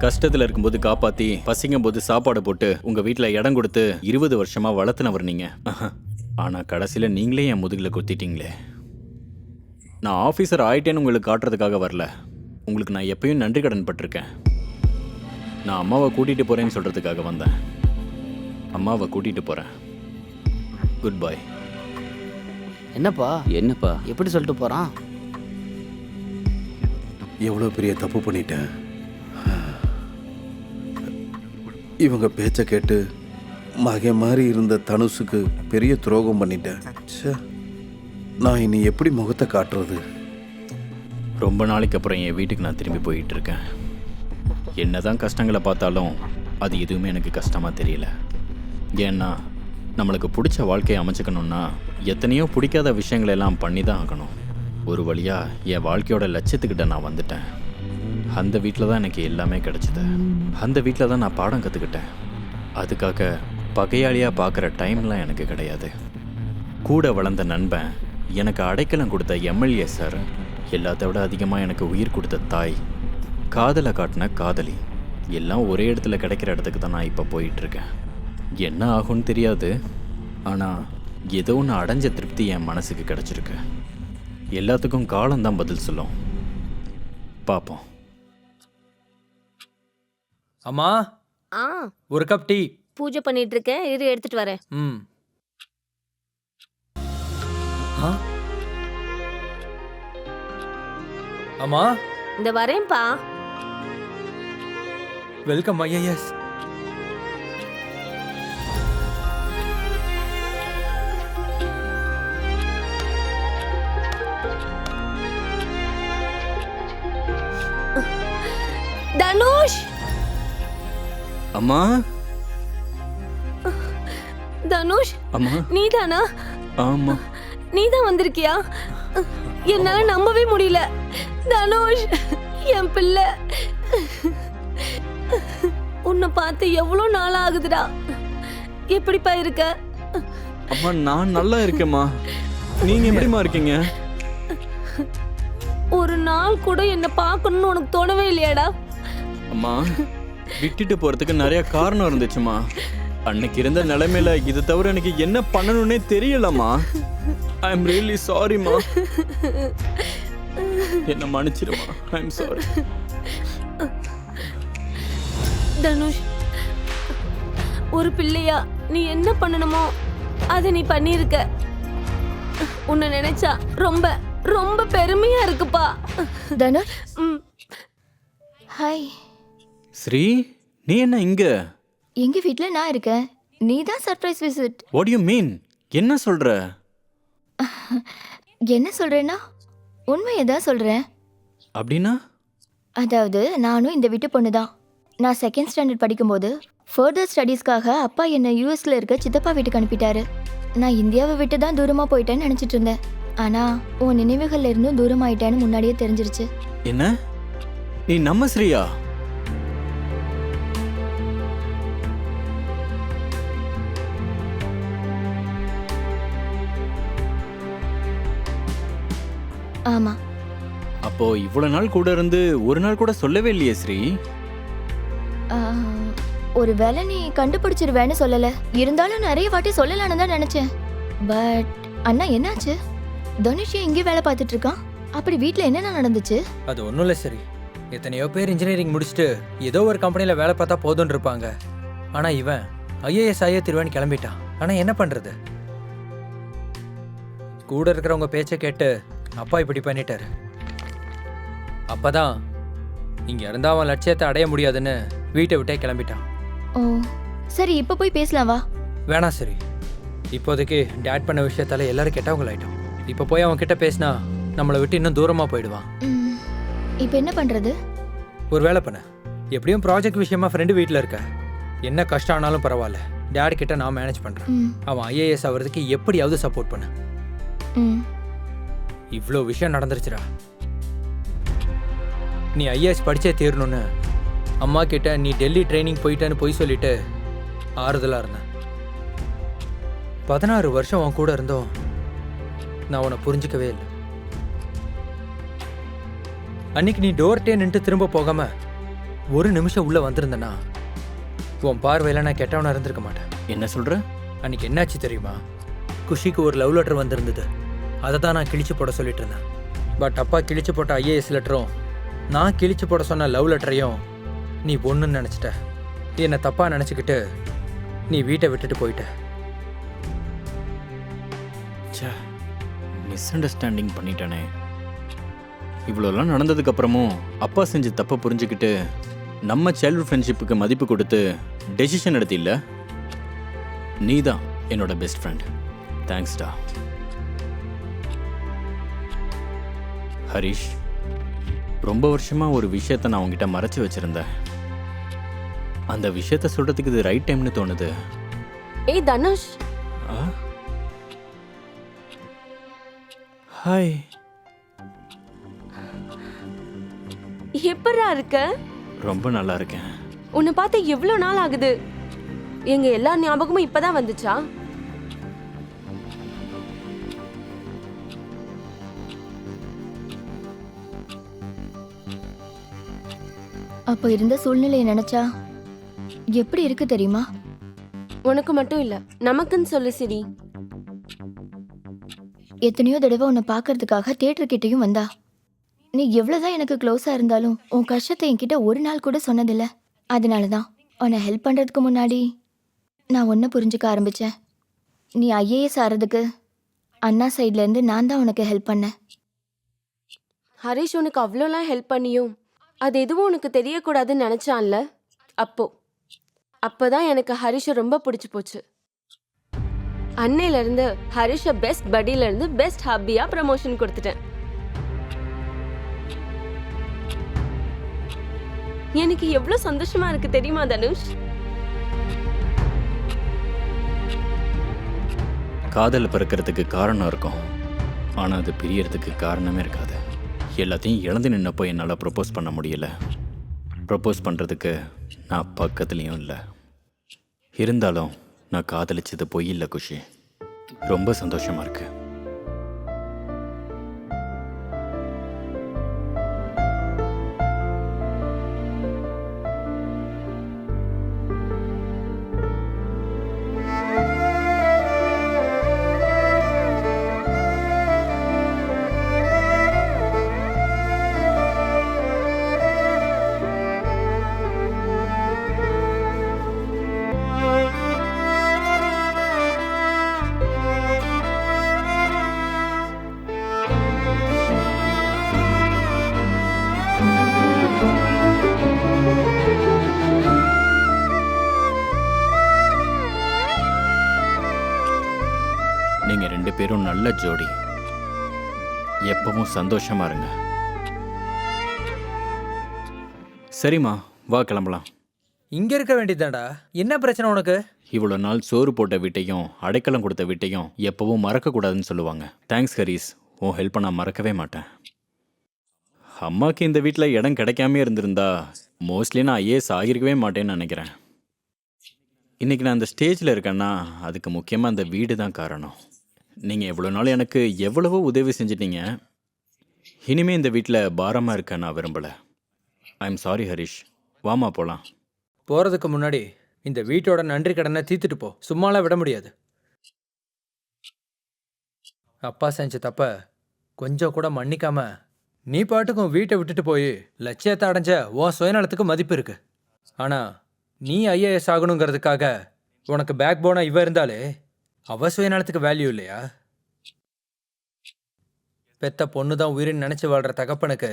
கஷ்டத்துல இருக்கும்போது காப்பாத்தி, பசிக்கும் போது சாப்பாடு போட்டு உங்க வீட்டுல இடம் கொடுத்து 20 வருஷமா வளர்த்துனவர் நீங்க. ஆனா கடைசியில நீங்களே என் முதுகுல குத்திட்டீங்களே. நான் ஆஃபீஸர் ஆயிட்டேன்னு உங்களுக்கு காட்டுறதுக்காக வரல. உங்களுக்கு நான் எப்பயும் நன்றி கடன் பட்டிருக்கேன். நான் அம்மாவை கூட்டிட்டு போறேன்னு சொல்றதுக்காக வந்தேன். அம்மாவை கூட்டிட்டு போறேன். Good bye. என்னப்பா என்னப்பா எப்படி சொல்லிட்டு போறான்? எவ்வளோ பெரிய தப்பு பண்ணிட்டேன். இவங்க பேச்சை கேட்டு மகை மாதிரி இருந்த தனுஷுக்கு பெரிய துரோகம் பண்ணிட்டேன். ச்சே, நான் இனி எப்படி முகத்தை காட்டுறது? ரொம்ப நாளைக்கு அப்புறம் என் வீட்டுக்கு நான் திரும்பி போயிட்டு இருக்கேன். என்னதான் கஷ்டங்களை பார்த்தாலும் அது எதுவுமே எனக்கு கஷ்டமாக தெரியல. ஏன்னா நம்மளுக்கு பிடிச்ச வாழ்க்கையை அமைச்சுக்கணுன்னா எத்தனையோ பிடிக்காத விஷயங்களை எல்லாம் பண்ணி தான் ஆகணும். ஒரு வழியாக என் வாழ்க்கையோட லட்சியத்துக்கிட்ட நான் வந்துட்டேன். அந்த வீட்டில் தான் எனக்கு எல்லாமே கிடச்சிது. அந்த வீட்டில் தான் நான் பாடம் கற்றுக்கிட்டேன். அதுக்காக பகையாளியாக பார்க்குற டைம்லாம் எனக்கு கிடையாது. கூட வளர்ந்த நண்பன், எனக்கு அடைக்கலம் கொடுத்த எம்எல்ஏ சார், எல்லாத்த விட அதிகமாக எனக்கு உயிர் கொடுத்த தாய், காதலை காட்டின காதலி, எல்லாம் ஒரே இடத்துல கிடைக்கிற இடத்துக்கு தான் நான் இப்போ போயிட்டுருக்கேன். என்ன ஆகும்னு தெரியாது. ஆனால் ஏதோ ஒன்று அடைஞ்ச திருப்தி என் மனசுக்கு கிடச்சிருக்கு. எல்லாத்துக்கும் காலம்தான் பதில் சொல்லும். பார்ப்போம். அம்மா, ஆ ஒரு கப் டீ. பூஜை பண்ணிட்டு இருக்கேன், இரு எடுத்துட்டு வரேன். அம்மா, இந்த வரேன்ப்பா. Welcome IAS. தனுஷ், அம்மா. தனுஷ், அம்மா. நீதானா? ஆமா. நீதான் வந்திருக்கியா? என்னால நம்பவே முடியல. தனுஷ், என் பிள்ளை. உன்னை பார்த்து எவ்வளவு நாள் ஆகுதுடா. எப்படிப்பா இருக்க? அம்மா, நான் நல்லா இருக்கேம்மா. நீங்க எப்படிமா இருக்கீங்க? ஒரு நாள் கூட என்ன பார்க்கணும்னு உனக்கு தோணவே இல்லையாடா? அம்மா, விட்டுட்டு போறதுக்கு நிறைய காரணம் இருந்துச்சுமா. அன்னைக்கு இருந்த நிலைமையில இது தவிர எனக்கு என்ன பண்ணணும்னே தெரியலம்மா. ஐ எம் ரியலி சாரிம்மா. என்ன மன்னிச்சிடுமா. I am sorry. தனுஷ், ஒரு பிள்ளையா நீ என்ன பண்ணணுமோ அதை நீ பண்ணியிருக்க. உன்னை நினைச்சா ரொம்ப ரொம்ப பெருமையா இருக்குப்பா. தனுஷ், ஹாய். ஸ்ரீ, நீ என்ன இங்க? எங்க வீட்ல நான் இருக்கேன். நீ தான் surprise visit. What you mean? என்ன சொல்ற? என்ன சொல்றேன்னா உண்மையை தான் சொல்றேன். அப்படின்னா? அதாவது நானும் இந்த வீட்டு பொண்ணு தான். நான் 2nd ஸ்டாண்டர்ட் படிக்கும்போது ஃபர்தர் ஸ்டடீஸ்க்காக அப்பா என்னை யூஎஸ்ல இருக்க சித்தப்பா வீட்டுக்கு அனுப்பிட்டாரு. நான் இந்தியாவை விட்டு தான் தூரமா போயிட்டேன்னு நினைச்சிட்டு இருந்தேன். ஆனா உன் நினைவுகள்ல இருந்தும் தூரமாயிட்டேன்னு முன்னாடியே தெரிஞ்சிருச்சு. என்ன? நீ நம்ம ஸ்ரீயா? ஆமா. அப்போ இவ்வளவு நாள் கூட இருந்து ஒரு நாள் கூட சொல்லவே இல்லையே ஸ்ரீ? ஒரு வேளை நீ கண்டுபிடிச்சிருவேன்னு சொல்லல. இருந்தாலும் நிறைய வாட்டி சொல்லலான்னு தான் நினைச்சேன். பட் அண்ணா என்னாச்சு? தனுஷ் இங்கே வேலை பார்த்துட்டு இருக்கான். அப்படி வீட்ல என்னென்ன நடந்துச்சு? அது ஒன்றும் இல்லை சரி. எத்தனையோ பேர் இன்ஜினியரிங் முடிச்சுட்டு ஏதோ ஒரு கம்பெனியில் வேலை பார்த்தா போதும்னு இருப்பாங்க. ஆனால் இவன் ஐஏஎஸ் ஆகிய திருவான்னு கிளம்பிட்டான். ஆனால் என்ன பண்ணுறது? கூட இருக்கிறவங்க பேச்சை கேட்டு அப்பா இப்படி பண்ணிட்டாரு. அப்பதான் இங்கே இருந்தால் அவன் லட்சியத்தை அடைய முடியாதுன்னு வீட்டை விட்டே கிளம்பிட்டான். ஓ சரி, இப்போ போய் பேசலாம் வா. வேணாம் சரி. இப்போதைக்கு டேட் பண்ண விஷயத்தால எல்லாரும் கெட்டவங்களாயிட்டோம். இப்போ போய் அவன் கிட்ட பேசினா நம்மளை விட்டு இன்னும் தூரமாக போயிடுவான். இப்போ என்ன பண்றது? ஒரு வேலை பண்ண. எப்படியும் ப்ராஜெக்ட் விஷயமா ஃப்ரெண்டு வீட்டில் இருக்க. என்ன கஷ்டம் ஆனாலும் பரவாயில்ல, டேட் கிட்ட நான் மேனேஜ் பண்ணுறேன். அவன் ஐஏஎஸ் ஆகிறதுக்கு எப்படியாவது சப்போர்ட் பண்ண. இவ்வளோ விஷயம் நடந்துருச்சுடா. நீ ஐஏஎஸ் படிச்சே தீரணும்னு அம்மா கிட்ட நீ டெல்லி ட்ரைனிங் போயிட்டேன்னு போய் சொல்லிட்டு ஆறுதலாக இருந்தேன். 16 வருஷம் அவன் கூட இருந்தோம். நான் உன்னை புரிஞ்சிக்கவே இல்லை. அன்னைக்கு நீ டோர்ட்டே நின்று திரும்ப போகாம ஒரு நிமிஷம் உள்ள வந்திருந்தனா உன் பார்வையில நான் கெட்டவனா இருந்திருக்க மாட்டேன். என்ன சொல்ற? அன்னைக்கு என்னாச்சு தெரியுமா? குஷிக்கு ஒரு லவ் லெட்டர் வந்திருந்தது. அதை தான் நான் கிழிச்சு போட சொல்லிட்டு இருந்தேன். பட் அப்பா கிழிச்சு போட்ட ஐஏஎஸ் லெட்டரும் நான் கிழிச்சு போட சொன்ன லவ் லெட்டரையும் நீ ஒன்றுன்னு நினச்சிட்ட. என்னை தப்பாக நினச்சிக்கிட்டு நீ வீட்டை விட்டுட்டு போயிட்ட. மிஸ் அண்டர்ஸ்டாண்டிங் பண்ணிட்டானே. இவ்வளோலாம் நடந்ததுக்கு அப்புறமும் அப்பா செஞ்ச தப்பை புரிஞ்சுக்கிட்டு நம்ம சைல்ட்ஹுட் ஃப்ரெண்ட்ஷிப்புக்கு மதிப்பு கொடுத்து டெசிஷன் எடுத்தில்ல. நீ தான் என்னோட பெஸ்ட் ஃப்ரெண்ட். தேங்க்ஸ்டா. ஹரிஷ், ரொம்ப வருஷமா ஒரு விஷயத்த நான் உங்ககிட்ட மறைச்சு வச்சிருந்தேன். அந்த விஷயத்த சொல்றதுக்கு இது ரைட் டைம்னு தோணுது. ஏய் தனுஷ். ஹாய். எப்படிடா இருக்க? ரொம்ப நல்லா இருக்கேன். உன்னை பார்த்து எவ்வளோ நாள் ஆகுது. எங்க எல்லா ஞாபகமும் இப்பதான் வந்துச்சா? அப்போ இருந்த சூழ்நிலையை நினைச்சா எப்படி இருக்கு தெரியுமா? உனக்கு மட்டும் இல்ல, நமக்குன்னு சொல்லு சிரி. எத்தனையோ தடவை உன்னை பார்க்கறதுக்காக தியேட்டர் கிட்டேயும் வந்தா. நீ எவ்வளவுதான் எனக்கு க்ளோஸா இருந்தாலும் உன் கஷ்டத்தை என்கிட்ட ஒரு நாள் கூட சொன்னதில்ல. அதனாலதான் உன்னை ஹெல்ப் பண்றதுக்கு முன்னாடி நான் ஒன்ன புரிஞ்சுக்க ஆரம்பிச்சேன். நீ ஐஏஎஸ் ஆறதுக்கு அண்ணா சைட்ல இருந்து நான் தான் உனக்கு ஹெல்ப் பண்ணேன். ஹரிஷ் உனக்கு அவ்வளோலாம் ஹெல்ப் பண்ணியும் அது எதுவும் உனக்கு தெரியக்கூடாதுன்னு நினைச்சான்ல. அப்போதான் எனக்கு ஹரிஷை ரொம்ப பிடிச்சி போச்சு. அன்னையில இருந்து ஹரிஷை பெஸ்ட் பட்டியில இருந்து பெஸ்ட் ஹாபியா ப்ரமோஷன் கொடுத்துட்டேன். எனக்கு எவ்வளவு சந்தோஷமா இருக்கு தெரியுமா தனுஷ்? காதல் பிறக்கிறதுக்கு காரணம் இருக்கும், ஆனா அது பிரியறதுக்கு காரணமே இருக்காது. எல்லாத்தையும் இழந்து நின்னப்போ என்னால் ப்ரப்போஸ் பண்ண முடியல. ப்ரப்போஸ் பண்ணுறதுக்கு நான் பக்கத்துலேயும் இல்லை. இருந்தாலும் நான் காதலிச்சது பொய் இல்லை குஷி. ரொம்ப சந்தோஷமாக இருக்கு. நீங்கள் 2 பேரும் நல்ல ஜோடி. எப்பவும் சந்தோஷமா இருங்க. சரிம்மா, வா கிளம்பலாம். இங்க இருக்க வேண்டியதாடா. என்ன பிரச்சனை உனக்கு? இவ்வளோ நாள் சோறு போட்ட வீட்டையும் அடைக்கலம் கொடுத்த வீட்டையும் எப்பவும் மறக்கக்கூடாதுன்னு சொல்லுவாங்க. தேங்க்ஸ் ஹரிஸ், உன் ஹெல்ப்பை நான் மறக்கவே மாட்டேன். அம்மாக்கு இந்த வீட்டில் இடம் கிடைக்காம இருந்திருந்தா மோஸ்ட்லி நான் ஐஏஎஸ் ஆகியிருக்கவே மாட்டேன்னு நினைக்கிறேன். இன்னைக்கு நான் அந்த ஸ்டேஜில் இருக்கேன்னா அதுக்கு முக்கியமாக அந்த வீடு தான் காரணம். நீங்கள் எவ்வளோ நாள் எனக்கு எவ்வளவோ உதவி செஞ்சிட்டீங்க. இனிமே இந்த வீட்டில் பாரமாக இருக்க நான் விரும்பலை. ஐ எம் சாரி ஹரிஷ். வாமா போகலாம். போறதுக்கு முன்னாடி இந்த வீட்டோட நன்றி கடனை தீர்த்துட்டு போ. சும்மாலாம் விட முடியாது. அப்பா செஞ்ச தப்ப கொஞ்சம் கூட மன்னிக்காம நீ பாட்டுக்கும் வீட்டை விட்டுட்டு போய் லட்சியத்தை அடைஞ்ச உன் சுயநலத்துக்கு மதிப்பு இருக்கு. ஆனா நீ ஐஏஎஸ் ஆகணுங்கிறதுக்காக உனக்கு பேக் போனா இவ இருந்தாலே அவ சுயநலத்துக்கு வேல்யூ இல்லையா? பெத்த பொண்ணு தான் உயிரின்னு நினைச்சு வாழ்ற தகப்பனுக்கு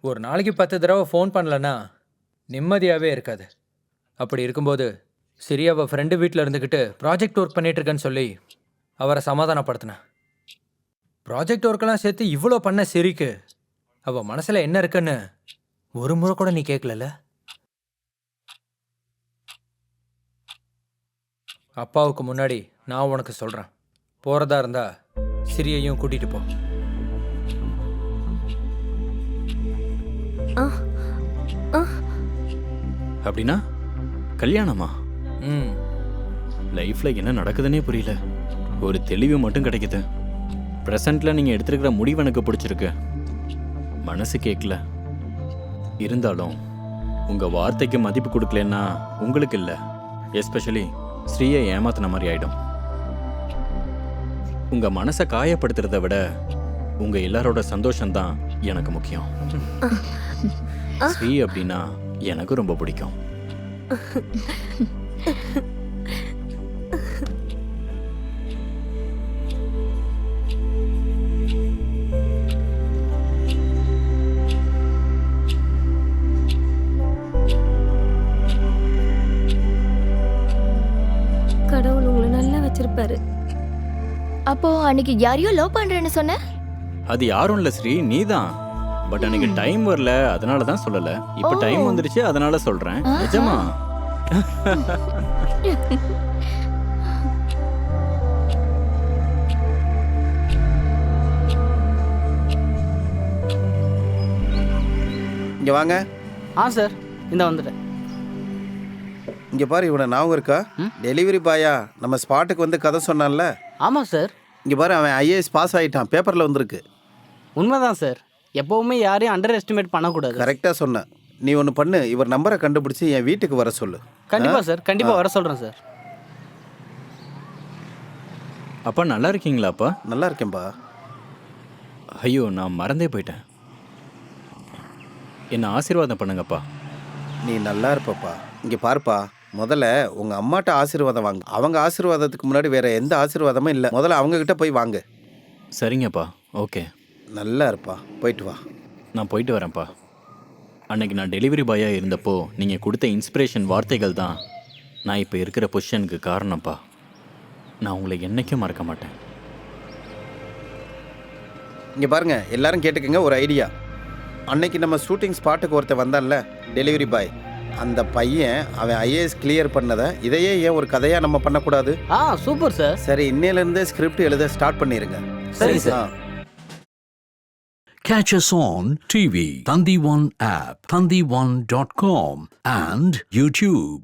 ஒரு நாளைக்கு 10 தடவை ஃபோன் பண்ணலன்னா நிம்மதியாகவே இருக்காது. அப்படி இருக்கும்போது சரி, அவள் ஃப்ரெண்டு வீட்டில் இருந்துக்கிட்டு ப்ராஜெக்ட் ஒர்க் பண்ணிட்டு இருக்கேன்னு சொல்லி அவரை சமாதானப்படுத்தினேன். ப்ராஜெக்ட் ஒர்க்கெல்லாம் சேர்த்து இவ்வளோ பண்ண சிரிக்கு அவள் மனசில் என்ன இருக்குன்னு ஒரு முறை கூட நீ கேட்கல. அப்பாவுக்கு முன்னாடி நான் உனக்கு சொல்கிறேன், போகிறதா இருந்தா சிரியையும் கூட்டிகிட்டு போ. அப்படின்னா கல்யாணமா? லைஃப்பில் என்ன நடக்குதுன்னே புரியல. ஒரு தெளிவு மட்டும் கிடைக்குது. ப்ரெசண்ட்டில் நீங்கள் எடுத்துருக்கிற முடிவு எனக்கு பிடிச்சிருக்கு. மனசு கேட்கல. இருந்தாலும் உங்கள் வார்த்தைக்கு மதிப்பு கொடுக்கலன்னா உங்களுக்கு இல்லை, எஸ்பெஷலி ஸ்ரீயை ஏமாத்தின மாதிரி ஆகிடும். உங்கள் மனசை காயப்படுத்துறத விட உங்கள் எல்லாரோட சந்தோஷம்தான் எனக்கு முக்கியம். ஸ்ரீ அப்படின்னா எனக்கு ரொம்ப பிடிக்கும். கடவுள் உங்களை நல்லா வச்சிருப்பாரு. அப்போ அன்னைக்கு யாரையோ லவ் பண்றேன்னு சொன்ன? அது யாரும் இல்லை ஸ்ரீ, நீதான். பட் அன்னைக்கு டைம் வரல, அதனால தான் சொல்லலை. இப்போ டைம் வந்துருச்சு, அதனால சொல்கிறேன். நிஜமா? இங்கே வாங்க. சார் இந்த வந்துட்டேன். இங்கே பாரு, இவனை ஞாபகம் இருக்கா? டெலிவரி பாயா நம்ம ஸ்பாட்டுக்கு வந்து கதை சொன்னான்ல? ஆமாம் சார். இங்கே பாரு, அவன் ஐஏஎஸ் பாஸ் ஆகிட்டான், பேப்பரில் வந்திருக்கு. உண்மைதான் சார். எப்போவுமே யாரையும் அண்டர் எஸ்டிமேட் பண்ணக்கூடாது. கரெக்டாக சொன்னேன். நீ ஒன்று பண்ணு, இவர் நம்பரை கண்டுபிடிச்சி என் வீட்டுக்கு வர சொல்லு. கண்டிப்பாக சார், கண்டிப்பாக வர சொல்கிறேன் சார். அப்பா நல்லா இருக்கீங்களாப்பா? நல்லா இருக்கேன்பா. ஐயோ, நான் மறந்தே போயிட்டேன். என்ன ஆசீர்வாதம் பண்ணுங்கப்பா. நீ நல்லா இருப்பப்பா. இங்கே பாருப்பா, முதல்ல உங்கள் அம்மாட்ட ஆசீர்வாதம் வாங்க. அவங்க ஆசீர்வாதத்துக்கு முன்னாடி வேற எந்த ஆசீர்வாதமும் இல்லை. முதல்ல அவங்கக்கிட்ட போய் வாங்க. சரிங்கப்பா. ஓகே, நல்லா இருப்பா. போயிட்டு வா. நான் போயிட்டு வரேன்ப்பா. அன்னைக்கு நான் டெலிவரி பாயாக இருந்தப்போ நீங்கள் கொடுத்த இன்ஸ்பிரேஷன் வார்த்தைகள் தான் நான் இப்போ இருக்கிற பொசிஷனுக்கு காரணம்ப்பா. நான் உங்களை என்றைக்கும் மறக்க மாட்டேன். இங்கே பாருங்க, எல்லாரும் கேட்டுக்கங்க ஒரு ஐடியா. அன்னைக்கு நம்ம ஷூட்டிங் ஸ்பாட்டுக்கு ஒருத்தர் வந்தான்ல, டெலிவரி பாய், அந்த பையன் அவன் ஐஏஎஸ் கிளியர் பண்ணதை இதையே ஏன் ஒரு கதையாக நம்ம பண்ணக்கூடாது? Super sir. சரி, இன்னையிலேருந்து ஸ்கிரிப்ட் எழுத ஸ்டார்ட் பண்ணிடுங்க. சரி sir. Catch us on TV, Thandivan app, thandivan.com and YouTube.